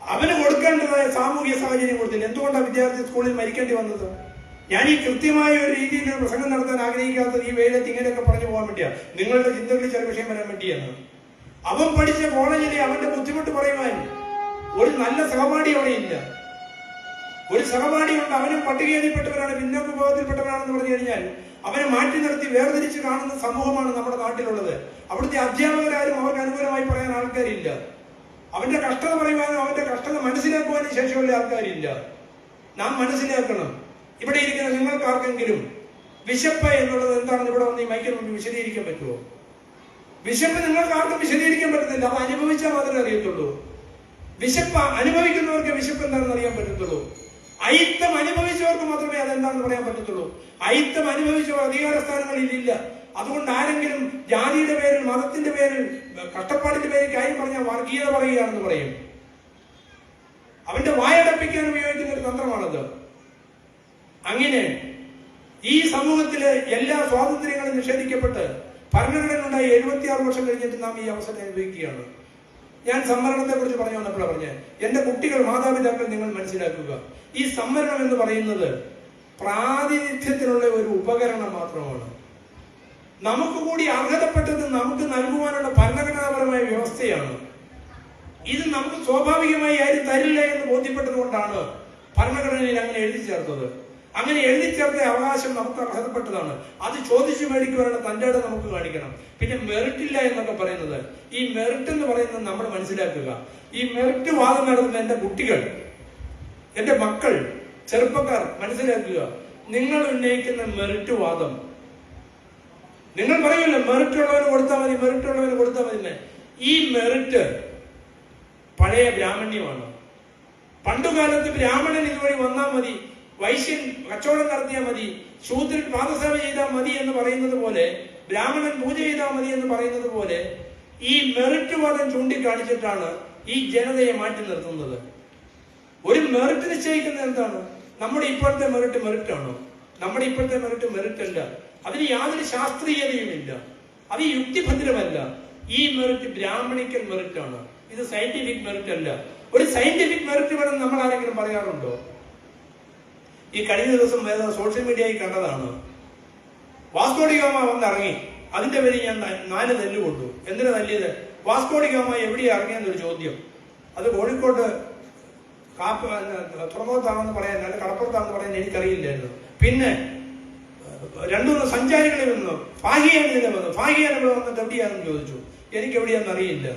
അവന് കൊടുക്കേണ്ടതായ സാമൂഹിക സാഹചര്യം കൊടുത്തില്ല. എന്തുകൊണ്ടാണ് വിദ്യാർത്ഥി സ്കൂളിൽ മരിക്കേണ്ടി വന്നത്? ഞാൻ ഈ കൃത്യമായ ഒരു രീതിയിൽ ഒരു പ്രസംഗം നടത്താൻ ആഗ്രഹിക്കാത്തത് ഈ വെയിലത്ത് ഇങ്ങനെയൊക്കെ പറഞ്ഞു പോകാൻ വേണ്ടിയാ, നിങ്ങളുടെ ചിന്തകളിൽ ചില വിഷയം വരാൻ വേണ്ടിയാണ്. അവൻ പഠിച്ച കോളേജിലെ അവന്റെ ബുദ്ധിമുട്ട് പറയുവാൻ ഒരു നല്ല സഹപാഠി അവിടെ ഇല്ല. ഒരു സഹപാഠിയുണ്ട്, അവനും പട്ടികജാതിപ്പെട്ടവരാണ്, പിന്നോക്ക വിഭാഗത്തിൽപ്പെട്ടവരാണെന്ന് പറഞ്ഞു കഴിഞ്ഞാൽ അവനെ മാറ്റി നിർത്തി വേർതിരിച്ച് കാണുന്ന സമൂഹമാണ് നമ്മുടെ നാട്ടിലുള്ളത്. അവിടുത്തെ അധ്യാപകരാരും അവർക്ക് അനുകൂലമായി പറയാൻ ആൾക്കാരില്ല. അവന്റെ കഷ്ടത പറയുവാനും അവന്റെ കഷ്ടത മനസ്സിലാക്കുവാനും ശേഷമുള്ള ആൾക്കാരില്ല. നാം മനസ്സിലാക്കണം. ഇവിടെ ഇരിക്കുന്ന നിങ്ങൾക്കാർക്കെങ്കിലും വിശപ്പ് എന്നുള്ളത് എന്താണെന്ന് ഇവിടെ വന്ന് ഈ മൈക്കിൽ മുമ്പ് വിശദീകരിക്കാൻ പറ്റുമോ? വിശപ്പ് നിങ്ങൾക്ക് ആർക്കും വിശദീകരിക്കാൻ പറ്റുന്നില്ല. അത് അനുഭവിച്ചാൽ മാത്രമേ അറിയത്തുള്ളൂ. വിശപ്പ് അനുഭവിക്കുന്നവർക്ക് വിശപ്പ് എന്താണെന്ന് അറിയാൻ പറ്റത്തുള്ളൂ. അയിത്തം അനുഭവിച്ചവർക്ക് മാത്രമേ അതെന്താണെന്ന് പറയാൻ പറ്റത്തുള്ളൂ. അയിത്തം അനുഭവിച്ചവർ അധികാര സ്ഥാനങ്ങളിൽ ഇല്ല. അതുകൊണ്ട് ആരെങ്കിലും ജാതിയുടെ പേരിൽ, മതത്തിന്റെ പേരിൽ, കഷ്ടപ്പാടിന്റെ പേരിൽ കാര്യം പറഞ്ഞാൽ വർഗീയത പറയുകയാണെന്ന് പറയും. അവന്റെ വായടപ്പിക്കാൻ ഉപയോഗിക്കുന്ന ഒരു തന്ത്രമാണത്. അങ്ങനെ ഈ സമൂഹത്തിലെ എല്ലാ സ്വാതന്ത്ര്യങ്ങളും നിഷേധിക്കപ്പെട്ട് ഭരണഘടന ഉണ്ടായി 76 വർഷം കഴിഞ്ഞിട്ട് നാം ഈ അവസരം അനുഭവിക്കുകയാണ്. ഞാൻ സംവരണത്തെ കുറിച്ച് പറഞ്ഞു വന്നപ്പോഴാണ് പറഞ്ഞത്, എന്റെ കുട്ടികൾ, മാതാപിതാക്കൾ, നിങ്ങൾ മനസ്സിലാക്കുക, ഈ സംവരണം എന്ന് പറയുന്നത് പ്രാതിനിധ്യത്തിനുള്ള ഒരു ഉപകരണം മാത്രമാണ്. നമുക്ക് കൂടി അർഹതപ്പെട്ടത് നമുക്ക് നൽകുവാനുള്ള ഭരണഘടനാപരമായ വ്യവസ്ഥയാണ്. ഇത് നമുക്ക് സ്വാഭാവികമായി ആരും തരില്ല എന്ന് ബോധ്യപ്പെട്ടത് കൊണ്ടാണ് ഭരണഘടനയിൽ അങ്ങനെ എഴുതി ചേർത്തത്. അങ്ങനെ എഴുതി ചേർത്ത അവകാശം നമുക്ക് അർഹതപ്പെട്ടതാണ്. അത് ചോദിച്ചു മേടിക്കുവാനുള്ള തന്റെ ഇടം നമുക്ക് കാണിക്കണം. പിന്നെ മെറിറ്റ് ഇല്ല എന്നൊക്കെ പറയുന്നത്, ഈ മെറിറ്റ് എന്ന് പറയുന്നത് നമ്മൾ മനസ്സിലാക്കുക. ഈ മെറിറ്റ് വാദം നടത്തുന്ന എന്റെ കുട്ടികൾ, എന്റെ മക്കൾ, ചെറുപ്പക്കാർ മനസ്സിലാക്കുക. നിങ്ങൾ ഉന്നയിക്കുന്ന മെറിറ്റ് വാദം, നിങ്ങൾ പറയുമല്ലോ മെറിറ്റ് ഉള്ളവന് കൊടുത്താൽ മതി, മെറിറ്റ് ഉള്ളവന് കൊടുത്താൽ മതി. ഈ മെറിറ്റ് പഴയ ബ്രാഹ്മണ്യമാണ്. പണ്ടുകാലത്ത് ബ്രാഹ്മണൻ ഇതുവഴി വന്നാൽ മതി, വൈശ്യൻ കച്ചവടം നടത്തിയാൽ മതി, ശൂദ്രൻ പാദസേവ ചെയ്താൽ മതി എന്ന് പറയുന്നത് പോലെ, ബ്രാഹ്മണൻ പൂജ ചെയ്താൽ മതി എന്ന് പറയുന്നത് പോലെ ഈ മെറിറ്റ് വാദം ചൂണ്ടിക്കാണിച്ചിട്ടാണ് ഈ ജനതയെ മാറ്റി നിർത്തുന്നത്? ഒരു മെറിറ്റ് നിശ്ചയിക്കുന്നത് എന്താണ്? നമ്മുടെ ഇപ്പോഴത്തെ മെറിറ്റാണോ? നമ്മുടെ ഇപ്പോഴത്തെ മെറിറ്റ് അല്ല. അതിന് യാതൊരു ശാസ്ത്രീയതയുമില്ല. അത് യുക്തിഭദ്രമല്ല. ഈ മെറിറ്റ് ബ്രാഹ്മണിക്കൽ മെറിറ്റാണ്. ഇത് സയന്റിഫിക് മെറിറ്റ് അല്ല. ഒരു സയന്റിഫിക് മെറിറ്റ് വേണം നമ്മൾ ആരെങ്കിലും പറയാറുണ്ടോ? ഈ കഴിഞ്ഞ ദിവസം സോഷ്യൽ മീഡിയയിൽ കണ്ടതാണ്. വാസ്കോ ഡി ഗാമ വന്നിറങ്ങി, അതിന്റെ പേര് ഞാൻ 4 നെല്ല് കൊണ്ടു. എന്തിനാ തല്ലിയത്? വാസ്കോ ഡി ഗാമ എവിടെയാ ഇറങ്ങിയെന്നൊരു ചോദ്യം. അത് കോഴിക്കോട് തുറമുഖത്താണെന്ന് പറയാൻ, അല്ല കടപ്പുറത്താണെന്ന് പറയാൻ എനിക്കറിയില്ലായിരുന്നു. പിന്നെ 2-3 സഞ്ചാരികളിൽ വന്നു. ഫാഹിയാനിലെ വന്നു. ഫാഹിയാൻ ഇവിടെ വന്നിട്ട് എവിടെയാണെന്ന് ചോദിച്ചു. എനിക്ക് എവിടെയാണെന്ന് അറിയില്ല.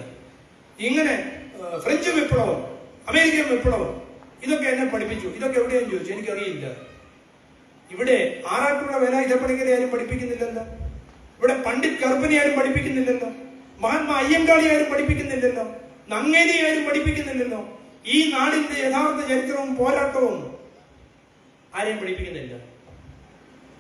ഇങ്ങനെ ഫ്രഞ്ച് വിപ്ലവം, അമേരിക്കൻ വിപ്ലവം, ഇതൊക്കെ എന്നെ പഠിപ്പിച്ചു. ഇതൊക്കെ എവിടെയാന്ന് ചോദിച്ചു. എനിക്കറിയില്ല. ഇവിടെ ആറാട്ടുള്ള വേലായുധപ്പണിക്കരെ ആരും പഠിപ്പിക്കുന്നില്ലല്ലോ. ഇവിടെ പണ്ഡിറ്റ് കർപ്പനെ ആരും പഠിപ്പിക്കുന്നില്ലല്ലോ. മഹാത്മാ അയ്യങ്കാളി ആരും പഠിപ്പിക്കുന്നില്ലല്ലോ. നങ്ങേലി ആരും പഠിപ്പിക്കുന്നില്ലല്ലോ. ഈ നാടിന്റെ യഥാർത്ഥ ചരിത്രവും പോരാട്ടവും ആരെയും പഠിപ്പിക്കുന്നില്ല.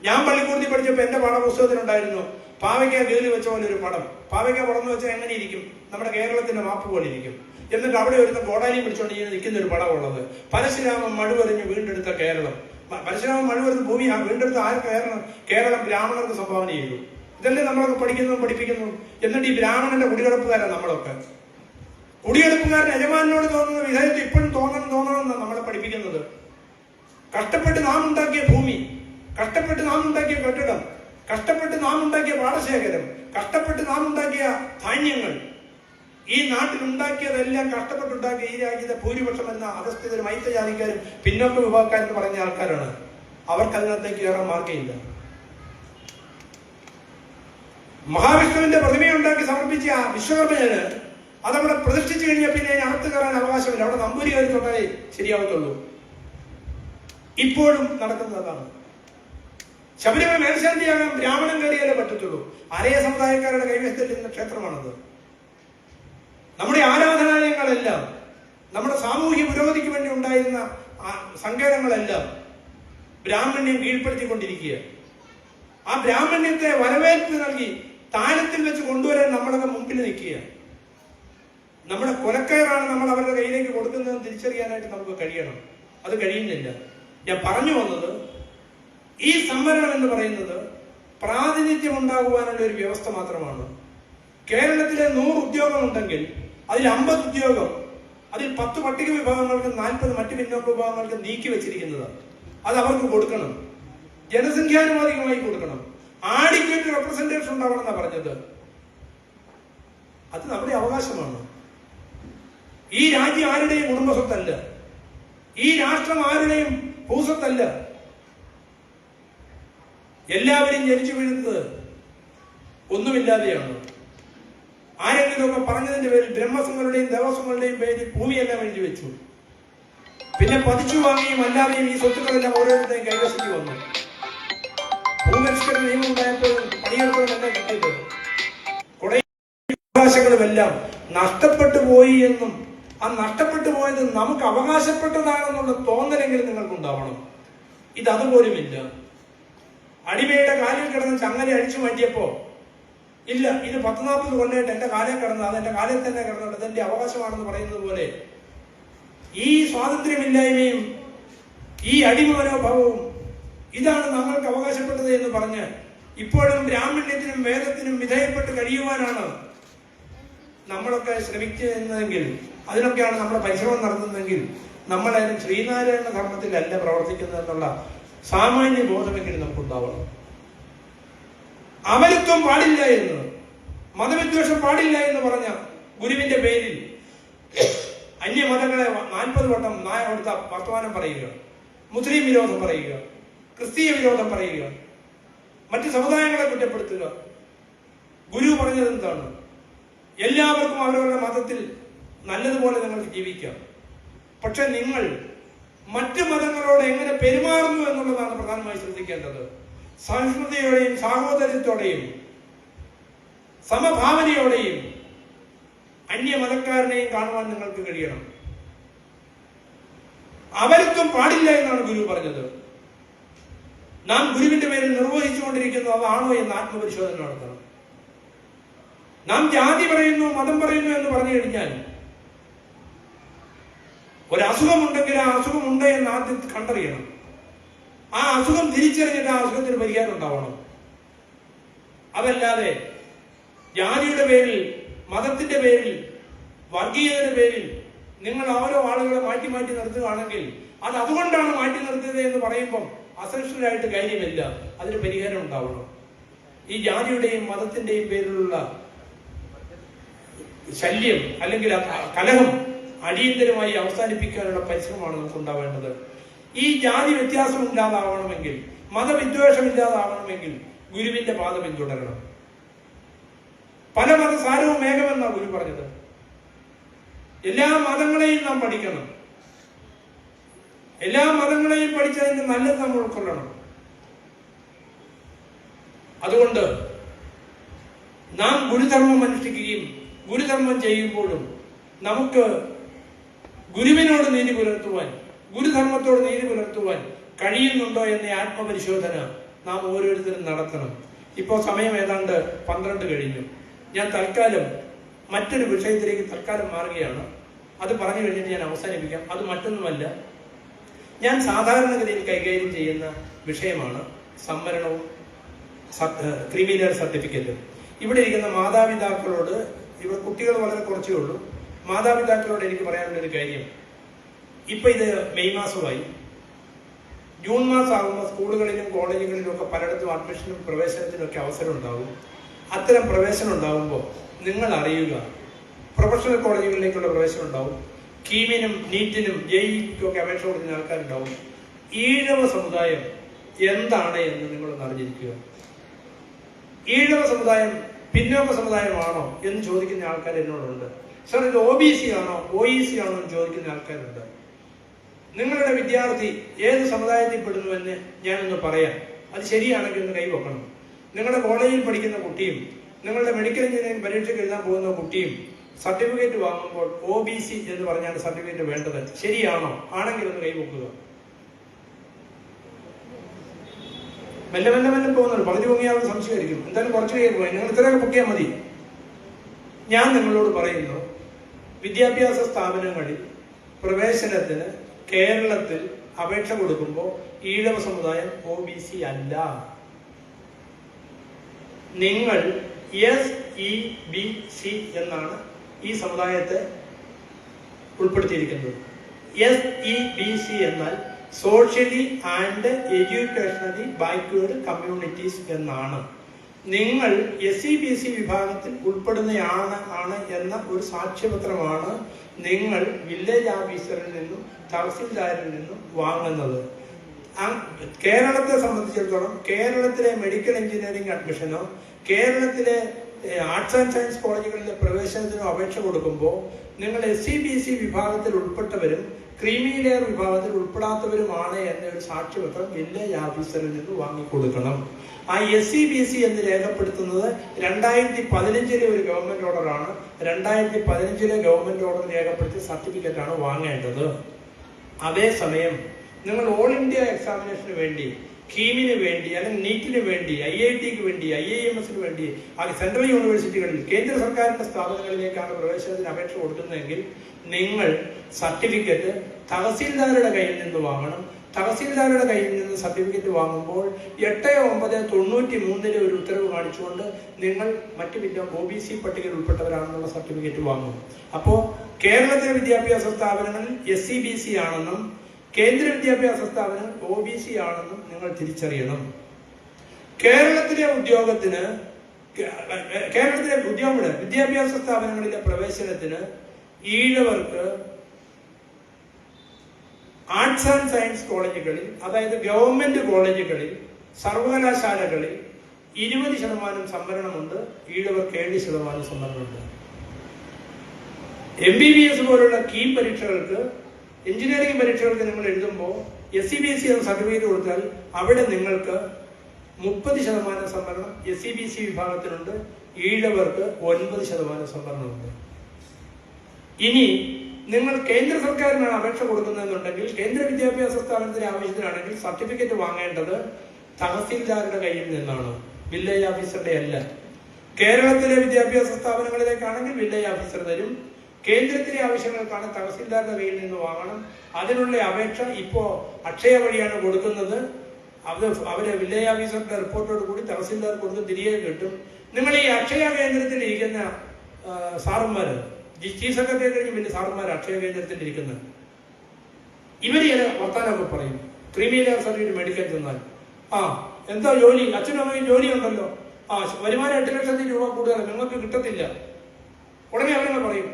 ഞാൻ പള്ളിക്കൂടത്തിൽ പഠിച്ചപ്പോൾ എന്റെ പാഠപുസ്തകത്തിലുണ്ടായിരുന്നു പാവയ്ക്ക കീറി വെച്ച പോലെ ഒരു പടം. പാവയ്ക്ക പടം എന്ന് വെച്ചാൽ എങ്ങനെ ഇരിക്കും? നമ്മുടെ കേരളത്തിന്റെ മാപ്പ് പോലെ ഇരിക്കും. എന്നിട്ട് അവിടെ ഒരുത്ത കോടാലി പിടിച്ചോണ്ട് ഇങ്ങനെ നിൽക്കുന്ന ഒരു പടമുള്ളത്. പരശുരാമൻ മഴുവറിഞ്ഞ് വീണ്ടെടുത്ത കേരളം. പരശുരാമൻ മഴുവരുന്ന ഭൂമി വീണ്ടെടുത്ത കേരളം ബ്രാഹ്മണർക്ക് സംഭാവന ചെയ്തു. ഇതല്ലേ നമ്മളൊക്കെ പഠിക്കുന്നതും പഠിപ്പിക്കുന്നതും. എന്നിട്ട് ഈ ബ്രാഹ്മണന്റെ കുടിയെടുപ്പുകാരാണ് നമ്മളൊക്കെ. കുടിയെടുപ്പുകാരൻ യജമാനോട് തോന്നുന്ന വിധേയത്വം ഇപ്പോഴും തോന്നണമെന്നാണ് നമ്മളെ പഠിപ്പിക്കുന്നത്. കഷ്ടപ്പെട്ട് നാം ഉണ്ടാക്കിയ ഭൂമി, കഷ്ടപ്പെട്ട് നാം ഉണ്ടാക്കിയ കെട്ടിടം, കഷ്ടപ്പെട്ട് നാം ഉണ്ടാക്കിയ പാടശേഖരം, കഷ്ടപ്പെട്ട് നാം ഉണ്ടാക്കിയ ധാന്യങ്ങൾ, ഈ നാട്ടിൽ ഉണ്ടാക്കിയതെല്ലാം കഷ്ടപ്പെട്ടുണ്ടാക്കിയ ഈ രാജ്യത്തെ ഭൂരിപക്ഷം എന്ന അധസ്ഥിതരും ഐത്തജാതിക്കാരും പിന്നോക്ക വിഭാഗക്കാരെന്ന് പറഞ്ഞ ആൾക്കാരാണ്. അവർക്ക് അതിനകത്തേക്ക് കയറാൻ മാർഗമില്ല. മഹാവിഷ്ണുവിന്റെ പ്രതിമയുണ്ടാക്കി സമർപ്പിച്ച വിശ്വകർമ്മന് അതവിടെ പ്രതിഷ്ഠിച്ചു കഴിഞ്ഞാൽ പിന്നെ അതിനകത്ത് കയറാൻ അവകാശമില്ല. അവിടെ നമ്പൂരി കയറി തൊട്ടാലേ ശരിയാവത്തുള്ളൂ. ഇപ്പോഴും നടക്കുന്നതാണ്. ശബരിമല മേൽശാന്തിയാകാൻ ബ്രാഹ്മണൻ കയറിയാലേ പറ്റത്തുള്ളൂ. അരയ സമുദായക്കാരുടെ കൈവശത്തിലിരുന്ന ക്ഷേത്രമാണത്. നമ്മുടെ ആരാധനാലയങ്ങളെല്ലാം, നമ്മുടെ സാമൂഹ്യ പുരോഗതിക്ക് വേണ്ടി ഉണ്ടായിരുന്ന സങ്കേതങ്ങളെല്ലാം ബ്രാഹ്മണ്യം കീഴ്പ്പെടുത്തിക്കൊണ്ടിരിക്കുക. ആ ബ്രാഹ്മണ്യത്തെ വരവേൽപ്പ് നൽകി താലത്തിൽ വെച്ച് കൊണ്ടുവരാൻ നമ്മളൊക്കെ മുമ്പിൽ നിൽക്കുക. നമ്മുടെ കൊലക്കയറാണ് നമ്മൾ അവരുടെ കയ്യിലേക്ക് കൊടുക്കുന്നതെന്ന് തിരിച്ചറിയാനായിട്ട് നമുക്ക് കഴിയണം. അത് കഴിയുന്നില്ല. ഞാൻ പറഞ്ഞു വന്നത്, ഈ സംവരണം എന്ന് പറയുന്നത് പ്രാതിനിധ്യം ഉണ്ടാകുവാനുള്ള ഒരു വ്യവസ്ഥ മാത്രമാണ്. കേരളത്തിലെ 100 ഉദ്യോഗമുണ്ടെങ്കിൽ അതിൽ 50 ഉദ്യോഗം, അതിൽ 10 പട്ടിക വിഭാഗങ്ങൾക്ക് 40 മറ്റ് പിന്നോക്ക വിഭാഗങ്ങൾക്ക് നീക്കി വെച്ചിരിക്കുന്നതാണ്. അത് അവർക്ക് കൊടുക്കണം. ജനസംഖ്യാനുപാതികമായി കൊടുക്കണം. ആഡിക്വേറ്റ് റെപ്രസെന്റേഷൻ ഉണ്ടാവണം എന്നാണ് പറഞ്ഞത്. അത് നമ്മുടെ അവകാശമാണ്. ഈ രാജ്യം ആരുടെയും കുടുംബസ്വത്തല്ല. ഈ രാഷ്ട്രം ആരുടെയും ഭൂസ്വത്തല്ല. എല്ലാവരും ജനിച്ചു വീഴുന്നത് ഒന്നുമില്ലാതെയാണ്. ആരെങ്കിലുമൊക്കെ പറഞ്ഞതിന്റെ പേരിൽ ബ്രഹ്മസങ്ങളുടെയും ദേവസ്വങ്ങളുടെയും പേരിൽ ഭൂമിയെല്ലാം എഴുതി വെച്ചു. പിന്നെ പതിച്ചു വാങ്ങിയും അല്ലാതെയും ഈ സ്വത്തുക്കളെല്ലാം ഓരോരുത്തരെയും കൈവശിക്ക് വന്നു. ഭൂപരിഷ്കരണ നിയമം ഉണ്ടായപ്പോഴും പണിയെടുത്തവരെല്ലാം കിട്ടിയത് കുറെ അവകാശങ്ങളുമെല്ലാം നഷ്ടപ്പെട്ടു പോയി എന്നും ആ നഷ്ടപ്പെട്ടു പോയത് നമുക്ക് അവകാശപ്പെട്ടതാണെന്നുള്ള തോന്നലെങ്കിലും നിങ്ങൾക്കുണ്ടാവണം. ഇത് അതുപോലുമില്ല. അടിമയുടെ കാലിൽ കിടന്ന് ചങ്ങല അഴിച്ചു മാറ്റിയപ്പോ ഇല്ല, ഇത് 10-40 കൊല്ലമായിട്ട് എന്റെ കാലിൽ കിടന്നത്, അത് എന്റെ കാലിൽ തന്നെ കിടന്നത്, അതെന്റെ അവകാശമാണെന്ന് പറയുന്നത് പോലെ ഈ സ്വാതന്ത്ര്യമില്ലായ്മയും ഈ അടിമ മനോഭാവവും ഇതാണ് ഞങ്ങൾക്ക് അവകാശപ്പെട്ടത് എന്ന് പറഞ്ഞ് ഇപ്പോഴും ബ്രാഹ്മണ്യത്തിനും വേദത്തിനും വിധേയപ്പെട്ട് കഴിയുവാനാണ് നമ്മളൊക്കെ ശ്രമിക്കുന്നതെങ്കിൽ, അതിനൊക്കെയാണ് നമ്മുടെ പരിശ്രമം നടത്തുന്നതെങ്കിൽ നമ്മളതിന് ശ്രീനാരായണ ധർമ്മത്തിലല്ല പ്രവർത്തിക്കുന്നതെന്നുള്ള സാമാന്യ ബോധമെങ്കിലും നമുക്കുണ്ടാവണം. അമരത്വം പാടില്ല എന്ന്, മതവിദ്വേഷം പാടില്ല എന്ന് പറഞ്ഞ ഗുരുവിന്റെ പേരിൽ അന്യമതങ്ങളെ 40 വട്ടം അവിടുത്ത വർത്തമാനം പറയുക, മുസ്ലിം വിരോധം പറയുക, ക്രിസ്തീയ വിരോധം പറയുക, മറ്റ് സമുദായങ്ങളെ കുറ്റപ്പെടുത്തുക. ഗുരു പറഞ്ഞത് എന്താണ്? എല്ലാവർക്കും അവരവരുടെ മതത്തിൽ നല്ലതുപോലെ നിങ്ങൾക്ക് ജീവിക്കാം. പക്ഷെ നിങ്ങൾ മറ്റു മതങ്ങളോട് എങ്ങനെ പെരുമാറുന്നു എന്നുള്ളതാണ് പ്രധാനമായി ശ്രദ്ധിക്കേണ്ടത്. സഹിഷ്ണുതയോടെയും സാഹോദര്യത്തോടെയും സമഭാവനയോടെയും അന്യമതക്കാരനെയും കാണുവാൻ നിങ്ങൾക്ക് കഴിയണം. അമരത്വം പാടില്ല എന്നാണ് ഗുരു പറഞ്ഞത്. നാം ഗുരുവിന്റെ പേരിൽ നിർവഹിച്ചുകൊണ്ടിരിക്കുന്നത് അതാണോ എന്ന് ആത്മപരിശോധന നടത്തണം. നാം ജാതി പറയുന്നു, മതം പറയുന്നു എന്ന് പറഞ്ഞു കഴിഞ്ഞാൽ ഒരസുഖമുണ്ടെങ്കിൽ ആ അസുഖമുണ്ട് എന്ന് ആദ്യം കണ്ടറിയണം. ആ അസുഖം തിരിച്ചറിഞ്ഞിട്ട് ആ അസുഖത്തിന് പരിഹാരം ഉണ്ടാവണം. അതല്ലാതെ ജാതിയുടെ പേരിൽ, മതത്തിന്റെ പേരിൽ, വർഗീയതയുടെ പേരിൽ നിങ്ങൾ ഓരോ ആളുകളെ മാറ്റി മാറ്റി നിർത്തുകയാണെങ്കിൽ അത് അതുകൊണ്ടാണ് മാറ്റി നിർത്തിയത് എന്ന് പറയുമ്പം അസംഷനായിട്ട് കാര്യമില്ല. അതിന് പരിഹാരം ഉണ്ടാവണം. ഈ ജാതിയുടെയും മതത്തിന്റെയും പേരിലുള്ള ശല്യം അല്ലെങ്കിൽ കലഹം അടിയന്തരമായി അവസാനിപ്പിക്കാനുള്ള പരിശ്രമമാണ് നമുക്ക് ഉണ്ടാവേണ്ടത്. ഈ ജാതി വ്യത്യാസം ഇല്ലാതാവണമെങ്കിൽ, മതവിദ്വേഷം ഇല്ലാതാവണമെങ്കിൽ ഗുരുവിന്റെ പാത പിന്തുടരണം. പല മതസാരവും ഏകമെന്നാണ് ഗുരു പറഞ്ഞത്. എല്ലാ മതങ്ങളെയും നാം പഠിക്കണം. എല്ലാ മതങ്ങളെയും പഠിച്ചതിന്റെ നല്ലത് നമ്മൾ ഉൾക്കൊള്ളണം. അതുകൊണ്ട് നാം ഗുരുധർമ്മം അനുഷ്ഠിക്കുകയും ഗുരുധർമ്മം ചെയ്യുമ്പോഴും നമുക്ക് ഗുരുവിനോട് നീതി പുലർത്തുവാൻ, ഗുരുധർമ്മത്തോട് നീതി പുലർത്തുവാൻ കഴിയുന്നുണ്ടോ എന്ന ആത്മപരിശോധന നാം ഓരോരുത്തരും നടത്തണം. ഇപ്പോൾ സമയം ഏതാണ്ട് 12 കഴിഞ്ഞു. ഞാൻ തൽക്കാലം മറ്റൊരു വിഷയത്തിലേക്ക് തൽക്കാലം മാറുകയാണ്. അത് പറഞ്ഞു കഴിഞ്ഞിട്ട് ഞാൻ അവസാനിപ്പിക്കാം. അത് മറ്റൊന്നുമല്ല, ഞാൻ സാധാരണഗതിയിൽ കൈകാര്യം ചെയ്യുന്ന വിഷയമാണ് സംവരണവും ക്രിമിനൽ സർട്ടിഫിക്കറ്റും. ഇവിടെ ഇരിക്കുന്ന മാതാപിതാക്കളോട്, ഇവർ കുട്ടികൾ വളരെ കുറച്ചേ ഉള്ളൂ, മാതാപിതാക്കളോട് എനിക്ക് പറയാനുള്ളൊരു കാര്യം, ഇപ്പൊ ഇത് മെയ് മാസമായി. ജൂൺ മാസം ആകുമ്പോൾ സ്കൂളുകളിലും കോളേജുകളിലും ഒക്കെ പലയിടത്തും അഡ്മിഷനും പ്രവേശനത്തിനും ഒക്കെ അവസരം ഉണ്ടാകും. അത്തരം പ്രവേശനം ഉണ്ടാകുമ്പോൾ നിങ്ങൾ അറിയുക, പ്രൊഫഷണൽ കോളേജുകളിലേക്കുള്ള പ്രവേശനം ഉണ്ടാവും. കീമിനും നീറ്റിനും ജെഇക്കും ഒക്കെ അപേക്ഷ കൊടുക്കുന്ന ആൾക്കാരുണ്ടാവും. ഈഴവ സമുദായം എന്താണ് എന്ന് നിങ്ങളൊന്ന് അറിഞ്ഞിരിക്കുക. ഈഴവ സമുദായം പിന്നോക്ക സമുദായമാണോ എന്ന് ചോദിക്കുന്ന ആൾക്കാർ എന്നോടുണ്ട്. സാർ, ഇത് OBC ആണോ OEC ആണോ എന്ന് ചോദിക്കുന്ന ആൾക്കാരുണ്ട്. നിങ്ങളുടെ വിദ്യാർത്ഥി ഏത് സമുദായത്തിൽ പെടുന്നുവെന്ന് ഞാനൊന്ന് പറയാം. അത് ശരിയാണെങ്കിൽ ഒന്ന് കൈവക്കണം. നിങ്ങളുടെ കോളേജിൽ പഠിക്കുന്ന കുട്ടിയും നിങ്ങളുടെ മെഡിക്കൽ എഞ്ചിനീയറിംഗ് പരീക്ഷയ്ക്ക് എഴുതാൻ പോകുന്ന കുട്ടിയും സർട്ടിഫിക്കറ്റ് വാങ്ങുമ്പോൾ OBC എന്ന് പറഞ്ഞാണ് സർട്ടിഫിക്കറ്റ് വേണ്ടത്. ശരിയാണോ? ആണെങ്കിൽ ഒന്ന് കൈവക്കുക. മെല്ലെ മെല്ലെ മെല്ലെ പോകുന്നുള്ളൂ. പകുതി പൊങ്ങിയാവുന്ന സംശയമായിരിക്കും. എന്തായാലും കുറച്ച് കൈ പോയി. നിങ്ങൾ ഇത്രയൊക്കെ പൊക്കിയാൽ മതി. ഞാൻ നിങ്ങളോട് പറയുന്നു, വിദ്യാഭ്യാസ സ്ഥാപനങ്ങളിൽ പ്രവേശനത്തിന് കേരളത്തിൽ അപേക്ഷ കൊടുക്കുമ്പോൾ ഈഴവ സമുദായം OBC അല്ല. നിങ്ങൾ SEBC എന്നാണ് ഈ സമുദായത്തെ ഉൾപ്പെടുത്തിയിരിക്കുന്നത്. SEBC എന്നാൽ socially and educationally backward communities എന്നാണ്. നിങ്ങൾ SEBC വിഭാഗത്തിൽ ഉൾപ്പെടുന്നയാണ് എന്ന ഒരു സാക്ഷ്യപത്രമാണ് നിങ്ങൾ വില്ലേജ് ഓഫീസറിൽ നിന്നും തഹസിൽദാരിൽ നിന്നും വാങ്ങുന്നത്. കേരളത്തെ സംബന്ധിച്ചിടത്തോളം കേരളത്തിലെ മെഡിക്കൽ എഞ്ചിനീയറിംഗ് അഡ്മിഷനോ കേരളത്തിലെ ആർട്സ് ആൻഡ് സയൻസ് കോളേജുകളിലെ പ്രവേശനത്തിനോ അപേക്ഷ കൊടുക്കുമ്പോൾ നിങ്ങൾ SEBC വിഭാഗത്തിൽ ഉൾപ്പെട്ടവരും ക്രീമിലെയർ വിഭാഗത്തിൽ ഉൾപ്പെടാത്തവരുമാണ് എന്നൊരു സാക്ഷ്യപത്രം വില്ലേജ് ഓഫീസറിൽ നിന്ന് വാങ്ങിക്കൊടുക്കണം. ആ SEBC എന്ന് രേഖപ്പെടുത്തുന്നത് 2015 ഒരു ഗവൺമെന്റ് ഓർഡറാണ്. 2015 ഗവൺമെന്റ് ഓർഡർ രേഖപ്പെടുത്തിയ സർട്ടിഫിക്കറ്റാണ് വാങ്ങേണ്ടത്. അതേസമയം നിങ്ങൾ ഓൾ ഇന്ത്യ എക്സാമിനേഷന് വേണ്ടി, കീമിന് വേണ്ടി, അല്ലെങ്കിൽ നീറ്റിന് വേണ്ടി, IITക്ക് വേണ്ടി, IIMSന് വേണ്ടി, സെൻട്രൽ യൂണിവേഴ്സിറ്റികളിൽ കേന്ദ്ര സർക്കാരിന്റെ സ്ഥാപനങ്ങളിലേക്കാണ് പ്രവേശനത്തിന് അപേക്ഷ കൊടുക്കുന്നതെങ്കിൽ നിങ്ങൾ സർട്ടിഫിക്കറ്റ് തഹസീൽദാരുടെ കയ്യിൽ നിന്ന് വാങ്ങണം. തഹസീൽദാരുടെ കയ്യിൽ നിന്ന് സർട്ടിഫിക്കറ്റ് വാങ്ങുമ്പോൾ 8/9/93 ഒരു ഉത്തരവ് കാണിച്ചുകൊണ്ട് നിങ്ങൾ മറ്റു OBC പട്ടികയിൽ ഉൾപ്പെട്ടവരാണെന്നുള്ള സർട്ടിഫിക്കറ്റ് വാങ്ങും. അപ്പോൾ കേരളത്തിലെ വിദ്യാഭ്യാസ സ്ഥാപനങ്ങളിൽ SEBC ആണെന്നും കേന്ദ്ര വിദ്യാഭ്യാസ സ്ഥാപനങ്ങൾ OBC ആണെന്നും നിങ്ങൾ തിരിച്ചറിയണം. കേരളത്തിലെ വിദ്യാഭ്യാസ സ്ഥാപനങ്ങളിലെ പ്രവേശനത്തിന് ഈഴവർക്ക് ആർട്സ് ആൻഡ് സയൻസ് കോളേജുകളിൽ, അതായത് ഗവൺമെന്റ് കോളേജുകളിൽ, സർവകലാശാലകളിൽ 20% സംവരണമുണ്ട്. ഈഴവർക്ക് 7% സംവരണമുണ്ട്. MBBS പോലുള്ള കീം പരീക്ഷകൾക്ക്, എഞ്ചിനീയറിംഗ് പരീക്ഷകൾക്ക് നിങ്ങൾ എഴുതുമ്പോൾ SEBC എന്ന സർട്ടിഫിക്കറ്റ് കൊടുത്താൽ അവിടെ നിങ്ങൾക്ക് 30% സംവരണം SEBC വിഭാഗത്തിനുണ്ട്. ഈഴവർക്ക് 9% സംവരണമുണ്ട്. ഇനി നിങ്ങൾ കേന്ദ്ര സർക്കാരിനാണ് അപേക്ഷ കൊടുക്കുന്നതെന്നുണ്ടെങ്കിൽ, കേന്ദ്ര വിദ്യാഭ്യാസ സ്ഥാപനത്തിന്റെ ആവശ്യത്തിനാണെങ്കിൽ സർട്ടിഫിക്കറ്റ് വാങ്ങേണ്ടത് തഹസീൽദാരുടെ കയ്യിൽ നിന്നാണ്, വില്ലേജ് ഓഫീസറുടെ അല്ല. കേരളത്തിലെ വിദ്യാഭ്യാസ സ്ഥാപനങ്ങളിലേക്കാണെങ്കിൽ വില്ലേജ് ഓഫീസർ തരും. കേന്ദ്രത്തിലെ ആവശ്യങ്ങൾക്കാണ് തഹസിൽദാരുടെ കയ്യിൽ നിന്ന് വാങ്ങണം. അതിനുള്ള അപേക്ഷ ഇപ്പോ അക്ഷയ വഴിയാണ് കൊടുക്കുന്നത്. അവര് വില്ലേജ് ഓഫീസറുടെ റിപ്പോർട്ടോട് കൂടി തഹസിൽദാർ കൊടുത്ത് തിരികെ കിട്ടും. നിങ്ങൾ ഈ അക്ഷയ കേന്ദ്രത്തിൽ ഇരിക്കുന്ന സാറന്മാര്, ചീഫ് സെക്രട്ടറി കഴിഞ്ഞ് പിന്നെ സാറന്മാർ അക്ഷയ കേന്ദ്രത്തിൽ ഇരിക്കുന്നത്, ഇവര് ചില വർത്താനമൊക്കെ പറയും. ക്രീമി ലെയർ സർട്ടിഫിക്കറ്റ് മേടിക്കാൻ ചെന്നാൽ എന്താ ജോലി, അച്ഛനും അമ്മയും ജോലി ഉണ്ടല്ലോ, വരുമാനം 8 ലക്ഷത്തിൽ രൂപ കൂടുതലാണ്, നിങ്ങൾക്ക് കിട്ടത്തില്ല. ഉടനെ അവരങ്ങനെ പറയും,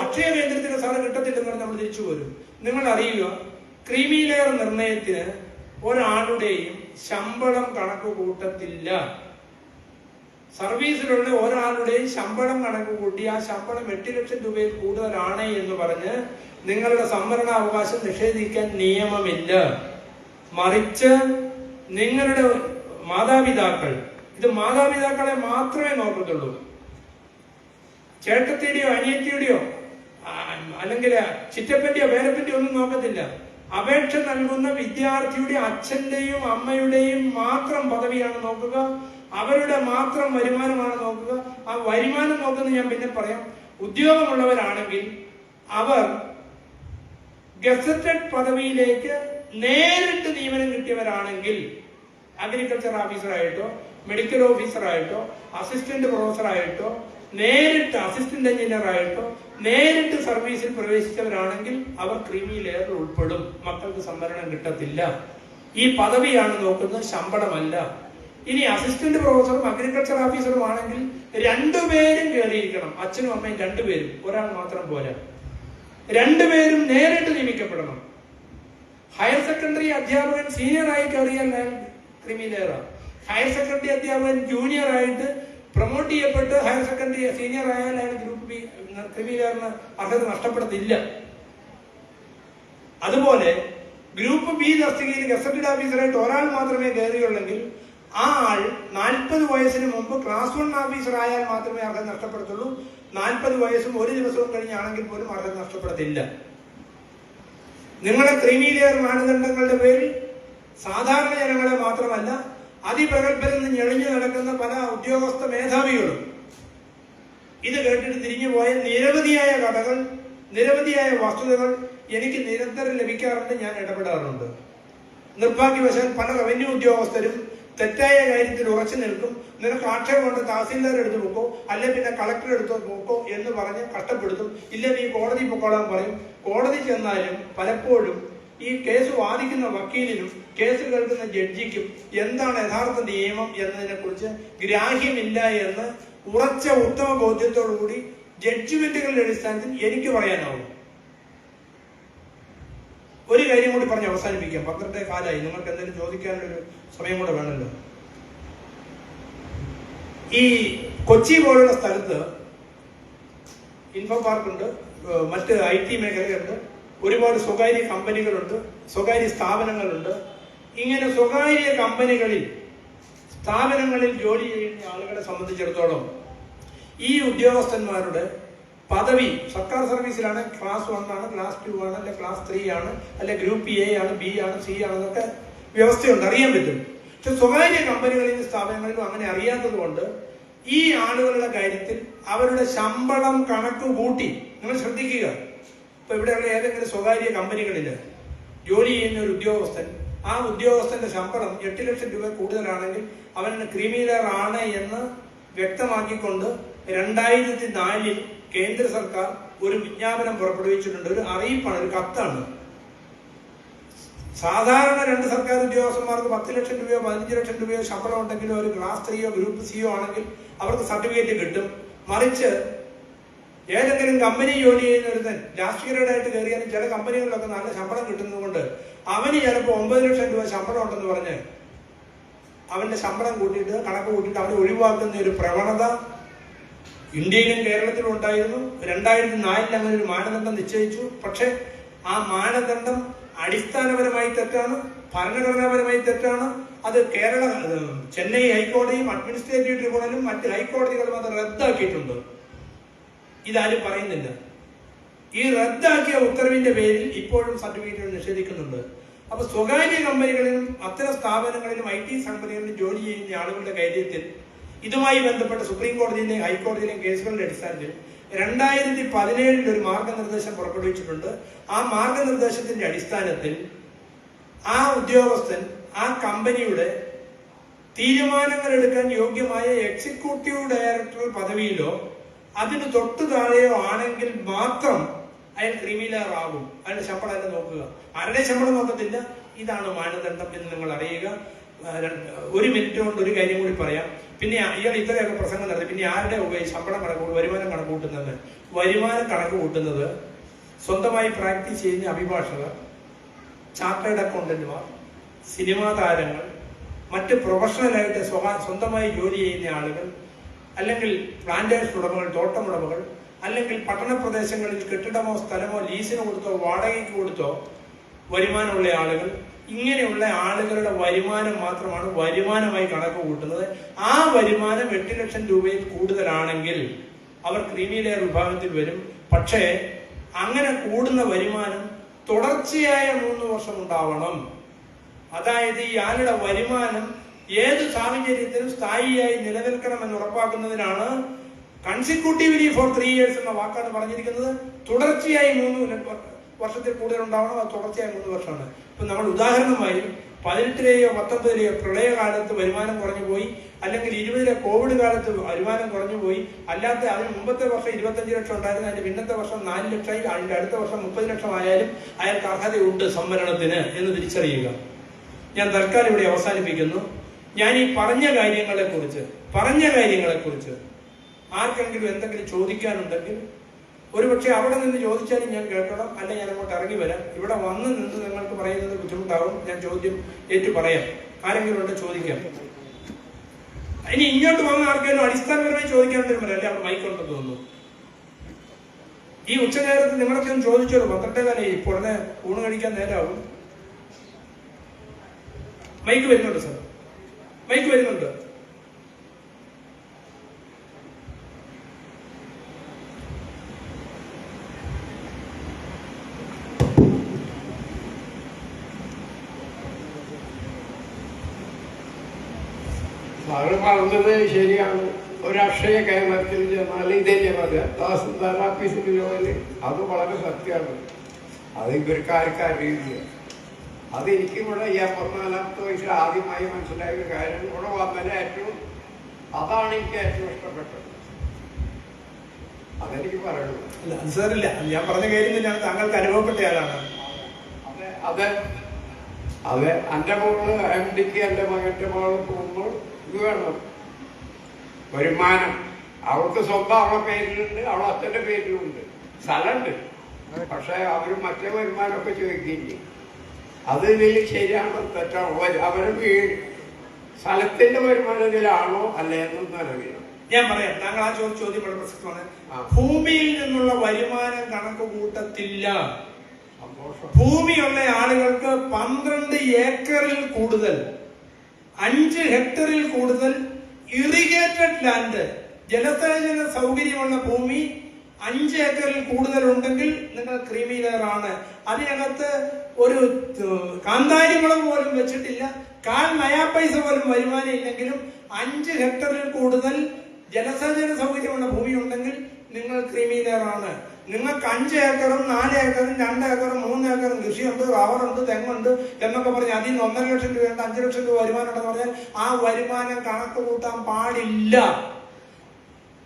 അക്ഷയ കേന്ദ്രത്തിന് സാറ് കിട്ടത്തില്ലെന്ന് പറഞ്ഞ് നമ്മൾ തിരിച്ചു പോരും. നിങ്ങൾ അറിയുക, ക്രീമി ലെയർ നിർണയത്തിന് ഒരാളുടെയും ശമ്പളം കണക്ക് കൂട്ടത്തില്ല. സർവീസിലുള്ള ഒരാളുടെയും ശമ്പളം കണക്ക് കൂട്ടി ആ ശമ്പളം 8 ലക്ഷം രൂപയിൽ കൂടുതലാണ് എന്ന് പറഞ്ഞ് നിങ്ങളുടെ സംവരണാവകാശം നിഷേധിക്കാൻ നിയമമില്ല. മറിച്ച് നിങ്ങളുടെ മാതാപിതാക്കൾ, ഇത് മാതാപിതാക്കളെ മാത്രമേ നോക്കത്തുള്ളൂ. ചേട്ടത്തിയുടെയോ അനിയത്തിയുടെയോ അല്ലെങ്കിൽ ചിറ്റപ്പന്റെയോ പേരപ്പന്റെയോ ഒന്നും നോക്കത്തില്ല. അപേക്ഷ നൽകുന്ന വിദ്യാർത്ഥിയുടെ അച്ഛന്റെയും അമ്മയുടെയും മാത്രം പദവിയാണ് നോക്കുക, അവരുടെ മാത്രം വരുമാനമാണ് നോക്കുക. ആ വരുമാനം നോക്കുന്നത് ഞാൻ പിന്നെ പറയാം. ഉദ്യോഗമുള്ളവരാണെങ്കിൽ അവർ ഗസറ്റഡ് പദവിയിലേക്ക് നേരിട്ട് നിയമനം കിട്ടിയവരാണെങ്കിൽ അഗ്രികൾച്ചർ ഓഫീസറായിട്ടോ മെഡിക്കൽ ഓഫീസറായിട്ടോ അസിസ്റ്റന്റ് പ്രൊഫസറായിട്ടോ നേരിട്ട് അസിസ്റ്റന്റ് എഞ്ചിനീയർ ആയിട്ടോ നേരിട്ട് സർവീസിൽ പ്രവേശിച്ചവരാണെങ്കിൽ അവർ ക്രീമി ലെയറിൽ ഉൾപ്പെടും. മക്കൾക്ക് സംവരണം കിട്ടത്തില്ല. ഈ പദവിയാണ് നോക്കുന്നത്, ശമ്പളമല്ല. ഇനി അസിസ്റ്റന്റ് പ്രൊഫസറും അഗ്രികൾച്ചർ ഓഫീസറും ആണെങ്കിൽ രണ്ടുപേരും കയറിയിരിക്കണം. അച്ഛനും അമ്മയും രണ്ടുപേരും, ഒരാൾ മാത്രം പോരാ. രണ്ടുപേരും നേരിട്ട് നിയമിക്കപ്പെടണം. ഹയർ സെക്കൻഡറി അധ്യാപകൻ സീനിയറായി കയറിയാൽ ക്രീമി ലെയറാണ്. ഹയർ സെക്കൻഡറി അധ്യാപകൻ ജൂനിയർ ആയിട്ട് പ്രൊമോട്ട് ചെയ്യപ്പെട്ട് ഹയർ സെക്കൻഡറി സീനിയർ ആയാൽ അയാൾ ഗ്രൂപ്പ് ബി ക്രീമി ലെയറിന് അർഹത നഷ്ടപ്പെടത്തില്ല. അതുപോലെ ഗ്രൂപ്പ് ബി തസ്തികയിൽ ഗസറ്റഡ് ഓഫീസറായിട്ട് ഒരാൾ മാത്രമേ കയറിയുള്ളെങ്കിൽ ആ ആൾ 40 വയസ്സിന് മുമ്പ് ക്ലാസ് 1 ഓഫീസർ ആയാൽ മാത്രമേ അർഹത നഷ്ടപ്പെടത്തുള്ളൂ. 40 വയസ്സും 1 ദിവസവും കഴിഞ്ഞാണെങ്കിൽ പോലും അർഹത നഷ്ടപ്പെടത്തില്ല. നിങ്ങളുടെ ക്രീമി ലെയർ മാനദണ്ഡങ്ങളുടെ പേരിൽ സാധാരണ ജനങ്ങളെ മാത്രമല്ല അതിപ്രഗത്ഭരെന്ന് ഞെളിഞ്ഞു നടക്കുന്ന പല ഉദ്യോഗസ്ഥ മേധാവികളും ഇത് കേട്ടിട്ട് തിരിഞ്ഞു പോയ നിരവധിയായ കഥകൾ, നിരവധിയായ വസ്തുതകൾ എനിക്ക് നിരന്തരം ലഭിക്കാറുണ്ട്. ഞാൻ ഇടപെടാറുണ്ട്. നിർഭാഗ്യവശാൽ പല റവന്യൂ ഉദ്യോഗസ്ഥരും തെറ്റായ കാര്യത്തിൽ ഉറച്ചു നിൽക്കും. നിനക്ക് ആക്ഷേപം കൊണ്ട് തഹസിൽദാർ എടുത്തു പോക്കോ, അല്ലെ പിന്നെ കളക്ടർ എടുത്തു പോക്കോ എന്ന് പറഞ്ഞ് കഷ്ടപ്പെടുത്തും. ഇല്ല നീ കോടതി പൊക്കോളാൻ പറയും. കോടതി ചെന്നാലും പലപ്പോഴും ഈ കേസ് വാദിക്കുന്ന വക്കീലിനും കേസ് കേൾക്കുന്ന ജഡ്ജിക്കും എന്താണ് യഥാർത്ഥ നിയമം എന്നതിനെ കുറിച്ച് ഗ്രാഹ്യമില്ല എന്ന് ഉറച്ച ഉത്തമ ബോധ്യത്തോടുകൂടി ജഡ്ജ്മെന്റുകളുടെ അടിസ്ഥാനത്തിൽ എനിക്ക് പറയാനാവും. ഒരു കാര്യം കൂടി പറഞ്ഞ് അവസാനിപ്പിക്കാം. 12 കാലമായി. നിങ്ങൾക്ക് എന്തെങ്കിലും ചോദിക്കാനൊരു സമയം കൂടെ വേണമല്ലോ. ഈ കൊച്ചി പോലുള്ള സ്ഥലത്ത് ഇൻഫോ പാർക്കുണ്ട്, മറ്റ് IT മേഖലയുണ്ട്, ഒരുപാട് സ്വകാര്യ കമ്പനികളുണ്ട്, സ്വകാര്യ സ്ഥാപനങ്ങളുണ്ട്. ഇങ്ങനെ സ്വകാര്യ കമ്പനികളിൽ സ്ഥാപനങ്ങളിൽ ജോലി ചെയ്യുന്ന ആളുകളെ സംബന്ധിച്ചിടത്തോളം ഈ ഉദ്യോഗസ്ഥന്മാരുടെ പദവി സർക്കാർ സർവീസിലാണ് ക്ലാസ് 1 ആണ്, ക്ലാസ് 2 ആണ്, അല്ലെ ക്ലാസ് 3 ആണ്, അല്ലെ ഗ്രൂപ്പ് A ആണ്, B ആണ്, C ആണെന്നൊക്കെ വ്യവസ്ഥയുണ്ട്, അറിയാൻ പറ്റും. പക്ഷെ സ്വകാര്യ കമ്പനികളിലും സ്ഥാപനങ്ങളിലും അങ്ങനെ അറിയാത്തത് കൊണ്ട് ഈ ആളുകളുടെ കാര്യത്തിൽ അവരുടെ ശമ്പളം കണക്ക് കൂട്ടി, നിങ്ങൾ ശ്രദ്ധിക്കുക. ഇപ്പൊ ഇവിടെയുള്ള ഏതെങ്കിലും സ്വകാര്യ കമ്പനികളിൽ ജോലി ചെയ്യുന്ന ഒരു ഉദ്യോഗസ്ഥൻ, ആ ഉദ്യോഗസ്ഥന്റെ ശമ്പളം 8 ലക്ഷം രൂപ കൂടുതലാണെങ്കിൽ അവന് ക്രീമി ലെയർ ആണ് എന്ന് വ്യക്തമാക്കിക്കൊണ്ട് 2004 കേന്ദ്ര സർക്കാർ ഒരു വിജ്ഞാപനം പുറപ്പെടുവിച്ചിട്ടുണ്ട്. ഒരു അറിയിപ്പാണ്, ഒരു കത്താണ്. സാധാരണ 2 സർക്കാർ ഉദ്യോഗസ്ഥന്മാർക്ക് 10 ലക്ഷം രൂപയോ 15 ലക്ഷം രൂപയോ ശമ്പളം ഉണ്ടെങ്കിലോ ഒരു ക്ലാസ് 3യോ ഗ്രൂപ്പ് സിയോ ആണെങ്കിൽ അവർക്ക് സർട്ടിഫിക്കറ്റ് കിട്ടും. മറിച്ച് ഏതെങ്കിലും കമ്പനി ജോലി ചെയ്യുന്ന ഒരുത്തൻ ലാസ്റ്റ് ഗ്രേഡായിട്ട് കയറിയാലും ചില കമ്പനികളിലൊക്കെ നല്ല ശമ്പളം കിട്ടുന്നത് കൊണ്ട് അവന് ചിലപ്പോൾ 9 ലക്ഷം രൂപ ശമ്പളം ഉണ്ടെന്ന് പറഞ്ഞ് അവന്റെ ശമ്പളം കൂട്ടിയിട്ട് കണക്ക് കൂട്ടിയിട്ട് അവനെ ഒഴിവാക്കുന്ന ഒരു പ്രവണത ഇന്ത്യയിലും കേരളത്തിലും ഉണ്ടായിരുന്നു. 2004 അങ്ങനെ ഒരു മാനദണ്ഡം നിശ്ചയിച്ചു. പക്ഷെ ആ മാനദണ്ഡം അടിസ്ഥാനപരമായി തെറ്റാണ്, ഭരണഘടനാപരമായി തെറ്റാണ്. അത് ചെന്നൈ ഹൈക്കോടതിയും അഡ്മിനിസ്ട്രേറ്റീവ് ട്രിബ്യൂണലും മറ്റ് ഹൈക്കോടതികളും അത് റദ്ദാക്കിയിട്ടുണ്ട്. ഇതാരും പറയുന്നില്ല. ഈ റദ്ദാക്കിയ ഉത്തരവിന്റെ പേരിൽ ഇപ്പോഴും സർട്ടിഫിക്കറ്റുകൾ നിഷേധിക്കുന്നുണ്ട്. അപ്പൊ സ്വകാര്യ കമ്പനികളിലും അത്തരം സ്ഥാപനങ്ങളിലും IT കമ്പനികളിലും ജോലി ചെയ്യുന്ന ആളുകളുടെ കാര്യത്തിൽ ഇതുമായി ബന്ധപ്പെട്ട സുപ്രീം കോടതിയിലെയും ഹൈക്കോടതിയിലെയും കേസുകളുടെ അടിസ്ഥാനത്തിൽ 2017 ഒരു മാർഗനിർദ്ദേശം പുറപ്പെടുവിച്ചിട്ടുണ്ട്. ആ മാർഗനിർദ്ദേശത്തിന്റെ അടിസ്ഥാനത്തിൽ ആ ഉദ്യോഗസ്ഥൻ ആ കമ്പനിയുടെ തീരുമാനങ്ങൾ എടുക്കാൻ യോഗ്യമായ എക്സിക്യൂട്ടീവ് ഡയറക്ടർ പദവിയിലോ അതിന് തൊട്ടു താഴെയോ ആണെങ്കിൽ മാത്രം അയാൾ ക്രിമിനൽ ആകും. അയാളുടെ ശമ്പളം അല്ല നോക്കുക, ആരുടെ ശമ്പളം നോക്കത്തില്ല. ഇതാണ് മാനദണ്ഡം എന്ന് നിങ്ങൾ അറിയുക. 1 മിനിറ്റ് കൊണ്ട് ഒരു കാര്യം കൂടി പറയാം. പിന്നെ ഇയാൾ ഇത്രയൊക്കെ പ്രസംഗം നടത്തി, പിന്നെ ആരുടെ ശമ്പളം കണക്ക് വരുമാനം കണക്ക് കൂട്ടുന്നത്? വരുമാനം കണക്ക് കൂട്ടുന്നത് സ്വന്തമായി പ്രാക്ടീസ് ചെയ്യുന്ന അഭിഭാഷകർ, ചാർട്ടേഡ് അക്കൗണ്ടന്റുമാർ, സിനിമാ താരങ്ങൾ, മറ്റ് പ്രൊഫഷണലായിട്ട് സ്വന്തമായി ജോലി ചെയ്യുന്ന ആളുകൾ, അല്ലെങ്കിൽ പ്ലാന്റേഷൻ ഉടമകൾ, തോട്ടമുടമകൾ, അല്ലെങ്കിൽ പട്ടണ പ്രദേശങ്ങളിൽ കെട്ടിടമോ സ്ഥലമോ ലീസിന് കൊടുത്തോ വാടകയ്ക്ക് കൊടുത്തോ വരുമാനമുള്ള ആളുകൾ, ഇങ്ങനെയുള്ള ആളുകളുടെ വരുമാനം മാത്രമാണ് വരുമാനമായി കണക്ക് കൂട്ടുന്നത്. ആ വരുമാനം 8 ലക്ഷം രൂപയിൽ കൂടുതലാണെങ്കിൽ അവർ ക്രീമി ലെയർ വിഭാഗത്തിൽ വരും. പക്ഷേ അങ്ങനെ കൂടുന്ന വരുമാനം തുടർച്ചയായ 3 വർഷം ഉണ്ടാവണം. അതായത് ഇയാളുടെ വരുമാനം ഏത് സാഹചര്യത്തിലും സ്ഥായിയായി നിലനിൽക്കണമെന്ന് ഉറപ്പാക്കുന്നതിനാണ് കൺസിക്യൂട്ടീവ്ലി ഫോർ 3 years എന്ന വാക്കാണ് പറഞ്ഞിരിക്കുന്നത്. തുടർച്ചയായി 3 വർഷത്തിൽ കൂടുതൽ ഉണ്ടാവണം. അത് തുടർച്ചയായി 3 വർഷമാണ്. ഇപ്പൊ നമ്മൾ ഉദാഹരണമായി 18-ലെയോ 19-ലെയോ പ്രളയകാലത്ത് വരുമാനം കുറഞ്ഞു പോയി, അല്ലെങ്കിൽ 20-ലെ കോവിഡ് കാലത്ത് വരുമാനം കുറഞ്ഞു പോയി, അല്ലാത്ത അതിന് മുമ്പത്തെ വർഷം 25 ലക്ഷം ഉണ്ടായിരുന്നു, അതിന്റെ പിന്നത്തെ വർഷം 4 ലക്ഷമായി, അതിന്റെ അടുത്ത വർഷം 30 ലക്ഷം ആയാലും അയാൾക്ക് അർഹതയുണ്ട് സംവരണത്തിന് എന്ന് തിരിച്ചറിയുക. ഞാൻ തൽക്കാലം ഇവിടെ അവസാനിപ്പിക്കുന്നു. ഞാൻ ഈ പറഞ്ഞ കാര്യങ്ങളെ കുറിച്ച് ആർക്കെങ്കിലും എന്തെങ്കിലും ചോദിക്കാനുണ്ടെങ്കിൽ ഒരുപക്ഷെ അവിടെ നിന്ന് ചോദിച്ചാലും ഞാൻ കേൾക്കണം, അല്ല ഞാൻ അങ്ങോട്ട് ഇറങ്ങി വരാം. ഇവിടെ വന്ന് നിന്ന് നിങ്ങൾക്ക് പറയുന്നത് ബുദ്ധിമുട്ടാവും. ഞാൻ ചോദ്യം ഏറ്റു പറയാം. ആരെങ്കിലും ഉണ്ട് ചോദിക്കാം. ഇനി ഇങ്ങോട്ട് വന്ന ആർക്കെങ്കിലും അടിസ്ഥാനപരമായി ചോദിക്കാനുണ്ടെങ്കിൽ അല്ലെ അവിടെ മൈക്കുണ്ടെന്ന് തോന്നുന്നു. ഈ ഉച്ചനേരത്ത് നിങ്ങളൊക്കെ ഒന്ന് ചോദിച്ചോളൂ. 12 ഇപ്പോൾ ഉടനെ ഊണ് കഴിക്കാൻ നേരമാവും. മൈക്ക് വരുന്നുണ്ട് സാർ, മൈക്ക് വരുന്നുണ്ട്. സാറ് പറഞ്ഞത് ശരിയാണ്. ഒരു അക്ഷയ കേന്ദ്രത്തിൽ ചെന്നാൽ ഇതന്നെ പറയാം, തഹസിൽദാർ ഓഫീസിൽ ജോലി, അത് വളരെ സത്യമാണ്. അത് ഇവർക്കാർക്കും അറിയില്ല. അതെനിക്ക് ഇവിടെ 54-ാമത്തെ വയസ്സിൽ ആദ്യമായി മനസ്സിലായ ഒരു കാര്യം. ഇവിടെ വന്നതിന് അതാണ് എനിക്ക് ഏറ്റവും ഇഷ്ടപ്പെട്ടത്. അതെനിക്ക് പറയുള്ളൂ. സാറില്ല, ഞാൻ പറഞ്ഞ കാര്യം തന്നെയാണ് താങ്കൾക്ക് അനുഭവപ്പെട്ടയാളാണ്. അതെ, എന്റെ മോള് MD-ക്ക് എന്റെ മകന്റെ മോള് പോകുമ്പോൾ ഇത് വേണം വരുമാനം. അവൾക്ക് സ്വന്തം അവളെ പേരിലുണ്ട്, അവളെ അച്ഛന്റെ പേരിലുണ്ട്, സ്ഥലമുണ്ട്. പക്ഷെ അവര് മറ്റേ വരുമാനമൊക്കെ ചോദിക്കില്ലേ. അത് ഇതിൽ ശരിയാണോ തെറ്റാണോ? അവര് സ്ഥലത്തിന്റെ വരുമാനം ഇതിലാണോ അല്ലേ എന്നൊന്നും അറിയില്ല. ഞാൻ പറയാം. താങ്കൾ ആ ചോദ്യം വളരെ പ്രസക്തമാണ്. ഭൂമിയിൽ നിന്നുള്ള വരുമാനം കണക്ക് കൂട്ടത്തില്ല. ഭൂമിയുള്ള ആളുകൾക്ക് 12 ഏക്കറിൽ കൂടുതൽ, 5 ഹെക്ടറിൽ കൂടുതൽ ഇറിഗേറ്റഡ് ലാൻഡ്, ജലസേചന സൗകര്യമുള്ള ഭൂമി 5 ഏക്കറിൽ കൂടുതൽ ഉണ്ടെങ്കിൽ നിങ്ങൾ ക്രീമി ലെയർ ആണ്. അതിനകത്ത് ഒരു കാന്താരിമുളക് പോലും വെച്ചിട്ടില്ല, 1/4 നയാ പൈസ പോലും വരുമാനം ഇല്ലെങ്കിലും 5 ഹെക്ടറിൽ കൂടുതൽ ജലസേചന സൗകര്യമുള്ള ഭൂമി ഉണ്ടെങ്കിൽ നിങ്ങൾ ക്രീമി ലെയർ ആണ്. നിങ്ങൾക്ക് 5 ഏക്കറും 4 ഏക്കറും 2 ഏക്കറും 3 ഏക്കറും കൃഷിയുണ്ട്, റബ്ബറുണ്ട്, തെങ്ങുണ്ട് എന്നൊക്കെ പറഞ്ഞ് അതിൽ നിന്ന് 1.5 ലക്ഷം രൂപയുണ്ട്, 5 ലക്ഷം രൂപ വരുമാനം ഉണ്ടെന്ന് പറഞ്ഞാൽ ആ വരുമാനം കണക്ക് കൂട്ടാൻ പാടില്ല.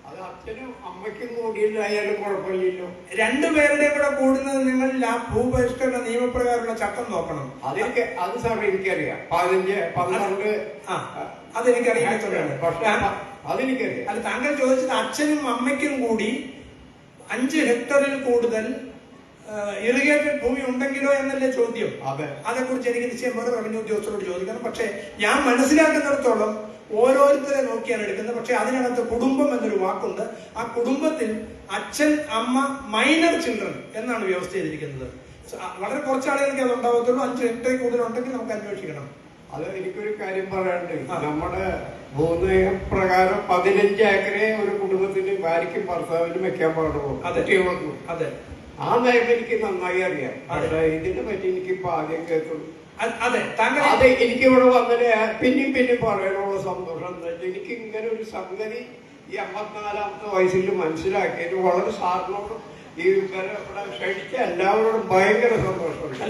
അത് അച്ഛനും അമ്മയ്ക്കും കൂടിയില്ലായാലും കുഴപ്പമില്ലല്ലോ. 2 പേരുടെയും കൂടെ കൂടുന്നത് നിങ്ങൾ ആ ഭൂപരിഷ്കരണ നിയമപ്രകാരമുള്ള ചട്ടം നോക്കണം. അത് സാർ എനിക്കറിയാം. 15, 12 അതെനിക്കറിയാം. അതെനിക്കറിയാം. അല്ല, താങ്കൾ ചോദിച്ചത് അച്ഛനും അമ്മയ്ക്കും കൂടി 5 ഹെക്ടറിൽ കൂടുതൽ ഇറിഗേറ്റഡ് ഭൂമി ഉണ്ടെങ്കിലോ എന്നല്ലേ ചോദ്യം. അതേക്കുറിച്ച് എനിക്ക് നിശ്ചയം വേറെ റവന്യൂ ഉദ്യോഗസ്ഥരോട് ചോദിക്കണം. പക്ഷെ ഞാൻ മനസ്സിലാക്കുന്നിടത്തോളം ഓരോരുത്തരെ നോക്കിയാണ് എടുക്കുന്നത്. പക്ഷെ അതിനകത്ത് കുടുംബം എന്നൊരു വാക്കുണ്ട്. ആ കുടുംബത്തിൽ അച്ഛൻ, അമ്മ, മൈനർ ചിൽഡ്രൻ എന്നാണ് വ്യവസ്ഥ ചെയ്തിരിക്കുന്നത്. വളരെ കുറച്ച് ആളുകൾക്ക് അത് ഉണ്ടാവത്തുള്ളൂ. 5 ഹെക്ടറിൽ കൂടുതൽ ഉണ്ടെങ്കിൽ നമുക്ക് അന്വേഷിക്കണം. അത് എനിക്കൊരു കാര്യം പറയാനുണ്ട്. നമ്മുടെ ഭൂനിയമപ്രകാരം 15 ഏക്കറെ ഒരു കുടുംബത്തിന് ഭാര്യയ്ക്കും ഭർത്താവിനും വെക്കാൻ പാടുള്ളൂ. അതെ, ആ നയം എനിക്ക് നന്നായി അറിയാം. പക്ഷെ ഇതിനെ പറ്റി എനിക്കിപ്പോ ആദ്യം കേൾക്കുള്ളൂ. അതെ, എനിക്ക് ഇവിടെ വന്നിട്ട് പിന്നെയും പറയാനുള്ള സന്തോഷം എന്താ വെച്ചാൽ എനിക്ക് ഇങ്ങനെ ഒരു സംഗതി ഈ 54-ാമത്തെ വയസ്സിൽ മനസ്സിലാക്കിയത് വളരെ സാറിനോട് ഈ ഇവിടെ ക്ഷണിച്ച എല്ലാവരോടും ഭയങ്കര സന്തോഷമുണ്ട്.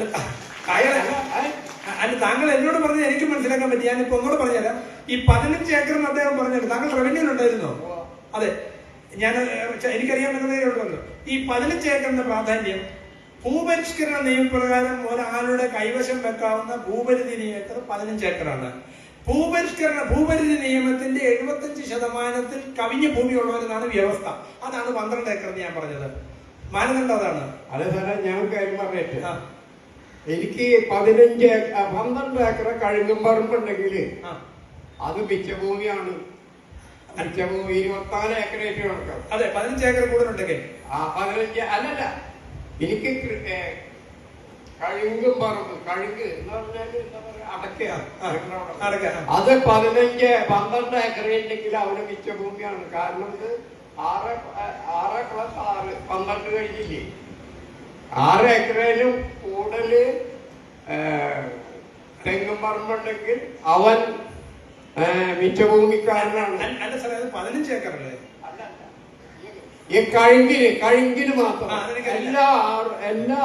അല്ല താങ്കൾ എന്നോട് പറഞ്ഞ് എനിക്ക് മനസ്സിലാക്കാൻ പറ്റി. ഞാനിപ്പോ ഒന്നുകൂടെ പറഞ്ഞുതരാം. ഈ 15 ഏക്കർ അദ്ദേഹം പറഞ്ഞല്ലോ, താങ്കൾ റവന്യൂ ഉണ്ടായിരുന്നോ? അതെ, എനിക്കറിയാൻ പറ്റുന്നതേ ഉള്ളൂ. ഈ 15 ഏക്കറിന്റെ പ്രാധാന്യം ഭൂപരിഷ്കരണ നിയമപ്രകാരം ഒരാളുടെ കൈവശം വെക്കാവുന്ന ഭൂപരിധി ഏക്കർ 15 ഏക്കറാണ്. ഭൂപരിധി നിയമത്തിന്റെ 75% കവിഞ്ഞ ഭൂമിയുള്ളവരെന്നാണ് വ്യവസ്ഥ. അതാണ് 12 ഏക്കർ എന്ന് ഞാൻ പറഞ്ഞത്. മാനദണ്ഡം അതാണ്. അതെ സാറേ, ഞാൻ കാര്യം പറഞ്ഞിട്ട് എനിക്ക് 12 ഏക്കർ കഴുകും പറമ്പുണ്ടെങ്കിൽ അത് മിച്ചഭൂമിയാണ്. മിച്ചഭൂമി 24 ഏക്കറേറ്റ് കണക്കാം. അതെ, 15 ഏക്കർ കൂടുതലുണ്ടെങ്കിൽ 15 അല്ലല്ല, എനിക്ക് കഴുകും പറമ്പ്, കഴുക് എന്ന് പറഞ്ഞാല് എന്താ പറയാ, അടക്ക, അത് 12 ഏക്കർ ഉണ്ടെങ്കിൽ അവിടെ മിച്ചഭൂമിയാണ്. കാരണം ഇത് 6 + 6 12 കഴിഞ്ഞില്ലേ. 6 ഏക്കറിലും കൂടുതൽ തെങ്ങും പറമ്പുണ്ടെങ്കിൽ അവൻ മിച്ചഭൂമിക്കാരനാണ്. അല്ല സാറേ, അത് 15 ഏക്കറല്ലേ? ഈ കഴുകിന് മാത്രം എല്ലാ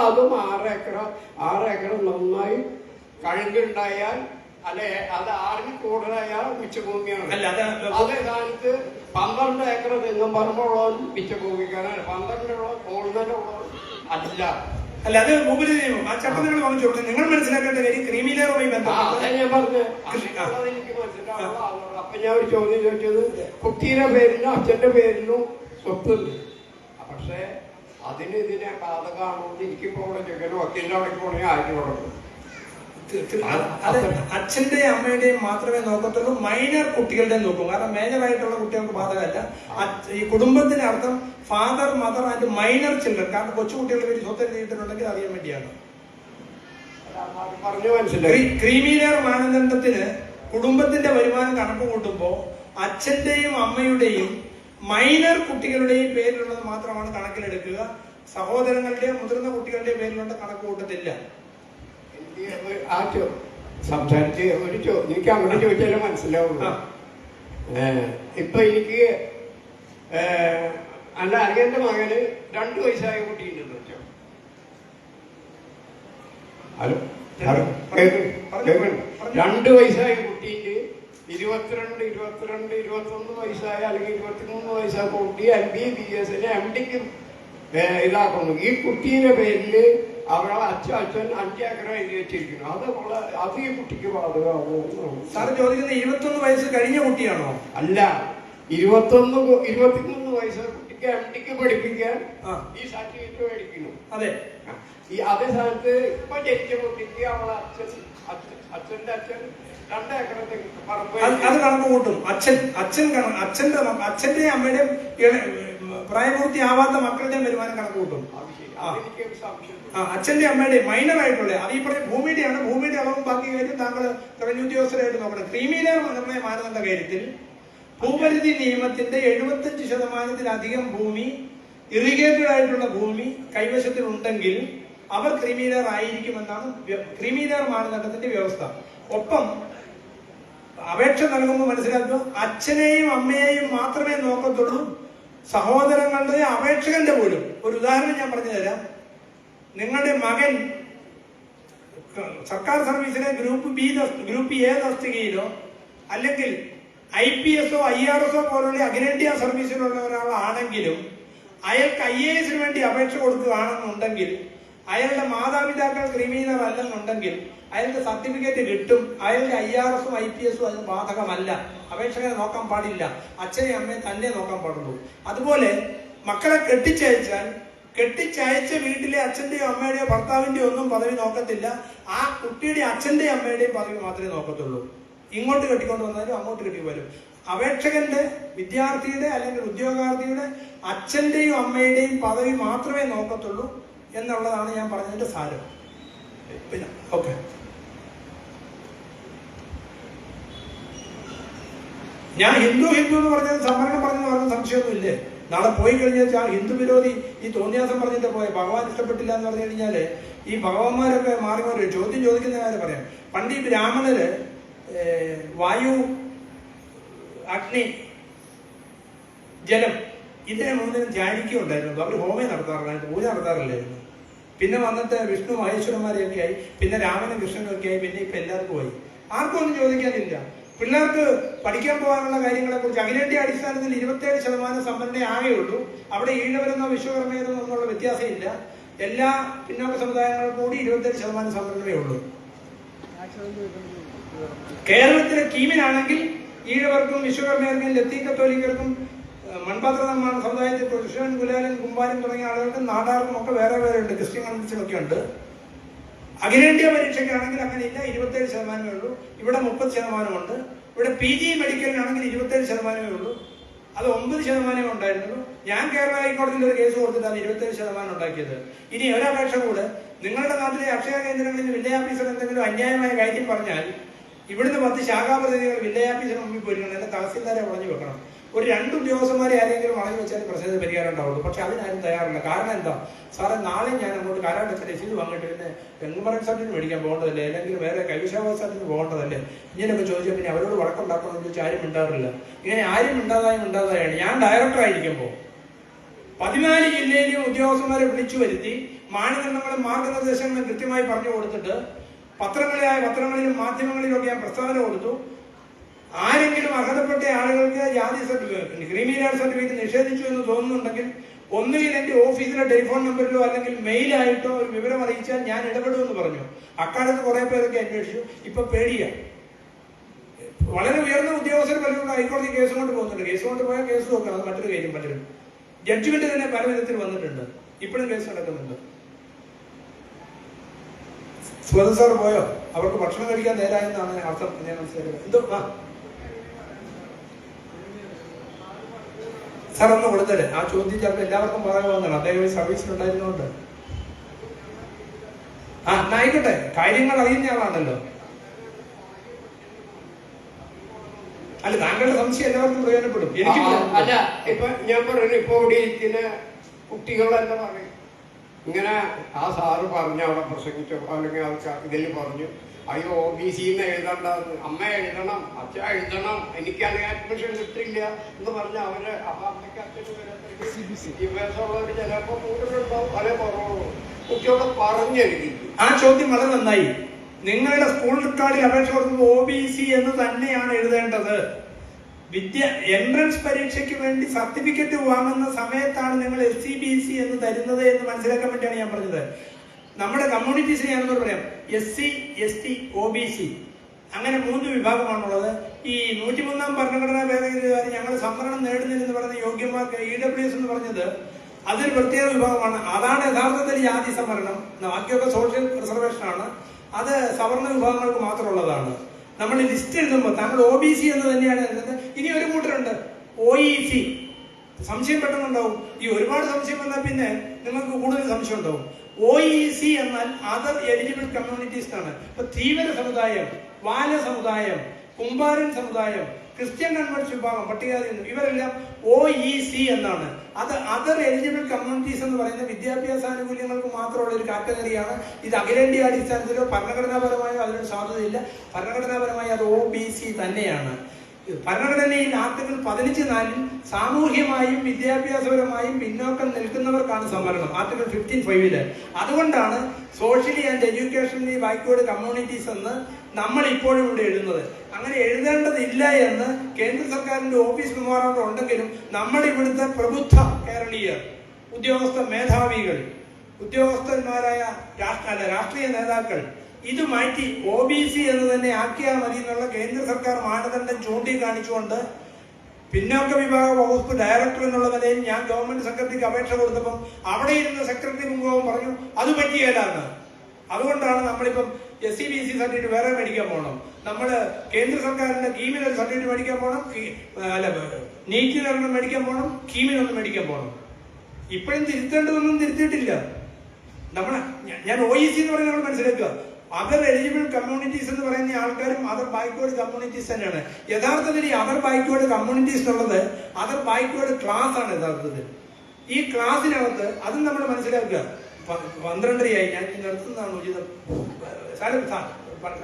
അതും 6 ഏക്കർ നന്നായി കഴുകുണ്ടായാൽ, അല്ലെ അത് 6-ൽ കൂടുതലായാൽ മിച്ചഭൂമിയാണ്. അതേ സ്ഥാനത്ത് 12 ഏക്കർ തെങ്ങും പറമ്പുള്ളവൻ മിച്ചഭൂമിക്കാരനാണ്. 12 കൂടുതലുള്ളവൻ അല്ല. അല്ല, അത് ഭൂപരിധി നിയമം. ആ ചട്ടം നിങ്ങൾ വാങ്ങിച്ചു കൊടുത്തു. നിങ്ങൾ മനസ്സിലാക്കേണ്ട കാര്യം ക്രീമി ലെയറുമായി ബന്ധപ്പെട്ട് ഞാൻ പറഞ്ഞു. എനിക്ക് മനസ്സിലാവുള്ളൂ. അപ്പൊ ഞാൻ ഒരു ചോദ്യം ചോദിച്ചത്, കുട്ടിയുടെ പേരിലും അച്ഛന്റെ പേരിലും സ്വത്തുണ്ട്, പക്ഷെ അതിന് ഇതിനെ ബാധകമാണോ എനിക്കിപ്പോ ഇവിടെ ചോദിക്കണം. വക്കീലിന്റെ അവിടെ പോകണമെങ്കിൽ ആയിട്ട് കൊടുക്കും. അത് അച്ഛന്റെയും അമ്മയുടെയും മാത്രമേ നോക്കത്തുള്ളൂ. മൈനർ കുട്ടികളുടെ നോക്കും. കാരണം മേജർ ആയിട്ടുള്ള കുട്ടികൾക്ക് ബാധകമല്ല. ഈ കുടുംബത്തിന് അർത്ഥം father, mother and minor children. കാരണം കൊച്ചുകുട്ടികളുടെ പേര് സ്വത്ത് എഴുതിയിട്ടുണ്ടെങ്കിൽ അറിയാൻ വേണ്ടിയാണ്. ക്രീമി ലെയർ മാനദണ്ഡത്തിന് കുടുംബത്തിന്റെ വരുമാനം കണക്ക് കൂട്ടുമ്പോൾ അച്ഛന്റെയും അമ്മയുടെയും മൈനർ കുട്ടികളുടെയും പേരിലുള്ളത് മാത്രമാണ് കണക്കിലെടുക്കുക. സഹോദരങ്ങളുടെയും മുതിർന്ന കുട്ടികളുടെയും പേരിലുള്ള കണക്ക് കൂട്ടത്തില്ല. സംസാരിച്ച് എനിക്ക് അങ്ങനെ ചോദിച്ചാലേ മനസ്സിലാവുള്ളൂ. ഇപ്പൊ എനിക്ക് അല്ല, അനിയന്റെ മകന് 2 വയസ്സായ കുട്ടിയുണ്ടെന്ന് വെച്ചോ. ഹലോ, 2 വയസ്സായ കുട്ടിയുണ്ട്. 22, 21 വയസ്സായ അല്ലെങ്കിൽ 23 വയസ്സായ കുട്ടി MBBS MDക്ക് ഇതാക്കുന്നു. ഈ കുട്ടീന്റെ പേരില് അവളെ അച്ഛൻ 5 ഏക്കർ എഴുതി വെച്ചിരിക്കുന്നു. അത് ഈ കുട്ടിക്ക് ബാധകമാകുമോ? സാറ് ചോദിക്കുന്നത് 21 വയസ്സ് കഴിഞ്ഞ കുട്ടിയാണോ? അല്ല, 23 വയസ്സ് കുട്ടിക്ക് MDക്ക് പഠിപ്പിക്കാൻ ഈ സർട്ടിഫിക്കറ്റ് മേടിക്കുന്നു. അതെ, ഈ അതേ സ്ഥാനത്ത് ഇപ്പൊ ജനിച്ച കുട്ടിക്ക് അവളെ അച്ഛന്റെ അച്ഛൻ 2 ഏക്കർ പറമ്പ് അത് കണക്ക് കൂട്ടും. അച്ഛന്റെ അമ്മയുടെയും പ്രായപൂർത്തിയാവാത്ത മക്കളുടെയും വരുമാനം കണക്ക് കൂട്ടും. അച്ഛന്റെ അമ്മയുടെയും മൈനർ ആയിട്ടുള്ള അത് ഈ പറഞ്ഞ ഭൂമിയുടെയാണ്. ഭൂമിയുടെ അളവും ബാക്കി കാര്യം താങ്കൾ റവന്യൂ ഉദ്യോഗസ്ഥരായിട്ട് നോക്കണം. ക്രീമി ലെയർ നിർണയ മാനദണ്ഡ കാര്യത്തിൽ ഭൂപരിധി നിയമത്തിന്റെ 75%-ലധികം ഭൂമി, ഇറിഗേറ്റഡ് ആയിട്ടുള്ള ഭൂമി കൈവശത്തിൽ ഉണ്ടെങ്കിൽ അവർ ക്രീമി ലെയർ ആയിരിക്കുമെന്നാണ് ക്രീമി ലെയർ മാനദണ്ഡത്തിന്റെ വ്യവസ്ഥ. ഒപ്പം അപേക്ഷ നൽകുമ്പോൾ മനസ്സിലാക്കുക, അച്ഛനെയും അമ്മയെയും മാത്രമേ നോക്കത്തുള്ളൂ. സഹോദരങ്ങളുടെ അപേക്ഷകന്റെ പോലും. ഒരു ഉദാഹരണം ഞാൻ പറഞ്ഞു തരാം. നിങ്ങളുടെ മകൻ സർക്കാർ സർവീസിലെ ഗ്രൂപ്പ് എ തസ്തികയിലോ അല്ലെങ്കിൽ IPS IRS പോലുള്ള അഖിലേന്ത്യാ സർവീസിലുള്ള ഒരാളാണെങ്കിലും അയാൾക്ക് IAS വേണ്ടി അപേക്ഷ കൊടുക്കുകയാണെന്നുണ്ടെങ്കിൽ, അയാളുടെ മാതാപിതാക്കൾ ക്രിമിനൽ അല്ലെന്നുണ്ടെങ്കിൽ അയാളുടെ സർട്ടിഫിക്കറ്റ് കിട്ടും. അയാളുടെ IRS IPS അതിന് ബാധകമല്ല. അപേക്ഷകനെ നോക്കാൻ പാടില്ല. അച്ഛനെ അമ്മയെ തന്നെ നോക്കാൻ പാടുള്ളൂ. അതുപോലെ മക്കളെ കെട്ടിച്ചയച്ച വീട്ടിലെ അച്ഛന്റെയോ അമ്മയുടെയോ ഭർത്താവിന്റെയോ ഒന്നും പദവി നോക്കത്തില്ല. ആ കുട്ടിയുടെ അച്ഛന്റെയും അമ്മയുടെയും പദവി മാത്രമേ നോക്കത്തുള്ളൂ. ഇങ്ങോട്ട് കെട്ടിക്കൊണ്ട് വന്നാലും അങ്ങോട്ട് കെട്ടി വരും. അപേക്ഷകന്റെ, വിദ്യാർത്ഥിയുടെ അല്ലെങ്കിൽ ഉദ്യോഗാർത്ഥിയുടെ അച്ഛന്റെയും അമ്മയുടെയും പദവി മാത്രമേ നോക്കത്തുള്ളൂ എന്നുള്ളതാണ് ഞാൻ പറഞ്ഞതിന്റെ സാരം. പിന്നെ ഓക്കെ, ഞാൻ ഹിന്ദു എന്ന് പറഞ്ഞത് സംവരണം പറഞ്ഞ സംശയമൊന്നുമില്ലേ? നാളെ പോയി കഴിഞ്ഞാൽ ഹിന്ദു വിരോധി ഈ തോന്നിയാസം പറഞ്ഞിട്ട് പോയ ഭഗവാൻ ഇഷ്ടപ്പെട്ടില്ല എന്ന് പറഞ്ഞു കഴിഞ്ഞാല് ഈ ഭഗവാന്മാരൊക്കെ മാറി മാറി ചോദ്യം ചോദിക്കുന്ന കാര്യം പറയാം. പണ്ട് ഈ ബ്രാഹ്മണര് വായു, അഗ്നി, ജലം, ഇതിനെ മൂന്നിനും ധ്യാനിക്കുകയുണ്ടായിരുന്നു. അവർ ഹോമം നടത്താറില്ലായിരുന്നു, പൂജ നടത്താറില്ലായിരുന്നു. പിന്നെ വന്നിട്ട് വിഷ്ണു മഹേശ്വരന്മാരെയൊക്കെ ആയി, പിന്നെ രാമനും കൃഷ്ണനും ഒക്കെ ആയി, പിന്നെ ഇപ്പൊ എല്ലാവർക്കും ആയി. ആർക്കും ഒന്നും ചോദിക്കാനില്ല. പിള്ളേർക്ക് പഠിക്കാൻ പോകാനുള്ള കാര്യങ്ങളെ കുറിച്ച് അഖിലേന്ത്യാ അടിസ്ഥാനത്തിൽ 27% സംവരണേ ആകെയുള്ളൂ. അവിടെ ഈഴവരെന്നോ വിശ്വകർമ്മയെന്നോ എന്നുള്ള വ്യത്യാസമില്ല. എല്ലാ പിന്നോക്ക സമുദായങ്ങളും കൂടി 27% സംവരണമേ ഉള്ളൂ. കേരളത്തിലെ കീമിനാണെങ്കിൽ ഈഴവർക്കും വിശ്വകർമ്മർക്കും ലത്തീൻ കത്തോലിക്കർക്കും മൺപാത്ര നിർമ്മാണ സമുദായത്തിൽ കൃഷ്ണൻ, കുലാലൻ, കുമ്പാരൻ തുടങ്ങിയ ആളുകൾക്കും നാടാർക്കും ഒക്കെ വേറെ വേറെ ഉണ്ട്, ക്രിസ്ത്യൻ കമ്മ്യൂണിസ്റ്റിനൊക്കെ ഉണ്ട്. അഖിലേന്ത്യാ പരീക്ഷയ്ക്കാണെങ്കിൽ അങ്ങനെയില്ല, 27% ഉള്ളൂ. ഇവിടെ 30% ഉണ്ട്. ഇവിടെ PG മെഡിക്കലിനാണെങ്കിൽ 27% ഉള്ളൂ. അത് 9% ഉണ്ടായിരുന്നുള്ളൂ. ഞാൻ കേരള ഹൈക്കോടതിയിൽ ഒരു കേസ് കൊടുത്തിട്ടാണ് 27% ഉണ്ടാക്കിയത്. ഇനി ഒരപേക്ഷ കൂടെ, നിങ്ങളുടെ നാട്ടിലെ അക്ഷയ കേന്ദ്രങ്ങളിൽ വില്ലേജ് ഓഫീസർ എന്തെങ്കിലും അന്യായമായ കാര്യം പറഞ്ഞാൽ ഇവിടുന്ന് 10 ശാഖാപ്രതിനിധികൾ വില്ലേജ് ഓഫീസിന് മുമ്പിൽ പോയിരിക്കണം, അല്ലെ തഹസിൽദാരെ വളഞ്ഞു വെക്കണം. ഒരു 2 ഉദ്യോഗസ്ഥന്മാരെ ആരെങ്കിലും വളഞ്ഞു വെച്ചാൽ പ്രശ്നത്തിന് പരിഹാരം ഉണ്ടാവുള്ളൂ. പക്ഷെ അതിനാരും തയ്യാറില്ല. കാരണം എന്താ? സാറേ, നാളെ ഞാൻ അങ്ങോട്ട് കാരാട്ടത്തിൽ രസീത് വാങ്ങിയിട്ട് പിന്നെ എൻകമറൻസ് സർട്ടിഫിക്കറ്റ് മേടിക്കാൻ പോകേണ്ടതല്ലേ, അല്ലെങ്കിൽ വേറെ കൈവശാവകാശത്തിന് പോകേണ്ടതല്ലേ, ഇങ്ങനെയൊക്കെ ചോദിച്ചാൽ പിന്നെ അവരോട് വഴക്കുണ്ടാക്കണമെന്ന് ചോദിച്ചാൽ ആരും മിണ്ടാറില്ല. ഇങ്ങനെ ആരും മിണ്ടാതായാണ്. ഞാൻ ഡയറക്ടറായിരിക്കുമ്പോൾ 14 ജില്ലയിലെയും ഉദ്യോഗസ്ഥന്മാരെ വിളിച്ചു വരുത്തി മാനദണ്ഡങ്ങളും മാർഗനിർദ്ദേശങ്ങളും കൃത്യമായി പറഞ്ഞു കൊടുത്തിട്ട് പത്രങ്ങളിലും മാധ്യമങ്ങളിലൊക്കെ ഞാൻ പ്രസ്താവന കൊടുത്തു. ആരെങ്കിലും അർഹതപ്പെട്ട ആളുകൾക്ക് ജാതി സർട്ടിഫിക്കറ്റ്, ക്രീമി ലെയർ സർട്ടിഫിക്കറ്റ് നിഷേധിച്ചു എന്ന് തോന്നുന്നുണ്ടെങ്കിൽ ഒന്നുകിൽ എന്റെ ഓഫീസിലെ ടെലിഫോൺ നമ്പറിലോ അല്ലെങ്കിൽ മെയിലായിട്ടോ ഒരു വിവരം അറിയിച്ചാൽ ഞാൻ ഇടപെടുമെന്ന് പറഞ്ഞു. അക്കാലത്ത് കുറെ പേരൊക്കെ അന്വേഷിച്ചു. ഇപ്പൊ പേടിയാണ്. വളരെ ഉയർന്ന ഉദ്യോഗസ്ഥർ പലരും ഹൈക്കോടതി കേസ് കൊണ്ട് പോകുന്നുണ്ട്. കേസ് കൊണ്ട് പോയാൽ കേസ് നോക്കണം, അത് മറ്റൊരു കാര്യം. പലരും ജഡ്ജ്മെന്റ് തന്നെ പല വിധത്തിൽ വന്നിട്ടുണ്ട്. ഇപ്പോഴും കേസ് നടക്കുന്നുണ്ട്. സുഗത സാർ പോയോ? അവർക്ക് ഭക്ഷണം കഴിക്കാൻ നേരായെന്നാണ് അർത്ഥം. ഞാൻ മനസ്സിലാക്കുന്നത്. എന്തോ സാർ ഒന്ന് കൊടുത്തല്ലേ? ആ ചോദ്യം ചിലപ്പോൾ എല്ലാവർക്കും പറയാവുന്നതാണ്. അദ്ദേഹം സർവീസിലുണ്ടായിരുന്നോണ്ട്. ആയിക്കോട്ടെ, കാര്യങ്ങൾ അറിയുന്ന ആളാണല്ലോ. അല്ല, താങ്കളുടെ സംശയം എല്ലാവർക്കും പ്രയോജനപ്പെടും. എനിക്ക് അല്ല, ഇപ്പൊ ഞാൻ പറയുന്നു, ഇപ്പൊ ഇവിടെ ഇരിക്കുന്ന കുട്ടികളെല്ലാം പറയും ഇങ്ങനെ ആ സാറ് പറഞ്ഞു, അവിടെ പ്രസംഗിച്ചു, അല്ലെങ്കിൽ ആൾക്കാർ ഇതിൽ പറഞ്ഞു, അയ്യോ OBC എഴുതണ്ടെന്ന്, അമ്മ എഴുതണം, അച്ഛൻ എഴുതണം, എനിക്ക് അത് അഡ്മിഷൻ കിട്ടില്ല എന്ന് പറഞ്ഞ അവര് അപ്പൊ അമ്മയ്ക്ക് അച്ഛന് വിദ്യാഭ്യാസമുള്ളവർ ചിലപ്പോ കൂടുതലുണ്ടാവും, അതേ കുറവുള്ളൂ. കുട്ടികളെ പറഞ്ഞെഴുതി. ആ ചോദ്യം വളരെ നന്നായി. നിങ്ങളുടെ സ്കൂൾ റെക്കോർഡിൽ അപേക്ഷ കൊടുക്കുമ്പോൾ OBC എന്ന് തന്നെയാണ് എഴുതേണ്ടത്. എൻട്രൻസ് പരീക്ഷയ്ക്ക് വേണ്ടി സർട്ടിഫിക്കറ്റ് വാങ്ങുന്ന സമയത്താണ് നിങ്ങൾ SCBC എന്ന് തരുന്നത് എന്ന് മനസ്സിലാക്കാൻ വേണ്ടിയാണ് ഞാൻ പറഞ്ഞത്. നമ്മുടെ കമ്മ്യൂണിറ്റീസിനെ ഞാനൊന്ന് പറയാം. SC, ST, OBC അങ്ങനെ 3 വിഭാഗമാണുള്ളത്. ഈ 103-ാം ഭരണഘടനാ ഭേദഗതി ഞങ്ങൾ സംവരണം നേടുന്നില്ലെന്ന് പറയുന്ന യോഗ്യന്മാർക്ക് EWS എന്ന് പറഞ്ഞത് അതൊരു പ്രത്യേക വിഭാഗമാണ്. അതാണ് യഥാർത്ഥത്തിൽ ജാതി സംവരണം. ബാക്കിയൊക്കെ സോഷ്യൽ റിസർവേഷൻ ആണ്. അത് സവർണ വിഭാഗങ്ങൾക്ക് മാത്രമുള്ളതാണ്. നമ്മൾ ലിസ്റ്റ് എഴുതുമ്പോൾ താങ്കൾ OBC എന്ന് തന്നെയാണ് എഴുതുന്നത്. ഇനി ഒരു കൂട്ടരുണ്ട് OEC. സംശയം പെട്ടെന്നുണ്ടാവും. ഈ ഒരുപാട് സംശയം വന്നാൽ പിന്നെ നിങ്ങൾക്ക് കൂടുതൽ സംശയം ഉണ്ടാവും. OEC എന്നാൽ അതർ എലിജിബിൾ കമ്മ്യൂണിറ്റീസ് ആണ്. ഇപ്പൊ തീവ്ര സമുദായം, വാല സമുദായം, കുമ്പാരൻ സമുദായം, ക്രിസ്ത്യൻ കൺവേർട്സ് വിഭാഗം, പട്ടികജാതി, ഇവരെല്ലാം OEC എന്നാണ്. അത് അതർ എലിജിബിൾ കമ്മ്യൂണിറ്റീസ് എന്ന് പറയുന്ന വിദ്യാഭ്യാസ ആനുകൂല്യങ്ങൾക്ക് മാത്രമുള്ള ഒരു കാറ്റഗറിയാണ്. ഇത് അഖിലേന്ത്യാ അടിസ്ഥാനത്തിലോ ഭരണഘടനാപരമായോ അതിനൊരു സാധ്യതയില്ല. ഭരണഘടനാപരമായി അത് OBC തന്നെയാണ്. ഭരണഘടനയിൽ ആർട്ടിക്കിൾ 15(4) സാമൂഹ്യമായും വിദ്യാഭ്യാസപരമായും പിന്നോക്കം നിൽക്കുന്നവർക്കാണ് സംവരണം. ആർട്ടിക്കിൾ 15(5) അതുകൊണ്ടാണ് socially and educationally backward communities എന്ന് നമ്മൾ ഇപ്പോഴും ഇവിടെ എഴുതുന്നത്. അങ്ങനെ എഴുതേണ്ടതില്ല എന്ന് കേന്ദ്ര സർക്കാരിന്റെ ഓഫീസ് മെമ്മോറാണ്ടം ഉണ്ടെങ്കിലും നമ്മുടെ ഇവിടുത്തെ പ്രബുദ്ധ കേരളീയർ, ഉദ്യോഗസ്ഥ മേധാവികൾ, ഉദ്യോഗസ്ഥന്മാരായ രാഷ്ട്രീയ നേതാക്കൾ ഇത് മാറ്റി OBC എന്ന് തന്നെ ആക്കിയാൽ മതി എന്നുള്ള കേന്ദ്ര സർക്കാർ മാനദണ്ഡം ചൂണ്ടിക്കാണിച്ചുകൊണ്ട് പിന്നോക്ക വിഭാഗ വകുപ്പ് ഡയറക്ടർ എന്നുള്ള നിലയിൽ ഞാൻ ഗവൺമെന്റ് സെക്രട്ടറിക്ക് അപേക്ഷ കൊടുത്തപ്പം അവിടെ ഇരുന്ന സെക്രട്ടറി മുഖവും പറഞ്ഞു അത് പറ്റിയല്ലാന്ന്. അതുകൊണ്ടാണ് നമ്മളിപ്പം SCBC സർട്ടിഫിക്കറ്റ് വേറെ മേടിക്കാൻ പോകണം. നമ്മൾ കേന്ദ്ര സർക്കാരിന്റെ കീമിനൊരു സർട്ടിഫിക്കറ്റ് മേടിക്കാൻ പോകണം, അല്ല നീറ്റിനൊരെണ്ണം മേടിക്കാൻ പോകണം, കീമിനൊന്നും മേടിക്കാൻ പോകണം. ഇപ്പോഴും തിരുത്തേണ്ടതൊന്നും തിരുത്തിയിട്ടില്ല. ഞാൻ OEC എന്ന് പറയുന്നത് നമ്മൾ മനസ്സിലാക്കുക. അതർ എലിജിബിൾ കമ്മ്യൂണിറ്റീസ് എന്ന് പറയുന്ന ആൾക്കാരും അതർ ബാക്ക്വേർഡ് കമ്മ്യൂണിറ്റീസ് തന്നെയാണ്. യഥാർത്ഥത്തിൽ ഈ അതർ ബാക്ക്വേർഡ് കമ്മ്യൂണിറ്റീസ് എന്നുള്ളത് അതർ ബാക്ക്വേർഡ് ക്ലാസ് ആണ് യഥാർത്ഥത്തിൽ. ഈ ക്ലാസ്സിനകത്ത് അതും നമ്മൾ മനസ്സിലാക്കുക. 12:30 ഞാൻ നിർത്തുന്നതാണ് ഉചിതം.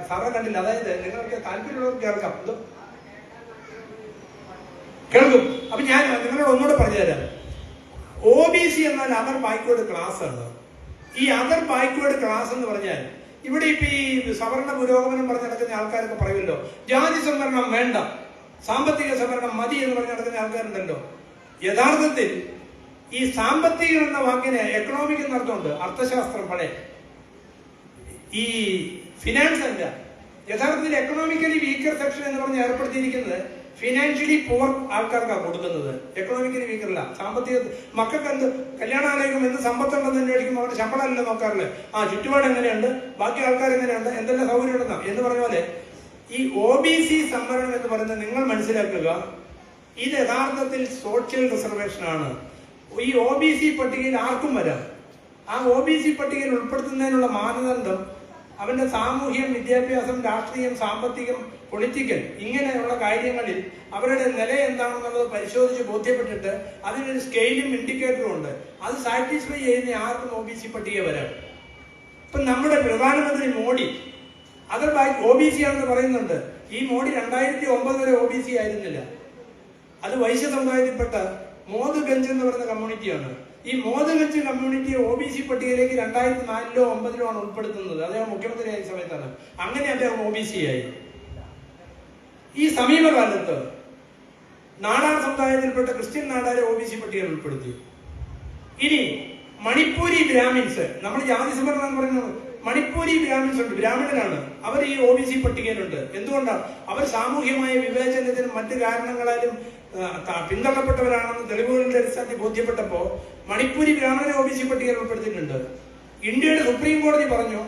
സാറെ കണ്ടില്ല. അതായത് നിങ്ങൾക്ക് താല്പര്യമുള്ളവർക്ക് കേൾക്കാം. കേൾക്കും. അപ്പൊ ഞാൻ നിങ്ങളോട് ഒന്നുകൂടെ പറഞ്ഞുതരാം. OBC എന്നാൽ അതർ ബാക്ക്വേർഡ് ക്ലാസ് ആണ്. ഈ അതർ ബാക്ക്വേർഡ് ക്ലാസ് എന്ന് പറഞ്ഞാൽ ഇവിടെ ഇപ്പൊ ഈ സവർണ പുരോഗമനം പറഞ്ഞ് നടക്കുന്ന ആൾക്കാരൊക്കെ പറയുമല്ലോ, ജാതി സംവരണം വേണ്ട, സാമ്പത്തിക സംവരണം മതി എന്ന് പറഞ്ഞ് നടക്കുന്ന ആൾക്കാരുണ്ടല്ലോ. യഥാർത്ഥത്തിൽ ഈ സാമ്പത്തികം എന്ന വാക്കിന് എക്കണോമിക് എന്ന അർത്ഥമുണ്ട്, അർത്ഥശാസ്ത്രം പഴയ ഈ ഫിനാൻസ് അല്ല. യഥാർത്ഥത്തിൽ എക്കണോമിക്കലി വീക്കർ സെക്ഷൻ എന്ന് പറഞ്ഞ് ഏർപ്പെടുത്തിയിരിക്കുന്നത് ഫിനാൻഷ്യലി പുവർ ആൾക്കാർക്കാണ് കൊടുക്കുന്നത്. എക്കണോമിക്കലി വീക്കർ അല്ല. സാമ്പത്തിക മക്കൾക്ക് എന്ത് കല്യാണാലോചിക്കും എന്ത് സമ്പത്തുണ്ടെന്ന് അന്വേഷിക്കുമ്പോൾ അവരുടെ ശമ്പളമല്ല നോക്കാറില്ല, ചുറ്റുപാട് എങ്ങനെയുണ്ട്, ബാക്കി ആൾക്കാർ എങ്ങനെയുണ്ട്, എന്തെല്ലാം സൗകര്യം ഉണ്ടെന്നാ എന്ന് പറഞ്ഞ പോലെ ഈ OBC സംവരണം എന്ന് പറയുന്നത് നിങ്ങൾ മനസ്സിലാക്കുക, ഇത് യഥാർത്ഥത്തിൽ സോഷ്യൽ റിസർവേഷൻ ആണ്. ഈ OBC പട്ടികയിൽ ആർക്കും വരാം. ആ OBC പട്ടികയിൽ ഉൾപ്പെടുത്തുന്നതിനുള്ള മാനദണ്ഡം അവന്റെ സാമൂഹ്യം, വിദ്യാഭ്യാസം, രാഷ്ട്രീയം, സാമ്പത്തികം, പൊളിറ്റിക്കൽ ഇങ്ങനെയുള്ള കാര്യങ്ങളിൽ അവരുടെ നില എന്താണെന്നുള്ളത് പരിശോധിച്ച് ബോധ്യപ്പെട്ടിട്ട് അതിനൊരു സ്കെയിലും ഇൻഡിക്കേറ്ററും ഉണ്ട്. അത് സാറ്റിസ്ഫൈ ചെയ്യുന്ന ആർക്കും OBC പട്ടിക വരാം. ഇപ്പൊ നമ്മുടെ പ്രധാനമന്ത്രി മോഡി അതർ OBC ആണെന്ന് പറയുന്നുണ്ട്. ഈ മോഡി 2009 വരെ OBC ആയിരുന്നില്ല. അത് വൈശ്യ സമുദായത്തിൽപ്പെട്ട മോദുഗഞ്ച് എന്ന് പറയുന്ന കമ്മ്യൂണിറ്റിയാണ്. ഈ മോദുഗഞ്ച് കമ്മ്യൂണിറ്റിയെ OBC പട്ടികയിലേക്ക് 2004-ലോ 2009-ലോ ആണ് ഉൾപ്പെടുത്തുന്നത്. അദ്ദേഹം മുഖ്യമന്ത്രിയായ സമയത്താണ്. അങ്ങനെ അദ്ദേഹം OBC ആയി. ഈ സമീപകാലത്ത് നാടാർ സമുദായത്തിൽപ്പെട്ട ക്രിസ്ത്യൻ നാടാരെ OBC പട്ടികയിൽ ഉൾപ്പെടുത്തി. ഇനി മണിപ്പൂരി ബ്രാഹ്മിൻസ്, നമ്മൾ ജാതി സംവരണം എന്ന് പറയുന്നത് മണിപ്പൂരി ബ്രാഹ്മിൻസ് ഉണ്ട്, ബ്രാഹ്മണരാണ്, അവർ ഈ OBC പട്ടികയിലുണ്ട്. എന്തുകൊണ്ടാണ്? അവർ സാമൂഹ്യമായ വിവേചനത്തിനും മറ്റു കാരണങ്ങളാലും പിന്തള്ളപ്പെട്ടവരാണെന്ന് തെളിവുകളുടെ അടിസ്ഥാനത്തിൽ ബോധ്യപ്പെട്ടപ്പോ മണിപ്പൂരി ബ്രാഹ്മണരെ OBC പട്ടികയിൽ ഉൾപ്പെടുത്തിയിട്ടുണ്ട്. ഇന്ത്യയുടെ സുപ്രീം കോടതി പറഞ്ഞു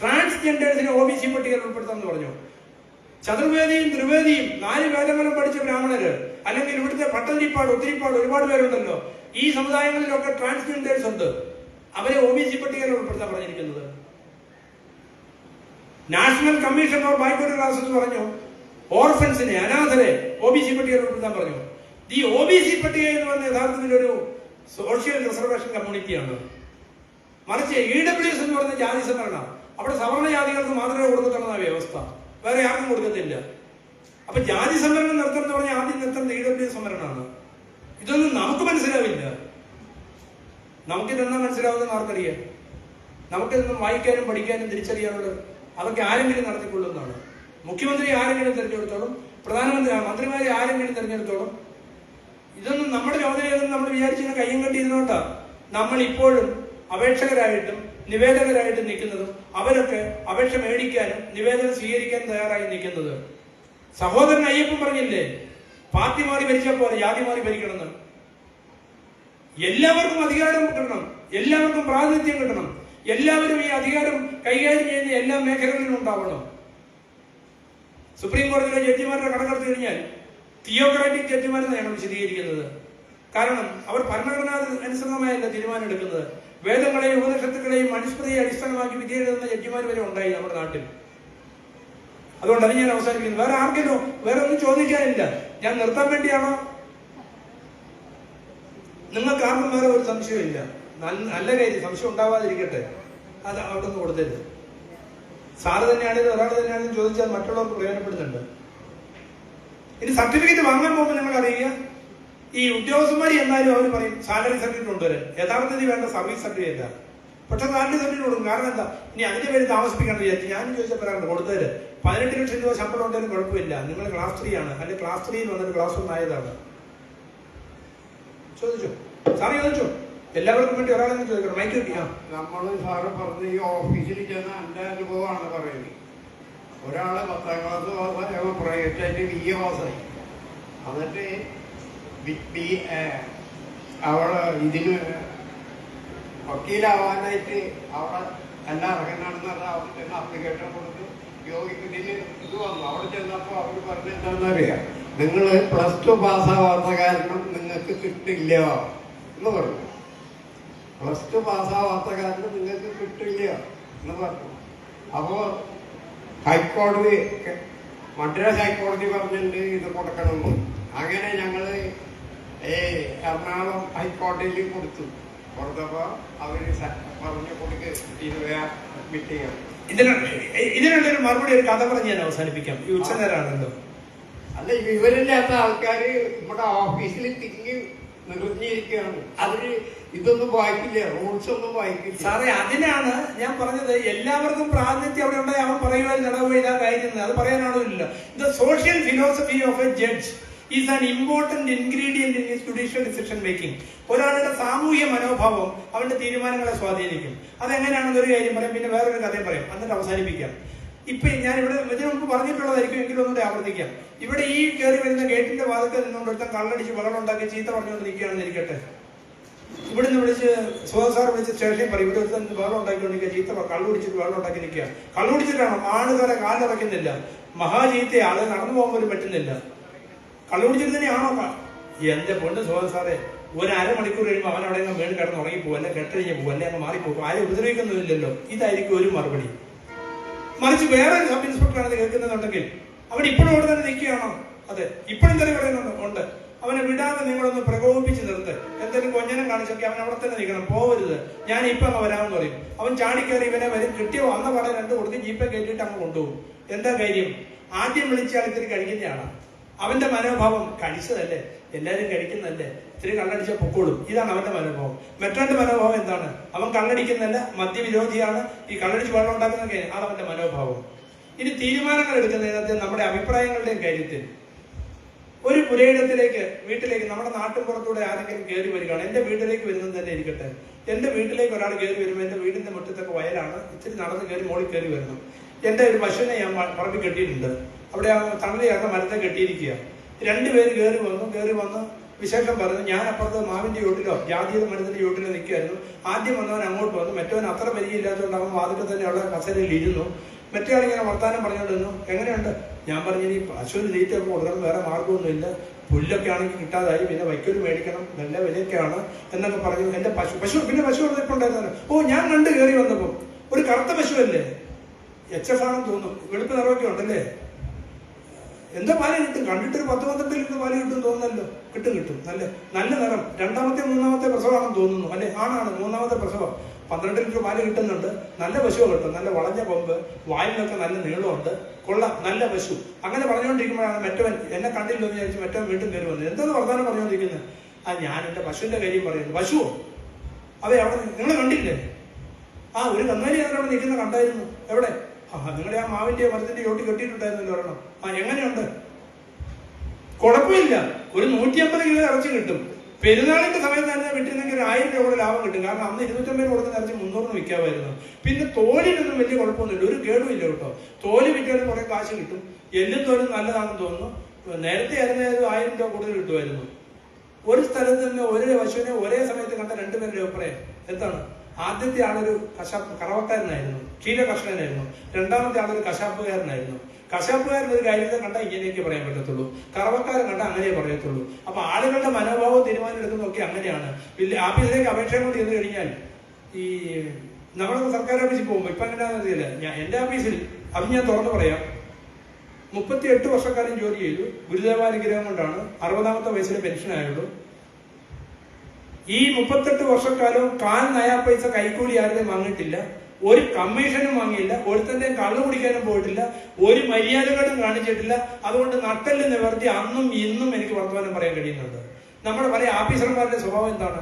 ട്രാൻസ്ജെൻഡേഴ്സിനെ OBC പട്ടികയിൽ ഉൾപ്പെടുത്താമെന്ന് പറഞ്ഞു. ചതുർവേദിയും ത്രിവേദിയും 4 വേദങ്ങളും പഠിച്ച ബ്രാഹ്മണര്, അല്ലെങ്കിൽ ഇവിടുത്തെ പട്ടതിരിപ്പാട്, ഒത്തിരിപ്പാട് ഒരുപാട് പേരുണ്ടല്ലോ, ഈ സമുദായങ്ങളിലൊക്കെ ട്രാൻസ്ജെൻഡേഴ്സ് ഉണ്ട്. അവരെ OBC പട്ടികയിൽ ഉൾപ്പെടുത്താൻ പറഞ്ഞിരിക്കുന്നത്. National commission for backward classes പറഞ്ഞു ഓർഫൻസിനെ, അനാഥരെ OBC പട്ടികയിൽ ഉൾപ്പെടുത്താൻ പറഞ്ഞു. ഈ OBC പട്ടിക എന്ന് പറഞ്ഞ യഥാർത്ഥത്തിൽ ഒരു സോഷ്യൽ റിസർവേഷൻ കമ്മ്യൂണിറ്റിയാണ്. മറിച്ച് EWS എന്ന് പറഞ്ഞ ജാതി സംവരണം, അവിടെ സവർണ ജാതികൾക്ക് മാത്രമേ കൊടുക്കത്തുള്ള വ്യവസ്ഥ, വേറെ ആർക്കും കൊടുക്കത്തില്ല. അപ്പൊ ജാതി സംവരണം നിർത്തണം എന്ന് പറഞ്ഞാൽ ആദ്യം നിർത്തുന്നത് EWS സംവരണമാണ്. ഇതൊന്നും നമുക്ക് മനസ്സിലാവില്ല. നമുക്കിതെന്നാ മനസ്സിലാവുന്ന ആർക്കറിയാം? നമുക്കിതൊന്നും വായിക്കാനും പഠിക്കാനും തിരിച്ചറിയാനുള്ളത് അതൊക്കെ ആരെങ്കിലും നടത്തിക്കൊള്ളുന്നതാണ്. മുഖ്യമന്ത്രി ആരെങ്കിലും തിരഞ്ഞെടുത്തോളും, പ്രധാനമന്ത്രി മന്ത്രിമാരെ ആരെങ്കിലും തിരഞ്ഞെടുത്തോളും. ഇതൊന്നും നമ്മുടെ ചോദനയൊന്നും നമ്മൾ വിചാരിച്ചിങ്ങനെ കയ്യും കെട്ടിയിരുന്നോണ്ടാ നമ്മൾ ഇപ്പോഴും അപേക്ഷകരായിട്ടും നിവേദകരായിട്ടും നിൽക്കുന്നതും അവരൊക്കെ അപേക്ഷ മേടിക്കാനും നിവേദനം സ്വീകരിക്കാനും തയ്യാറായി നിൽക്കുന്നത്. സഹോദരൻ അയ്യപ്പൻ പറഞ്ഞില്ലേ, പാർട്ടി മാറി ഭരിച്ചാൽ പോലെ ജാതി മാറി ഭരിക്കണമെന്ന്. എല്ലാവർക്കും അധികാരം കിട്ടണം, എല്ലാവർക്കും പ്രാതിനിധ്യം കിട്ടണം, എല്ലാവരും ഈ അധികാരം കൈകാര്യം ചെയ്യുന്ന എല്ലാ മേഖലകളിലും ഉണ്ടാവണം. സുപ്രീം കോടതിയിലെ ജഡ്ജിമാരുടെ കണക്കെടുത്ത് കഴിഞ്ഞാൽ തിയോക്രാറ്റിക് ജഡ്ജിമാരെന്ന് ഞങ്ങൾ വിശദീകരിക്കുന്നത്. കാരണം അവർ ഭരണഘടനാ അനുസൃതമായല്ല തീരുമാനം എടുക്കുന്നത്. വേദങ്ങളെയും ഉപനിഷത്തുക്കളെയും മനുസ്മൃതിയെ അടിസ്ഥാനമാക്കി വിധി എഴുതുന്ന ജഡ്ജിമാർ വരെ ഉണ്ടായി നമ്മുടെ നാട്ടിൽ. അതുകൊണ്ട് അത് ഞാൻ അവസാനിക്കുന്നു. വേറെ ആർക്കെങ്കിലും വേറെ ഒന്നും ചോദിക്കാനില്ല. ഞാൻ നിർത്താൻ വേണ്ടിയാണോ? നിങ്ങൾക്ക് ആർക്കും വേറെ ഒരു സംശയമില്ല. നല്ല കാര്യം, സംശയം ഉണ്ടാവാതിരിക്കട്ടെ. അത് അവിടെ നിന്ന് കൊടുത്തരുത്. സാറ് തന്നെയാണെങ്കിലും ഒരാൾ തന്നെയാണെങ്കിലും ചോദിച്ചാൽ മറ്റുള്ളവർക്ക് പ്രയോജനപ്പെടുന്നുണ്ട്. ഇനി സർട്ടിഫിക്കറ്റ് വാങ്ങാൻ പോകുമ്പോൾ നിങ്ങൾ അറിയുക, ഈ ഉദ്യോഗസ്ഥന്മാർ എന്നാലും അവർ പറയും സാലറി സർട്ടിഫിക്കറ്റ് കൊണ്ടുവരാൻ. യഥാർത്ഥത്തിൽ വേണ്ട സർവീസ് സർട്ടിഫിക്കറ്റ്. പക്ഷെ സാലറി സർട്ടിഫിക്കറ്റ് കൊടുക്കും. കാരണം എന്താ? ഇനി അതിന്റെ പേര് താമസിപ്പിക്കണം വിചാരിച്ചു. ഞാനും ചോദിച്ചപ്പോഴാണ് കൊടുത്തത് 18 ലക്ഷം രൂപ ശമ്പളം ഉണ്ടെങ്കിലും കുഴപ്പമില്ല, നിങ്ങൾ ക്ലാസ് 3 ആണ്, അല്ലെങ്കിൽ ക്ലാസ് 3 വന്നിട്ട് ക്ലാസ് 1 ആയതാണ്. ചോദിച്ചോ സാറ്, ചോദിച്ചോ. എല്ലാവർക്കും വേണ്ടി ഒരാളെങ്കിലും ചോദിക്കണം. മൈക്ക് കിട്ടിയാ നമ്മള് സാറ് പറഞ്ഞ ഈ ഓഫീസിൽ ചെന്ന എന്റെ അനുഭവമാണ് പറയുന്നത്. ഒരാള് 10ാം ക്ലാസ് പാസ്സായി പ്രൈവറ്റായിട്ട് BA പാസ്സായി. എന്നിട്ട് അവള് ഇതിന് വക്കീലാവാനായിട്ട് അവിടെ എല്ലാം അർഹനാണെന്ന് പറഞ്ഞാൽ അവിടെ ചെന്ന് അപ്ലിക്കേഷൻ കൊടുത്ത് ഇതിന് ഇത് വന്നു. അവിടെ ചെന്നപ്പോ അവർ പറഞ്ഞ എന്താണെന്നറിയാം, നിങ്ങൾ +2 പാസ്സാവാത്ത കാരണം നിങ്ങൾക്ക് കിട്ടില്ല എന്ന് പറഞ്ഞു. +2 പാസ്സാവാത്ത കാരണം നിങ്ങൾക്ക് കിട്ടില്ല എന്ന് പറഞ്ഞു. അപ്പോ ഹൈക്കോടതി, മദ്രാസ് ഹൈക്കോടതി പറഞ്ഞിട്ടുണ്ട് ഇത് കൊടുക്കണമെന്ന്. അങ്ങനെ ഞങ്ങള് എറണാകുളം ഹൈക്കോടതിയിൽ കൊടുത്തപ്പോ അവര് പറഞ്ഞു കൊടുക്കുക അഡ്മിറ്റ് ചെയ്യാം. ഇതിനുള്ളൊരു മറുപടി ഒരു കഥ പറഞ്ഞ് ഞാൻ അവസാനിപ്പിക്കാം. ഈ ഉച്ചനേരാണല്ലോ. അല്ല, വിവരമില്ലാത്ത ആൾക്കാര് നമ്മുടെ ഓഫീസിൽ തിങ്ങി നിറഞ്ഞിരിക്കുകയാണ്. അവര് ഇതൊന്നും വായിക്കില്ല, റൂൾസ് ഒന്നും വായിക്കില്ല. സാറേ, അതിനാണ് ഞാൻ പറഞ്ഞത് എല്ലാവർക്കും പ്രാതിനിധ്യം അവിടെ ഉണ്ടായി അവൻ പറയുവാൻ നടവ് ഇതാ കാര്യം. അത് പറയാനാണോ ഇല്ല. The social philosophy of A judge is an important ingredient in his judicial decision making. ഒരാളുടെ സാമൂഹ്യ മനോഭാവം അവന്റെ തീരുമാനങ്ങളെ സ്വാധീനിക്കും. അതെങ്ങനെയാണെന്നൊരു കാര്യം പറയാം, പിന്നെ വേറൊരു കഥയും പറയാം, എന്നിട്ട് അവസാനിപ്പിക്കാം. ഇപ്പൊ ഞാൻ ഇവിടെ ഇതിനു മുമ്പ് പറഞ്ഞിട്ടുള്ളതായിരിക്കും, എങ്കിലും ഒന്നുകൂടെ ആവർത്തിക്കാം. ഇവിടെ ഈ കയറി വരുന്ന ഗേറ്റിന്റെ വാതിൽക്കൽ നിന്നുകൊണ്ട് ഒരുത്തൻ കള്ളടിച്ച് ബഹളം ഉണ്ടാക്കി ചീത്ത പറഞ്ഞുകൊണ്ട് നിൽക്കുകയാണെന്ന് ഇരിക്കട്ടെ. ഇവിടുന്ന് വിളിച്ച് സാർ വിളിച്ച് സ്റ്റേഷനിൽ പറയും, ഇവിടെ ഒരുത്തൻ ബഹളം ഉണ്ടാക്കിക്കൊണ്ടിരിക്കുക, ചീത്ത കള്ളുടിച്ചിട്ട് ബഹളം ഉണ്ടാക്കി നിൽക്കുക. കള്ളുടിച്ചിട്ടാണോ? ആളുകാരെ കാലിറക്കുന്നില്ല, മഹാചീത്ത ആള് നടന്നു പോകാൻ പോലും പറ്റുന്നില്ല. കള്ളുടിച്ചിട്ട് തന്നെയാണോ? എന്റെ പൊണ്ണ് സാറേ, ഒരു അരമണിക്കൂർ കഴിയുമ്പോൾ അവൻ അവിടെ വീണ് കിടന്ന് ഉറങ്ങിപ്പോകും, അല്ലെ കെട്ടഴിഞ്ഞ് പോകും, അല്ലെ അങ്ങ് മാറിപ്പോകും, ആരും ഉപദ്രവിക്കുന്നില്ലല്ലോ. ഇതായിരിക്കും ഒരു മറുപടി. മറിച്ച് വേറെ സബ് ഇൻസ്പെക്ടറാണ് കേൾക്കുന്നതുണ്ടെങ്കിൽ അവൻ ഇപ്പോഴും അവിടെ തന്നെ നിൽക്കുകയാണോ? അതെ, ഇപ്പോഴും തന്നെ പറയുന്നുണ്ട്. ഉണ്ട്. അവനെ വിടാതെ നിങ്ങളൊന്ന് പ്രകോപിപ്പിച്ച് നിർത്ത്. എന്തെങ്കിലും കൊഞ്ഞനം കാണിച്ചൊക്കെ അവൻ അവിടെ തന്നെ നിൽക്കണം, പോവരുത്, ഞാൻ ഇപ്പൊ അങ്ങ് വരാമെന്ന് പറയും. അവൻ ചാടിക്കയറി ഇവനെ വരും, കിട്ടിയോ അന്ന പാടെ 2 കൊടുത്ത് ജീപ്പെ കയറ്റിയിട്ട് അങ്ങ് കൊണ്ടുപോകും. എന്താ കാര്യം? ആദ്യം വിളിച്ചാൽ ഇത്തിരി കഴിക്കുന്നതാണ്. അവന്റെ മനോഭാവം കഴിച്ചതല്ലേ, എല്ലാരും കഴിക്കുന്നതല്ലേ, ഇത്തിരി കള്ളടിച്ച പൊക്കോളും. ഇതാണ് അവന്റെ മനോഭാവം. മറ്റവന്റെ മനോഭാവം എന്താണ്? അവൻ കള്ളടിക്കുന്നതല്ല, മദ്യവിരോധിയാണ്, ഈ കള്ളടിച്ച് വെള്ളം ഉണ്ടാക്കുന്നതൊക്കെ ആണ് അവന്റെ മനോഭാവം. ഇനി തീരുമാനങ്ങൾ എടുക്കുന്നതിനകത്ത് നമ്മുടെ അഭിപ്രായങ്ങളുടെയും കാര്യത്തിൽ ഒരു പുരയിടത്തിലേക്ക്, വീട്ടിലേക്ക്, നമ്മുടെ നാട്ടിൻപുറത്തൂടെ ആരെങ്കിലും കയറി വരികയാണ്. എന്റെ വീട്ടിലേക്ക് വരുന്നത് തന്നെ ഇരിക്കട്ടെ. എന്റെ വീട്ടിലേക്ക് ഒരാൾ കയറി വരുമ്പോൾ എന്റെ വീടിന്റെ മുറ്റത്തൊക്കെ വയലാണ്, ഇത്തിരി നടന്ന് കയറി മോളിൽ കയറി വരണം. എന്റെ ഒരു പശുവിനെ ഞാൻ പറമ്പിൽ കെട്ടിയിട്ടുണ്ട്. അവിടെ തണല് ചേർന്ന മരത്തെ കെട്ടിയിരിക്കുക. 2 പേര് കയറി വന്ന് വിശേഷം പറഞ്ഞു. ഞാൻ അപ്പുറത്ത് മാവിന്റെ ചോട്ടിലോ ജാതിയുടെ മരത്തിന്റെ ചോട്ടിലോ നിൽക്കുമായിരുന്നു. ആദ്യം വന്നവൻ അങ്ങോട്ട് വന്നു. മറ്റവൻ അത്ര പരിചയമില്ലാത്തതുകൊണ്ട് അവൻ വാതിൽ തന്നെ അവിടെ കസേരയിൽ ഇരുന്നു. മറ്റേ ആളിങ്ങനെ വർത്താനം പറഞ്ഞുകൊണ്ടിരുന്നു. എങ്ങനെയുണ്ട്? ഞാൻ പറഞ്ഞു, ഇനി പശുവിന് തീറ്റയൊക്കെ കൊടുക്കണം, വേറെ മാർഗമൊന്നുമില്ല, പുല്ലൊക്കെ ആണെങ്കിൽ കിട്ടാതായി, പിന്നെ വൈക്കോല് മേടിക്കണം, നല്ല വിലയൊക്കെയാണ് എന്നൊക്കെ പറഞ്ഞു. എന്റെ പശു പിന്നെ പശു ഉണ്ടായിരുന്നല്ലോ. ഓ, ഞാൻ കണ്ട് കയറി വന്നപ്പോ ഒരു കറുത്ത പശുവല്ലേ, HF ആണെന്ന് തോന്നുന്നു, വെളുപ്പ് നിറവൊക്കെ ഉണ്ടല്ലേ, എന്താ പാല് കിട്ടും, കണ്ടിട്ടൊരു 10-12 ലിറ്റർ പാല് കിട്ടും തോന്നുന്നല്ലോ. കിട്ടും, നല്ല നിറം. 2ാമത്തെ 3ാമത്തെ പ്രസവമാണെന്ന് തോന്നുന്നു, അല്ലെ? ആണ് 3ാമത്തെ പ്രസവം. 12 ലിറ്റർ പാല് കിട്ടുന്നുണ്ട്. നല്ല പശു കിട്ടും, നല്ല വളഞ്ഞ കൊമ്പ്, വായിലൊക്കെ നല്ല നീളമുണ്ട്, കൊള്ളാം, നല്ല പശു. അങ്ങനെ പറഞ്ഞുകൊണ്ടിരിക്കുമ്പോഴാണ് മറ്റവൻ എന്നെ കണ്ടില്ലോ എന്ന് വിചാരിച്ച് മറ്റവൻ വീണ്ടും കയറി വന്നത്. എന്താണ് വർത്താനം പറഞ്ഞുകൊണ്ടിരിക്കുന്നത്? ഞാൻ എന്റെ പശുവിന്റെ കാര്യം പറയുന്നു. പശുവോ? അതെ, അവിടെ നിങ്ങൾ കണ്ടില്ലേ? ഒരു കന്നാലി അവിടെ നിൽക്കുന്ന കണ്ടായിരുന്നു. എവിടെ? നിങ്ങളുടെ ആ മാവിന്റെ മരത്തിന്റെ ചോട്ടി കെട്ടിയിട്ടുണ്ടായിരുന്നല്ലോ ഒരെണ്ണം. എങ്ങനെയുണ്ട്? കുഴപ്പമില്ല, ഒരു 150 കിലോ ഇറച്ചി കിട്ടും. പെരുന്നാളിന്റെ സമയത്ത് തന്നെ വിട്ടിരുന്നെങ്കിൽ 1000 രൂപ കൂടെ ലാഭം കിട്ടും. കാരണം അന്ന് 250 കൊടുക്കുന്ന ഇറച്ചി 300 വിൽക്കാമായിരുന്നു. പിന്നെ തോലിനൊന്നും വലിയ കുഴപ്പമൊന്നുമില്ല, ഒരു കേടുമില്ല കേട്ടോ. തോല് വിറ്റാലും കുറെ കാശ് കിട്ടും. എല്ലും തോലും നല്ലതാണെന്ന് തോന്നുന്നു. നേരത്തെ ആയിരുന്നു 1000 രൂപ കൂടുതൽ കിട്ടുമായിരുന്നു. ഒരു സ്ഥലത്ത് തന്നെ ഒരേ പശുവിനെ ഒരേ സമയത്ത് കണ്ട 2 പേരുടെ അഭിപ്രായം എന്താണ്? ആദ്യത്തെ ആളൊരു കറവക്കാരനായിരുന്നു, ക്ഷീര കർഷകനായിരുന്നു. 2ാമത്തെ ആളൊരു കശാപ്പുകാരനായിരുന്നു. കശാപ്പുകാരൻ ഒരു കാര്യത്തെ കണ്ടാൽ ഇങ്ങനെയൊക്കെ പറയാൻ പറ്റത്തുള്ളൂ, കറവക്കാരൻ കണ്ടാൽ അങ്ങനെ പറയത്തുള്ളൂ. അപ്പൊ ആളുകളുടെ മനോഭാവം തീരുമാനം എടുക്കുന്നതൊക്കെ അങ്ങനെയാണ്. ആഫീസിലേക്ക് അപേക്ഷ കൊണ്ട് ചെന്ന് കഴിഞ്ഞാൽ, ഈ നമ്മളൊക്കെ സർക്കാർ ഓഫീസിൽ പോകുമ്പോൾ ഇപ്പൊ എങ്ങനെയാണെന്ന് അറിയില്ല, എന്റെ ഓഫീസിൽ അത് ഞാൻ തുറന്നു പറയാം, 38 വർഷക്കാലം ജോലി ചെയ്തു. ഗുരുദേവാനുഗ്രഹം കൊണ്ടാണ് 60ാമത്തെ വയസ്സിൽ പെൻഷൻ ആയുള്ളൂ. ഈ 38 വർഷക്കാലവും 1 നയാ പൈസ കൈക്കൂലി ആരുടെയും വാങ്ങിയിട്ടില്ല, ഒരു കമ്മീഷനും വാങ്ങിയില്ല, ഒരുത്തന്റെ കള്ളു കുടിക്കാനും പോയിട്ടില്ല, ഒരു മര്യാദകളും കാണിച്ചിട്ടില്ല. അതുകൊണ്ട് നട്ടല് നിവർത്തി അന്നും ഇന്നും എനിക്ക് വർത്തമാനം പറയാൻ കഴിയുന്നുണ്ട്. നമ്മുടെ പല ഓഫീസർമാരുടെ സ്വഭാവം എന്താണ്?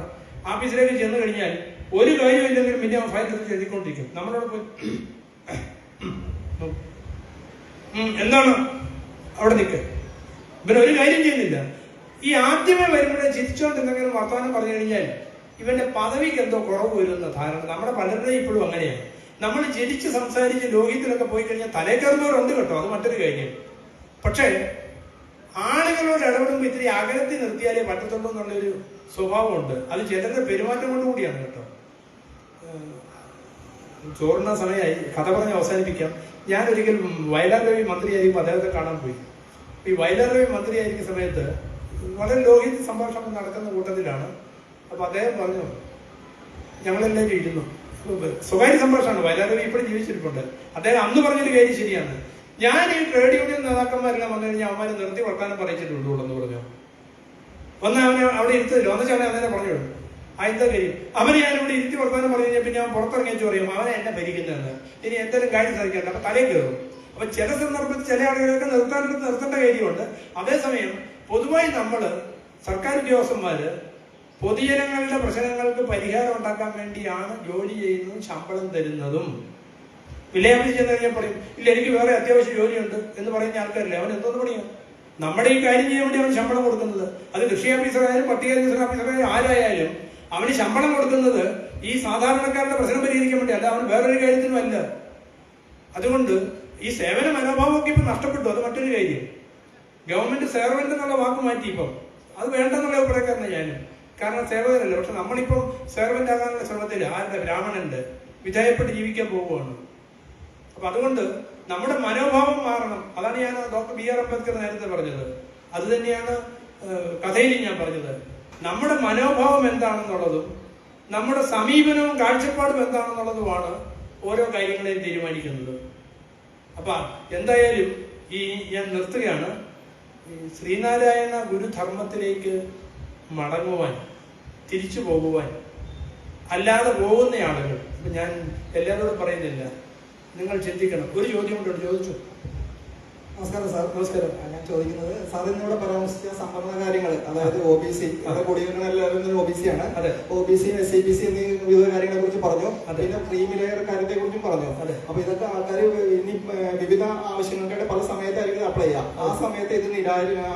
ഓഫീസിലേക്ക് ചെന്ന് കഴിഞ്ഞാൽ ഒരു കാര്യമില്ലെങ്കിലും പിന്നെ ഫയൽ എടുത്ത് എഴുതിക്കൊണ്ടിരിക്കും. നമ്മളോട് പോയി എന്താണ് അവിടെ നിൽക്കുക, ഇവൻ ഒരു കാര്യം ചെയ്യുന്നില്ല. ഈ ആദ്യമേ വരുമ്പോഴേ ചിരിച്ചോണ്ട് എന്തെങ്കിലും വർത്തമാനം പറഞ്ഞു കഴിഞ്ഞാൽ ഇവന്റെ പദവിക്ക് എന്തോ കുറവ് വരുന്ന ധാരണ നമ്മുടെ പലരുടെയും ഇപ്പോഴും അങ്ങനെയാണ്. നമ്മൾ ചിരിച്ച് സംസാരിച്ച് ലോഹിത്തിലൊക്കെ പോയി കഴിഞ്ഞാൽ തലേ കയറുന്നവരുണ്ട് കേട്ടോ, അത് മറ്റൊരു കാര്യം. പക്ഷേ ആളുകളോട് ഇടപെടുമ്പോൾ ഇത്തിരി അകലത്തിൽ നിർത്തിയാലേ പറ്റത്തുള്ളൂ എന്നുള്ളൊരു സ്വഭാവമുണ്ട്. അത് ചിലരുടെ പെരുമാറ്റം കൊണ്ട് കൂടിയാണ് കേട്ടോ. ചോറിന സമയമായി, കഥ പറഞ്ഞ് അവസാനിപ്പിക്കാം. ഞാൻ ഒരിക്കൽ വയലാർ രവി മന്ത്രിയായിരിക്കും അദ്ദേഹത്തെ കാണാൻ പോയി. ഈ വയലാർ രവി മന്ത്രിയായിരിക്കുന്ന സമയത്ത് വളരെ ലോഹിത് സംഭാഷണം നടക്കുന്ന കൂട്ടത്തിലാണ്. അപ്പൊ അദ്ദേഹം പറഞ്ഞു, ഞങ്ങളെല്ലാവരും ഇരുന്നു, സ്വകാര്യ സംഭാഷണമാണ്, വയലാർ രവി ഇപ്പോഴും ജീവിച്ചിരിപ്പുണ്ട്. അദ്ദേഹം അന്ന് പറഞ്ഞൊരു കാര്യം ശരിയാണ്, ഞാൻ ഈ ട്രേഡ് യൂണിയൻ നേതാക്കന്മാരെല്ലാം വന്നു കഴിഞ്ഞാൽ അവന്മാരെ നിർത്തി വർത്താനം പറയിച്ചിട്ടുള്ളൂ എന്ന് പറഞ്ഞു. വന്ന് അവനെ അവിടെ ഇരുത്തില്ല, വന്നു അവനെ അങ്ങനെ പറഞ്ഞു വിടും. എന്താ കാര്യം? അവന് ഞാൻ ഇവിടെ ഇരുത്തി വർത്താനം പറഞ്ഞു കഴിഞ്ഞാൽ പിന്നെ അവൻ പുറത്തിറങ്ങിച്ചു പറയും അവനെ എന്നെ ഭരിക്കുന്നതെന്ന്. ഇനി എന്തെങ്കിലും കാര്യം സാധിക്കണ്ട, അപ്പൊ തലയിൽ കയറും. അപ്പൊ ചില സന്ദർഭത്തിൽ ചില ആളുകളൊക്കെ നിർത്തേണ്ട കാര്യമുണ്ട്. അതേസമയം പൊതുവായി നമ്മൾ സർക്കാർ ഉദ്യോഗസ്ഥന്മാര് പൊതുജനങ്ങളുടെ പ്രശ്നങ്ങൾക്ക് പരിഹാരം ഉണ്ടാക്കാൻ വേണ്ടിയാണ് ജോലി ചെയ്യുന്നതും ശമ്പളം തരുന്നതും. വിലയാപതി ചെന്ന് കഴിഞ്ഞാൽ പറയും, ഇല്ല എനിക്ക് വേറെ അത്യാവശ്യ ജോലിയുണ്ട് എന്ന് പറയുന്ന ആൾക്കാരില്ലേ, അവൻ എന്തോന്ന് പണിയും? നമ്മുടെ ഈ കാര്യം ചെയ്യാൻ വേണ്ടി അവൻ ശമ്പളം കൊടുക്കുന്നത്. അത് കൃഷി ഓഫീസറായാലും പട്ടിക വികസന ഓഫീസറായാലും ആരായാലും അവന് ശമ്പളം കൊടുക്കുന്നത് ഈ സാധാരണക്കാരുടെ പ്രശ്നം പരിഹരിക്കാൻ വേണ്ടി അല്ല, അവൻ വേറൊരു കാര്യത്തിനും അല്ല. അതുകൊണ്ട് ഈ സേവന മനോഭാവമൊക്കെ ഇപ്പൊ നഷ്ടപ്പെട്ടു. അത് മറ്റൊരു കാര്യം. ഗവൺമെന്റ് സെർവന്റ് എന്നുള്ള വാക്ക് മാറ്റി ഇപ്പം. അത് വേണ്ടെന്നുള്ള അഭിപ്രായക്കാരനാണ് ഞാനും. കാരണം സേവകരല്ല. പക്ഷെ നമ്മളിപ്പം സെർവന്റ് ആകാനുള്ള ശ്രമത്തിൽ ആരുടെ ബ്രാഹ്മണന്റെ വിധേയപ്പെട്ട് ജീവിക്കാൻ പോവുകയാണ്. അപ്പൊ അതുകൊണ്ട് നമ്മുടെ മനോഭാവം മാറണം. അതാണ് ഞാൻ ഡോക്ടർ ബി ആർ അംബേദ്കർ നേരത്തെ പറഞ്ഞത്. അത് തന്നെയാണ് കഥയിലും ഞാൻ പറഞ്ഞത്. നമ്മുടെ മനോഭാവം എന്താണെന്നുള്ളതും നമ്മുടെ സമീപനവും കാഴ്ചപ്പാടും എന്താണെന്നുള്ളതുമാണ് ഓരോ കാര്യങ്ങളെയും തീരുമാനിക്കുന്നത്. അപ്പൊ എന്തായാലും ഞാൻ നിർത്തുകയാണ്. ശ്രീനാരായണ ഗുരുധർമ്മത്തിലേക്ക് മടങ്ങുവാൻ, തിരിച്ചു പോകുവാൻ അല്ലാതെ പോകുന്ന ആളുകൾ, ഇപ്പൊ ഞാൻ എല്ലാവരോടും പറയുന്നില്ല, നിങ്ങൾ ചിന്തിക്കണം. ഒരു ചോദ്യം കൊണ്ടുണ്ട്, ചോദിച്ചു. നമസ്കാരം സാർ. നമസ്കാരം. ഞാൻ ചോദിക്കുന്നത്, സാർ ഇന്നിവിടെ പരാമർശിച്ച സംവരണ കാര്യങ്ങൾ, അതായത് OBC, ഇവിടെ കൂടിയിരുന്ന എല്ലാവരും OBC ആണ്. OBC, SIBC എന്നീ വിവിധ കാര്യങ്ങളെ കുറിച്ച് പറഞ്ഞു. പിന്നെ ക്രീമി ലെയർ കാര്യത്തെ കുറിച്ചും പറഞ്ഞു. അപ്പൊ ഇതൊക്കെ ആൾക്കാർ ഇനി വിവിധ ആവശ്യങ്ങൾക്കായിട്ട് പല സമയത്തായിരിക്കും അപ്ലൈ ചെയ്യാം. ആ സമയത്ത് ഇത്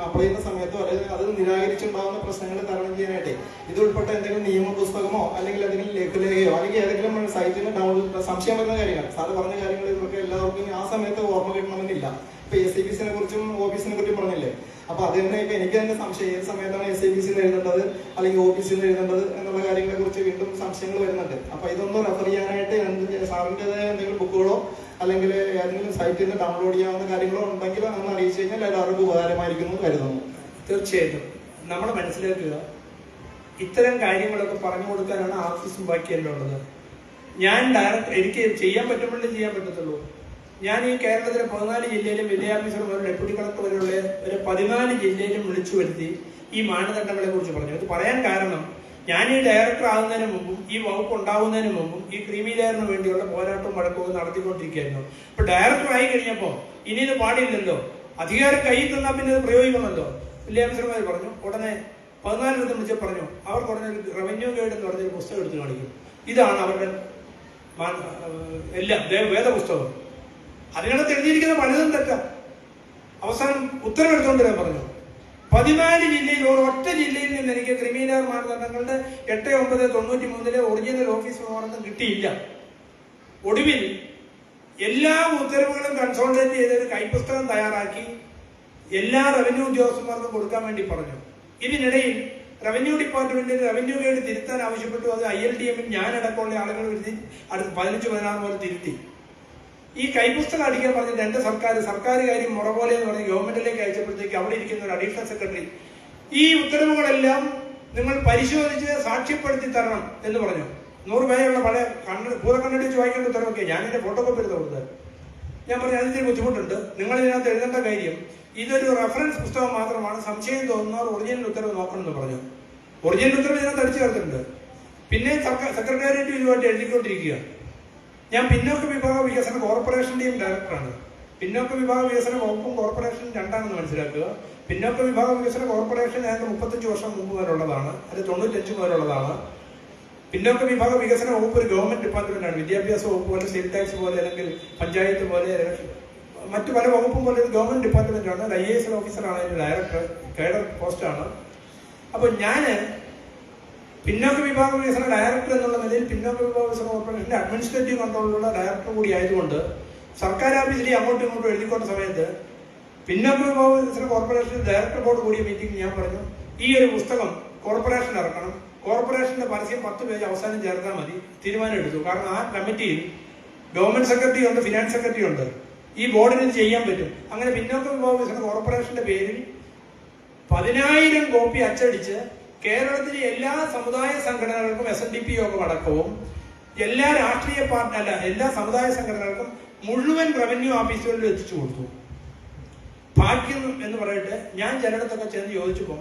അപ്ലൈ ചെയ്യുന്ന സമയത്തോ അല്ലെങ്കിൽ അത് നിരാകരിച്ചുണ്ടാകുന്ന പ്രശ്നങ്ങൾ തരണം ചെയ്യാനായിട്ട് ഇത് ഉൾപ്പെട്ട എന്തെങ്കിലും നിയമ പുസ്തകമോ അല്ലെങ്കിൽ എന്തെങ്കിലും ലഘുലേഖയോ അല്ലെങ്കിൽ ഏതെങ്കിലും സൈറ്റിൽ ഡൗൺലോഡ് സംശയം വരുന്ന കാര്യങ്ങൾ, സാറ് പറഞ്ഞ കാര്യങ്ങൾ ഇവർക്ക് എല്ലാവർക്കും ആ സമയത്ത് ഓർമ്മ കിട്ടണമെന്നില്ല. ഇപ്പൊ SIBCനെ കുറിച്ചും OBCനെ കുറിച്ചും പറഞ്ഞില്ലേ? അപ്പൊ അത് തന്നെ ഇപ്പൊ എനിക്ക് തന്നെ സംശയം, ഏത് സമയത്താണ് SIBC എഴുതേണ്ടത് അല്ലെങ്കിൽ OBC എഴുതേണ്ടത് എന്നുള്ള കാര്യങ്ങളെ കുറിച്ച് വീണ്ടും സംശയങ്ങൾ വരുന്നുണ്ട്. അപ്പൊ ഇതൊന്ന് റെഫർ ചെയ്യാനായിട്ട് സാറിൻ്റെതായ എന്തെങ്കിലും ബുക്കുകളോ അല്ലെങ്കിൽ ഏതെങ്കിലും സൈറ്റിൽ നിന്ന് ഡൗൺലോഡ് ചെയ്യാവുന്ന കാര്യങ്ങളോ ഉണ്ടെങ്കിൽ അന്ന് അറിയിച്ചു കഴിഞ്ഞാൽ എല്ലാവർക്കും ഉപകാരമായിരിക്കും എന്ന് കരുതുന്നു. തീർച്ചയായിട്ടും നമ്മൾ മനസ്സിലാക്കുക, ഇത്തരം കാര്യങ്ങളൊക്കെ പറഞ്ഞു കൊടുക്കാനാണ് ആർട്ടിസ്റ്റും ബാക്കിയെല്ലാം ഉള്ളത്. ഞാൻ ഡയറക്റ്റ് എനിക്ക് ചെയ്യാൻ പറ്റുമ്പോഴേ ചെയ്യാൻ പറ്റത്തുള്ളൂ. ഞാൻ ഈ കേരളത്തിലെ 14 ജില്ലയിലും വില്ലേജ് ഓഫീസർ മുതൽ ഡെപ്യൂട്ടി കളക്ടർ വരെയുള്ള ഒരു 14 ജില്ലയിലും വിളിച്ചു വരുത്തി ഈ മാനദണ്ഡങ്ങളെ കുറിച്ച് പറഞ്ഞു. ഇത് പറയാൻ കാരണം, ഞാൻ ഈ ഡയറക്ടർ ആകുന്നതിന് മുമ്പും ഈ വകുപ്പ് ഉണ്ടാവുന്നതിന് മുമ്പും ഈ ക്രീമി ലെയറിന് വേണ്ടിയുള്ള പോരാട്ടവും വഴക്കവും നടത്തിക്കൊണ്ടിരിക്കുകയായിരുന്നു. ഇപ്പൊ ഡയറക്ടർ ആയി കഴിഞ്ഞപ്പോൾ ഇനി ഇത് പാടില്ലല്ലോ, അധികാരം കയ്യിൽ തന്നാൽ പിന്നെ ഇത് പ്രയോഗിക്കണമല്ലോ. വില്ലേജ് ഓഫീസർമാർ പറഞ്ഞു. ഉടനെ 14 വിളിച്ച് പറഞ്ഞു, അവർക്ക് ഉടനെ റവന്യൂ ഗൈഡ് എന്ന് പറഞ്ഞൊരു പുസ്തകം എടുത്ത് കാണിക്കും. ഇതാണ് അവരുടെ എല്ലാം വേദപുസ്തകം. അതിനകത്ത് എഴുതിയിരിക്കുന്ന പലതും തെറ്റാം. അവസാനം ഉത്തരവെടുത്തുകൊണ്ട് ഞാൻ പറഞ്ഞു, 14 ജില്ലയിൽ ഒരൊറ്റ ജില്ലയിൽ നിന്ന് എനിക്ക് ക്രിമിനൽ മാനദണ്ഡങ്ങളുടെ 8/9/93 ഒറിജിനൽ ഓഫീസ് വാറന്റും കിട്ടിയില്ല. ഒടുവിൽ എല്ലാ ഉത്തരവുകളും കൺസോൾട്ടേറ്റ് ചെയ്തൊരു കൈപ്പുസ്തകം തയ്യാറാക്കി എല്ലാ റവന്യൂ ഉദ്യോഗസ്ഥന്മാർക്കും കൊടുക്കാൻ വേണ്ടി പറഞ്ഞു. ഇതിനിടയിൽ റവന്യൂ ഡിപ്പാർട്ട്മെന്റിന് റവന്യൂ ഗൈഡ് തിരുത്താൻ ആവശ്യപ്പെട്ടു. അത് ILTM-ൽ ഞാനടക്കമുള്ള ആളുകൾ അടുത്ത് 15-16 പോലെ തിരുത്തി. ഈ കൈപുസ്തകം അടിക്കാൻ പറഞ്ഞിട്ട് എന്റെ സർക്കാർ കാര്യം മുറ പോലെ എന്ന് പറഞ്ഞ് ഗവൺമെന്റിലേക്ക് അയച്ചപ്പോഴത്തേക്ക് അവിടെ ഇരിക്കുന്ന ഒരു അഡീഷണൽ സെക്രട്ടറി ഈ ഉത്തരവുകളെല്ലാം നിങ്ങൾ പരിശോധിച്ച് സാക്ഷ്യപ്പെടുത്തി തരണം എന്ന് പറഞ്ഞു. 100 പേരുള്ള പഴയ ഭൂതക്കണ്ണടി വെച്ച് വായിക്കേണ്ട ഉത്തരവൊക്കെ ഞാൻ എന്റെ ഫോട്ടോ കോപ്പി എടുത്ത് കൊടുത്തത്. ഞാൻ പറഞ്ഞു, അതിന് ബുദ്ധിമുട്ടുണ്ട്, നിങ്ങൾ ഇതിനകത്ത് എഴുതേണ്ട കാര്യം ഇതൊരു റെഫറൻസ് പുസ്തകം മാത്രമാണ്, സംശയം തോന്നുന്നവർ ഒറിജിനൽ ഉത്തരവ് നോക്കണം എന്ന് പറഞ്ഞു. ഒറിജിനൽ ഉത്തരവ് ഇതിനകത്ത് അടിച്ചു ചേർത്തിട്ടുണ്ട്. പിന്നെ സെക്രട്ടേറിയറ്റ് ഇതുമായിട്ട് എഴുതിക്കൊണ്ടിരിക്കുക. ഞാൻ പിന്നോക്ക വിഭാഗ വികസന കോർപ്പറേഷന്റെയും ഡയറക്ടറാണ്. പിന്നോക്ക വിഭാഗ വികസന വകുപ്പും കോർപ്പറേഷനും രണ്ടാണെന്ന് മനസ്സിലാക്കുക. പിന്നോക്ക വിഭാഗ വികസന കോർപ്പറേഷൻ ഏതാണ്ട് 35 വർഷം മുമ്പ് മുതലുള്ളതാണ്, അത് 95 മുതലുള്ളതാണ്. പിന്നോക്ക വിഭാഗ വികസന വകുപ്പ് ഒരു ഗവൺമെന്റ് ഡിപ്പാർട്ട്മെന്റ് ആണ്. വിദ്യാഭ്യാസ വകുപ്പ് പോലെ, സെയിൽ ടാക്സ് പോലെ, അല്ലെങ്കിൽ പഞ്ചായത്ത് പോലെ, മറ്റു പല വകുപ്പും പോലെ ഒരു ഗവൺമെന്റ് ഡിപ്പാർട്ട്മെന്റ് ആണ്. ഒരു IAS ഓഫീസറാണ് അതിന്റെ ഡയറക്ടർ, കേഡർ പോസ്റ്റാണ്. അപ്പൊ ഞാന് പിന്നോക്ക വിഭാഗ വികസന ഡയറക്ടർ എന്നുള്ള നിലയിൽ പിന്നോക്ക വിഭാഗ വികസന കോർപ്പറേഷന്റെ അഡ്മിനിസ്ട്രേറ്റീവ് കൺട്രോളിലുള്ള ഡയറക്ടർ കൂടി ആയതുകൊണ്ട് സർക്കാർ ഓഫീസിൽ അങ്ങോട്ടും ഇങ്ങോട്ടും എഴുതിക്കൊണ്ട സമയത്ത് പിന്നോക്ക വിഭാഗ വികസന കോർപ്പറേഷൻ ഡയറക്ടർ ബോർഡ് കൂടിയ മീറ്റിംഗ് ഞാൻ പറഞ്ഞു, ഈ ഒരു പുസ്തകം കോർപ്പറേഷൻ ഇറക്കണം, കോർപ്പറേഷന്റെ പരസ്യം 10 പേജ് അവസാനം ചേർത്താൽ മതി. തീരുമാനം എടുത്തു. കാരണം ആ കമ്മിറ്റിയിൽ ഗവൺമെന്റ് സെക്രട്ടറി ഉണ്ട്, ഫിനാൻസ് സെക്രട്ടറി ഉണ്ട്. ഈ ബോർഡിന് ഇത് ചെയ്യാൻ പറ്റും. അങ്ങനെ പിന്നോക്ക വിഭാഗ വികസന കോർപ്പറേഷന്റെ പേരിൽ 10,000 കോപ്പി അച്ചടിച്ച് കേരളത്തിലെ എല്ലാ സമുദായ സംഘടനകൾക്കും SNDP യോഗം അടക്കവും എല്ലാ രാഷ്ട്രീയ പാർട്ടി എല്ലാ സമുദായ സംഘടനകൾക്കും മുഴുവൻ റവന്യൂ ഓഫീസുകളിലും എത്തിച്ചു കൊടുത്തു. ഭാഗ്യം എന്ന് പറയട്ടെ, ഞാൻ ചിലയിടത്തൊക്കെ ചെന്ന് ചോദിച്ചപ്പോൾ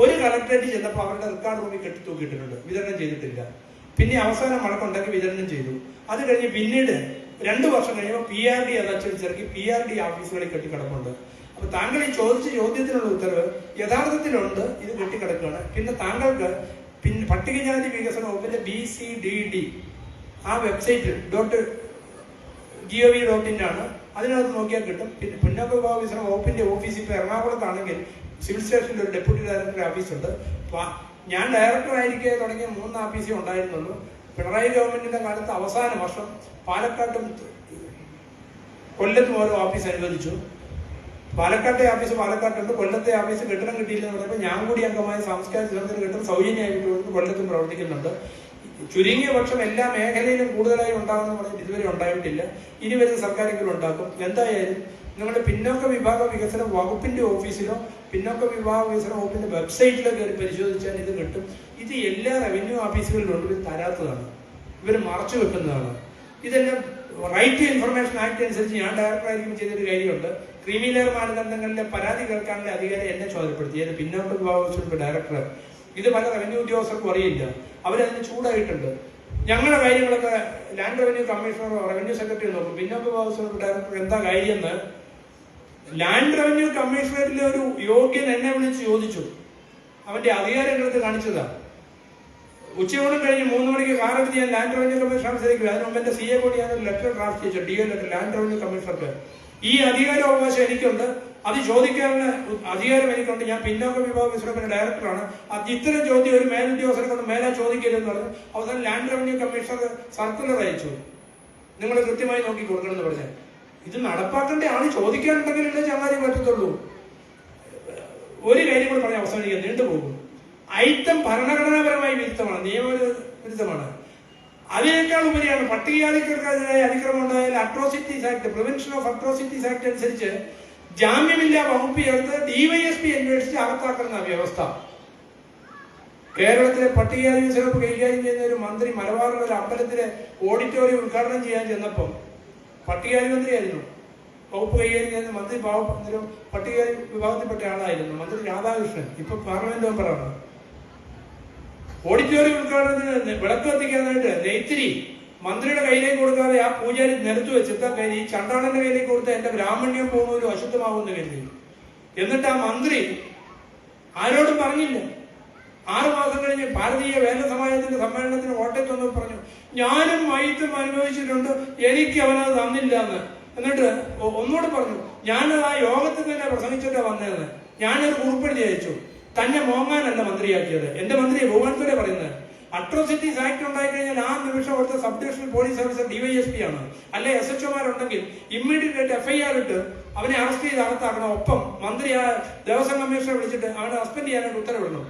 ഒരു കളക്ടറേറ്റ് ചെന്നപ്പോൾ അവരുടെ റെക്കോർഡ് റൂമിൽ കെട്ടിത്തൂക്കിയിട്ടുണ്ട്, വിതരണം ചെയ്തിട്ടില്ല. പിന്നെ അവസാനം വഴക്കുണ്ടാക്കി വിതരണം ചെയ്തു. അത് കഴിഞ്ഞ് പിന്നീട് 2 വർഷം കഴിയുമ്പോൾ PRD അത് അച്ചടിച്ചിറക്കി PRD ഓഫീസുകളിൽ കെട്ടിക്കിടപ്പുണ്ട്. അപ്പൊ താങ്കൾ ഈ ചോദിച്ച ചോദ്യത്തിനുള്ള ഉത്തരവ് യഥാർത്ഥത്തിലുണ്ട്, ഇത് കെട്ടിക്കിടക്കുകയാണ്. പിന്നെ താങ്കൾക്ക് പട്ടികജാതി വികസന വകുപ്പിന്റെ BCDD ആ വെബ്സൈറ്റ് .gov.in ആണ്, അതിനകത്ത് നോക്കിയാൽ കിട്ടും. പിന്നെ പിന്നോക്ക വിഭാഗ വികസന വകുപ്പിന്റെ ഓഫീസ് ഇപ്പൊ എറണാകുളത്താണെങ്കിൽ സിവിൽ സ്റ്റേഷനിൽ ഒരു ഡെപ്യൂട്ടി ഡയറക്ടർ ഓഫീസുണ്ട്. ഞാൻ ഡയറക്ടർ ആയിരിക്കെ തുടങ്ങിയ 3 ഓഫീസേ ഉണ്ടായിരുന്നുള്ളൂ. പിണറായി ഗവൺമെന്റിന്റെ കാലത്ത് അവസാന വർഷം പാലക്കാട്ടും കൊല്ലത്തും ഓരോ ഓഫീസ് അനുവദിച്ചു. പാലക്കാട്ടെ ഓഫീസ് പാലക്കാട്ടുണ്ട്, കൊല്ലത്തെ ഓഫീസ് കെട്ടിടം കിട്ടിയില്ലെന്ന് പറഞ്ഞപ്പോൾ ഞാൻ കൂടി അംഗമായ സാംസ്കാരിക സ്വാതന്ത്ര്യ കെട്ടിടം സൗജന്യമായിട്ട് കൊല്ലത്തും പ്രവർത്തിക്കുന്നുണ്ട്. ചുരുങ്ങിയ പക്ഷം എല്ലാ മേഖലയിലും കൂടുതലായി ഉണ്ടാകുമെന്ന് പറഞ്ഞിട്ട് ഇതുവരെ ഉണ്ടായിട്ടില്ല. ഇനി വരുന്ന സർക്കാരെങ്കിലും ഉണ്ടാക്കും. എന്തായാലും നിങ്ങളുടെ പിന്നോക്ക വിഭാഗ വികസന വകുപ്പിന്റെ ഓഫീസിലോ പിന്നോക്ക വിഭാഗ വികസന വകുപ്പിന്റെ വെബ്സൈറ്റിലോ കയറി പരിശോധിച്ചാൽ ഇത് കിട്ടും. ഇത് എല്ലാ റവന്യൂ ഓഫീസുകളിലും ഉണ്ട്. ഇവർ തരാത്തതാണ്, ഇവർ മറച്ചു വെക്കുന്നതാണ്. ഇതെല്ലാം റൈറ്റ് ടു ഇൻഫർമേഷൻ ആക്ട് അനുസരിച്ച് ഞാൻ ഡയറക്ടറായിരിക്കും ചെയ്തൊരു കാര്യമുണ്ട്. ക്രീമി ലെയർ മാനദണ്ഡങ്ങളിലെ പരാതി കേൾക്കാനുള്ള അധികാരം എന്നെ ചുമതലപ്പെടുത്തി. എന്റെ പിന്നോക്ക വിഭാഗ വകുപ്പ് ഡയറക്ടർ. ഇത് പല റവന്യൂ ഉദ്യോഗസ്ഥർക്കും അറിയില്ല, അവരതിന് ചൂടായിട്ടുണ്ട്. ഞങ്ങളുടെ കാര്യങ്ങളൊക്കെ ലാൻഡ് റവന്യൂ കമ്മീഷണറോ റവന്യൂ സെക്രട്ടറി നോക്കും. പിന്നോക്ക വിഭാഗ വകുപ്പ് ഡയറക്ടർ എന്താ കാര്യമെന്ന് ലാൻഡ് റവന്യൂ കമ്മീഷണറിലെ ഒരു യോഗ്യൻ എന്നെ വിളിച്ച് ചോദിച്ചു. അവന്റെ അധികാരങ്ങളെടുത്ത് കാണിച്ചതാ. ഉച്ചയോടും കഴിഞ്ഞ് 3 മണിക്ക് കാറെടുത്ത് ഞാൻ ലാൻഡ് റവന്യൂ കമ്മീഷണർ ഓഫീസിലേക്ക്. അതിന് മുമ്പ് എന്റെ CA കൂടി ഞാനൊരു ലെറ്റർ ഡ്രാഫ്റ്റ് ചെയ്തു, DO ലെറ്റർ ലാൻഡ് റവന്യൂ കമ്മീഷണർക്ക്. ഈ അധികാരാവകാശം എനിക്കുണ്ട്, അത് ചോദിക്കാനുള്ള അധികാരം എനിക്കുണ്ട്. ഞാൻ പിന്നോക്ക വിഭാഗ വികസനത്തിന്റെ ഡയറക്ടറാണ്. അത് ഇത്തരം ചോദ്യം ഒരു മേലുദ്യോഗസ്ഥരെ കൊണ്ട് മേലെ ചോദിക്കരുതെന്ന് പറഞ്ഞു. അവസാനം ലാൻഡ് റവന്യൂ കമ്മീഷണർ സർക്കുലർ അയച്ചു, നിങ്ങൾ കൃത്യമായി നോക്കി കൊടുക്കണമെന്ന് പറഞ്ഞാൽ. ഇത് നടപ്പാക്കേണ്ട ആള് ചോദിക്കാനുണ്ടെങ്കിലല്ലേ ചങ്ങാതി പറ്റത്തുള്ളൂ. ഒരു കാര്യം കൂടെ പറഞ്ഞ് അവസാനിക്കാൻ നീണ്ടുപോകും. ഐറ്റം ഭരണഘടനാപരമായി വിരുദ്ധമാണ്, നിയമവിരുദ്ധമാണ്. അതിനേക്കാൾ ഉപരിയാണ് പട്ടികജാതിക്കാർക്കെതിരായ അതിക്രമം ഉണ്ടായാൽ atrocities act, prevention of atrocities act അനുസരിച്ച് ജാമ്യമില്ലാ വകുപ്പ് ചേർത്ത് DYSP അന്വേഷിച്ച് അകത്താക്കുന്ന വ്യവസ്ഥ. കേരളത്തിലെ പട്ടികജാതി വികസന വകുപ്പ് കൈകാര്യം ചെയ്യുന്ന ഒരു മന്ത്രി മലബാറിലെ ഒരു അമ്പലത്തിലെ ഓഡിറ്റോറിയം ഉദ്ഘാടനം ചെയ്യാൻ ചെന്നപ്പം പട്ടികജാതി മന്ത്രിയായിരുന്നു വകുപ്പ് കൈകാര്യം ചെയ്യുന്ന മന്ത്രി. പട്ടികജാതി വിഭാഗത്തിൽപ്പെട്ട ആളായിരുന്നു മന്ത്രി രാധാകൃഷ്ണൻ, ഇപ്പൊ പാർലമെന്റ് മെമ്പറാണ്. ഓഡിറ്റോറിയം ഉദ്ഘാടനത്തിന് വിളക്ക് കത്തിക്കാനായിട്ട് നെയ്ത്തിരി മന്ത്രിയുടെ കയ്യിലേക്ക് കൊടുക്കാതെ ആ പൂജാരി നിരത്തു വെച്ചിട്ട് ഈ ചണ്ടാളന്റെ കയ്യിലേക്ക് കൊടുത്ത എന്റെ ബ്രാഹ്മണ്യം പോകുന്നൊരു അശുദ്ധമാവുന്ന കരുതി. എന്നിട്ട് ആ മന്ത്രി ആരോടും പറഞ്ഞില്ല. 6 മാസം കഴിഞ്ഞ് ഭാരതീയ വേല സമാജത്തിന്റെ സമ്മേളനത്തിന് കോട്ടയത്ത് വന്ന് പറഞ്ഞു, ഞാനും വൈദ്യം അനുഭവിച്ചിട്ടുണ്ട്, എനിക്ക് അവനത് തന്നില്ല എന്ന്. എന്നിട്ട് ഒന്നുകൂടെ പറഞ്ഞു, ഞാനത് ആ യോഗത്തിൽ തന്നെ പ്രസംഗിച്ചിട്ടാ വന്നതെന്ന്. ഞാനൊരു കുറിപ്പെഴുതി അയച്ചു. തന്നെ മോങ്ങാനല്ല മന്ത്രിയാക്കിയത്. എന്റെ മന്ത്രിയെ ബഹുമാനത്തോടെ പറയുന്നത്. അട്രോസിറ്റീസ് ആക്ട് ഉണ്ടായിക്കഴിഞ്ഞാൽ ആ നിമിഷം അവിടുത്തെ sub divisional police officer DYSP ആണ്, അല്ലെ SHOമാരുണ്ടെങ്കിൽ ഇമ്മീഡിയറ്റ് FIR ഇട്ട് അവനെ അറസ്റ്റ് ചെയ്ത് അകത്താക്കണം. ഒപ്പം മന്ത്രി ആ ദേവസ്വം കമ്മീഷണറെ വിളിച്ചിട്ട് അവനെ സസ്പെൻഡ് ചെയ്യാനായിട്ട് ഉത്തരവിടണം.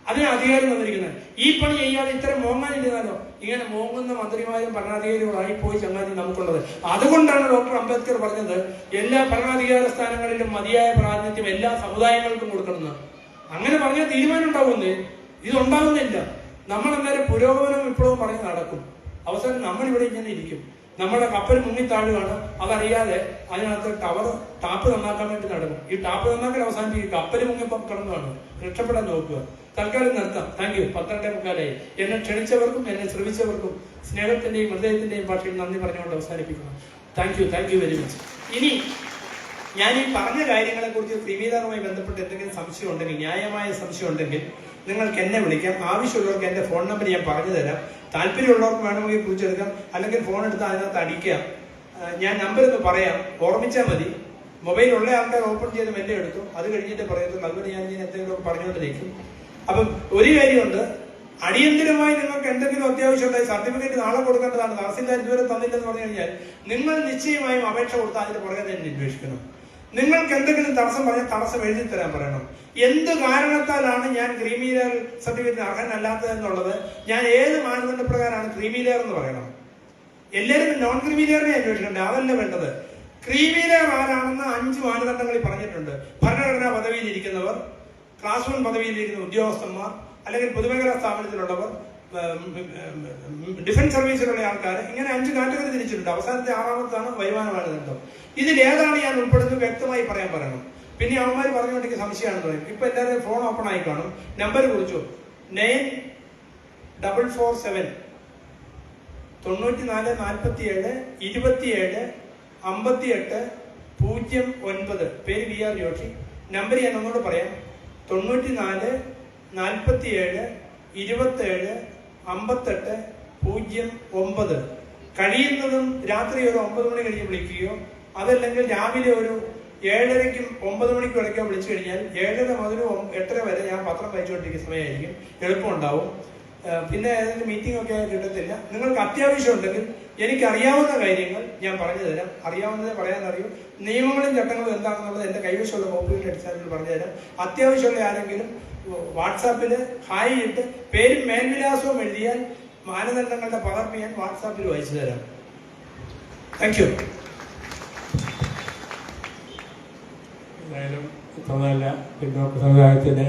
അതിന് അധികാരം തന്നിരിക്കുന്നത്. ഈ പണി ചെയ്യാതെ ഇത്തരം മോങ്ങാനില്ലാലോ. ഇങ്ങനെ മോങ്ങുന്ന മന്ത്രിമാരും ഭരണാധികാരികളായി പോയി ചങ്ങാതി നമുക്കുള്ളത്. അതുകൊണ്ടാണ് ഡോക്ടർ അംബേദ്കർ പറഞ്ഞത് എല്ലാ ഭരണാധികാര സ്ഥാനങ്ങളിലും മതിയായ പ്രാതിനിധ്യം എല്ലാ സമുദായങ്ങൾക്കും കൊടുക്കണമെന്ന്. അങ്ങനെ പറഞ്ഞാൽ തീരുമാനം ഉണ്ടാവുന്നേ, ഇതുണ്ടാവുന്നില്ല. നമ്മൾ എന്തായാലും പുരോഗമനം വിപ്ലവം പറഞ്ഞ് നടക്കും. അവസാനം നമ്മളിവിടെ ഇങ്ങനെ ഇരിക്കും. നമ്മുടെ കപ്പൽ മുങ്ങിത്താഴുകയാണ്, അതറിയാതെ അതിനകത്ത് ടാപ്പ് നന്നാക്കാൻ വേണ്ടി നടക്കും. ഈ ടാപ്പ് നന്നാക്കൽ അവസാനിപ്പിക്കും, കപ്പൽ മുങ്ങിപ്പം കിടന്നതാണ്. രക്ഷപ്പെടാൻ നോക്കുക. തൽക്കാലം നിർത്താം. Thank you. 12:45 എന്നെ ക്ഷണിച്ചവർക്കും എന്നെ ശ്രമിച്ചവർക്കും സ്നേഹത്തിന്റെയും ഹൃദയത്തിന്റെയും ഭാഷയിൽ നന്ദി പറഞ്ഞുകൊണ്ട് അവസാനിപ്പിക്കുന്നു. Thank you very much. ഇനി ഞാൻ ഈ പറഞ്ഞ കാര്യങ്ങളെ കുറിച്ച് ക്രിമിനലുമായി ബന്ധപ്പെട്ട് എന്തെങ്കിലും സംശയം ഉണ്ടെങ്കിൽ, ന്യായമായ സംശയം ഉണ്ടെങ്കിൽ നിങ്ങൾക്ക് എന്നെ വിളിക്കാം. ആവശ്യമുള്ളവർക്ക് എന്റെ ഫോൺ നമ്പർ ഞാൻ പറഞ്ഞു തരാം. താല്പര്യമുള്ളവർക്ക് വേണമെങ്കിൽ കുറിച്ചെടുക്കാം, അല്ലെങ്കിൽ ഫോൺ എടുത്ത് അതിനകത്ത് അടിക്കാം. ഞാൻ നമ്പർ ഒന്ന് പറയാം, ഓർമ്മിച്ചാൽ മതി. മൊബൈൽ ഉള്ള ആൾക്കാർ ഓപ്പൺ ചെയ്ത് മെല്ലെ എടുത്തു. അത് കഴിഞ്ഞിട്ട് പറയുന്നത് അതുകൊണ്ട് ഞാൻ എന്തെങ്കിലും പറഞ്ഞുകൊണ്ടിരിക്കും. അപ്പം ഒരു കാര്യമുണ്ട്, അടിയന്തരമായി നിങ്ങൾക്ക് എന്തെങ്കിലും അത്യാവശ്യം ഉണ്ടായി സർട്ടിഫിക്കറ്റ് നാളെ കൊടുക്കേണ്ടതാണ്, തഹസിൽദാർ ഇതുവരെ തന്നില്ലെന്ന് പറഞ്ഞു കഴിഞ്ഞാൽ നിങ്ങൾ നിശ്ചയമായും അപേക്ഷ കൊടുത്താൽ അതിന് പുറകെ തന്നെ അന്വേഷിക്കണം. നിങ്ങൾക്ക് എന്തെങ്കിലും തടസ്സം പറഞ്ഞാൽ തടസ്സം എഴുതി തരാൻ പറയണം. എന്ത് കാരണത്താലാണ് ഞാൻ ക്രീമി ലെയർ സർട്ടിഫിക്കറ്റിന് അർഹനല്ലാത്തതെന്നുള്ളത്, ഞാൻ ഏത് മാനദണ്ഡ പ്രകാരമാണ് ക്രീമി ലെയർ എന്ന് പറയണം. എല്ലാവരും നോൺ ക്രീമി ലെയറിനെ അന്വേഷിക്കണ്ടേ? അതല്ല വേണ്ടത്. ക്രീമി ലെയർ ആരാണെന്ന് 5 മാനദണ്ഡങ്ങളിൽ പറഞ്ഞിട്ടുണ്ട്. ഭരണഘടനാ പദവിയിൽ ഇരിക്കുന്നവർ, ക്ലാസ് 1 പദവിയിലിരിക്കുന്ന ഉദ്യോഗസ്ഥന്മാർ, അല്ലെങ്കിൽ പൊതുമേഖലാ സ്ഥാപനത്തിലുള്ളവർ, ഡിഫൻസ് സർവീസിലുള്ള ആൾക്കാർ, ഇങ്ങനെ 5 കാറ്റഗറി തിരിച്ചിട്ടുണ്ട്. അവസാനത്തെ 6ാമത്താണ് വരുമാന മാനദണ്ഡം. ഇതിൽ ഏതാണ് ഞാൻ ഉൾപ്പെടുന്നത് വ്യക്തമായി പറയാൻ പറയണം. പിന്നെ അവന്മാർ പറഞ്ഞുകൊണ്ടെങ്കിൽ സംശയമാണെന്ന് പറയും. ഇപ്പൊ എല്ലാവരും ഫോൺ ഓപ്പൺ ആയി കാണും. നമ്പർ കുറിച്ചു 9447 9447 27 58 09. പേര് VR ജോഷി. നമ്പർ ഞാൻ ഒന്നുകൂടെ പറയാം. 94 47 27 58 09. കഴിയുന്നതും രാത്രി ഒരു 9 മണി കഴിഞ്ഞ് വിളിക്കുകയോ അതല്ലെങ്കിൽ രാവിലെ ഒരു 7:30-ക്കും 9 മണിക്കും ഇടയ്ക്കോ വിളിച്ചു കഴിഞ്ഞാൽ 7:30 മുതൽ 8:30 വരെ ഞാൻ പത്രം വായിച്ചുകൊണ്ടിരിക്കുന്ന സമയമായിരിക്കും. എളുപ്പമുണ്ടാവും. പിന്നെ ഏതെങ്കിലും മീറ്റിംഗ് ഒക്കെ കിട്ടത്തില്ല. നിങ്ങൾക്ക് അത്യാവശ്യം ഉണ്ടെങ്കിൽ എനിക്കറിയാവുന്ന കാര്യങ്ങൾ ഞാൻ പറഞ്ഞു തരാം. അറിയാവുന്നതേ പറയാനറിയും. നിയമങ്ങളും ചട്ടങ്ങളും എന്താണെന്നുള്ളത് എൻ്റെ കൈവശമുള്ള കോപ്പിയുടെ അടിസ്ഥാനത്തിൽ പറഞ്ഞു തരാം. അത്യാവശ്യമുള്ള ആരെങ്കിലും വാട്സാപ്പിൽ ഹായ് ഇട്ട് പേരും മേൽവിലാസവും എഴുതിയാൽ മാനദണ്ഡങ്ങളുടെ പകർപ്പ് ഞാൻ വാട്സാപ്പിൽ വായിച്ചു തരാം. Thank you. എന്തായാലും ഇത്രനല്ല പിന്നോക്ക സമുദായത്തിന്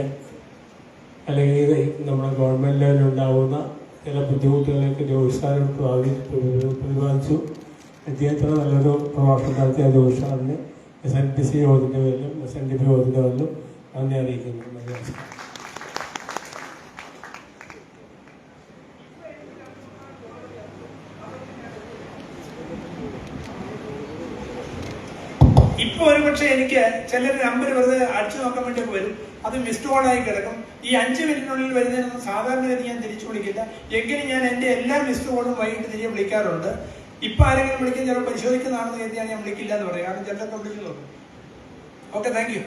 അല്ലെങ്കിൽ നമ്മുടെ ഗവൺമെൻറ് ലെവലിലുണ്ടാവുന്ന ചില ബുദ്ധിമുട്ടുകളൊക്കെ ജോഷി സാറിന് പ്രതിപാദിച്ചു. അദ്ദേഹത്തിന് നല്ലൊരു പ്രഭാഷണം നടത്തിയ ജോഷി സാറിന് SNPC യോഗത്തിൻ്റെ പേരിലും SNDP യോഗത്തിൻ്റെ പേരിലും നന്ദി അറിയിക്കുന്നു. ഇപ്പൊ ഒരുപക്ഷെ എനിക്ക് ചിലർ നമ്പർ വെറുതെ അടിച്ചു നോക്കാൻ വേണ്ടി വരും. അത് മിസ്ഡ് കോൾ ആയി കിടക്കും. ഈ 5 മിനിറ്റിനുള്ളിൽ വരുന്നതിനൊന്നും സാധാരണഗതി ഞാൻ തിരിച്ചു വിളിക്കില്ല. എങ്കിലും ഞാൻ എൻ്റെ എല്ലാ മിസ്ഡ് കോളും വൈകിട്ട് തിരികെ വിളിക്കാറുണ്ട്. ഇപ്പൊ ആരെങ്കിലും വിളിക്കാൻ ചിലപ്പോൾ പരിശോധിക്കുന്നതാണെന്ന് കരുതിയാണ് ഞാൻ വിളിക്കില്ല എന്ന് പറയും. കാരണം ചിലരൊക്കെ വിളിക്കുന്നു. Okay, thank you.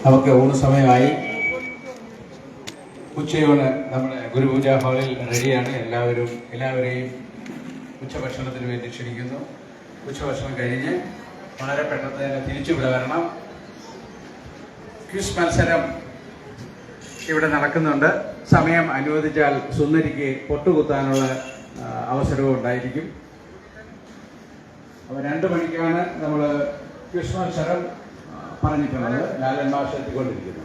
നമുക്ക് ഊണ് സമയമായി. ഉച്ചയൂണ് നമ്മുടെ ഗുരുപൂജ ഹാളിൽ റെഡിയാണ്. എല്ലാവരെയും ഉച്ചഭക്ഷണത്തിന് വേണ്ടി ക്ഷണിക്കുന്നു. ഉച്ചഭക്ഷണം കഴിഞ്ഞ് വളരെ പെട്ടെന്ന് തന്നെ തിരിച്ചു വരണം. ക്വിസ് മത്സരം ഇവിടെ നടക്കുന്നുണ്ട്. സമയം അനുവദിച്ചാൽ സുന്ദരിക്ക് പൊട്ടുകുത്താനുള്ള അവസരവും ഉണ്ടായിരിക്കും. അപ്പോൾ 2 മണിക്കാണ് നമ്മൾ ക്വിസ് മത്സരം പറഞ്ഞിട്ടുള്ളത്. ലാലൻ മാഷ് എത്തിക്കൊണ്ടിരിക്കുന്നു.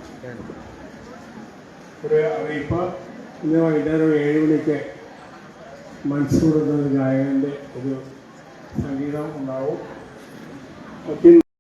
ഒരു അറിയിപ്പ്. ഇന്ന് വൈകുന്നേരം 7 മണിക്ക് മൻസൂർ എന്ന ഗായകൻ്റെ ഒരു സംഗീതം ഉണ്ടാവും.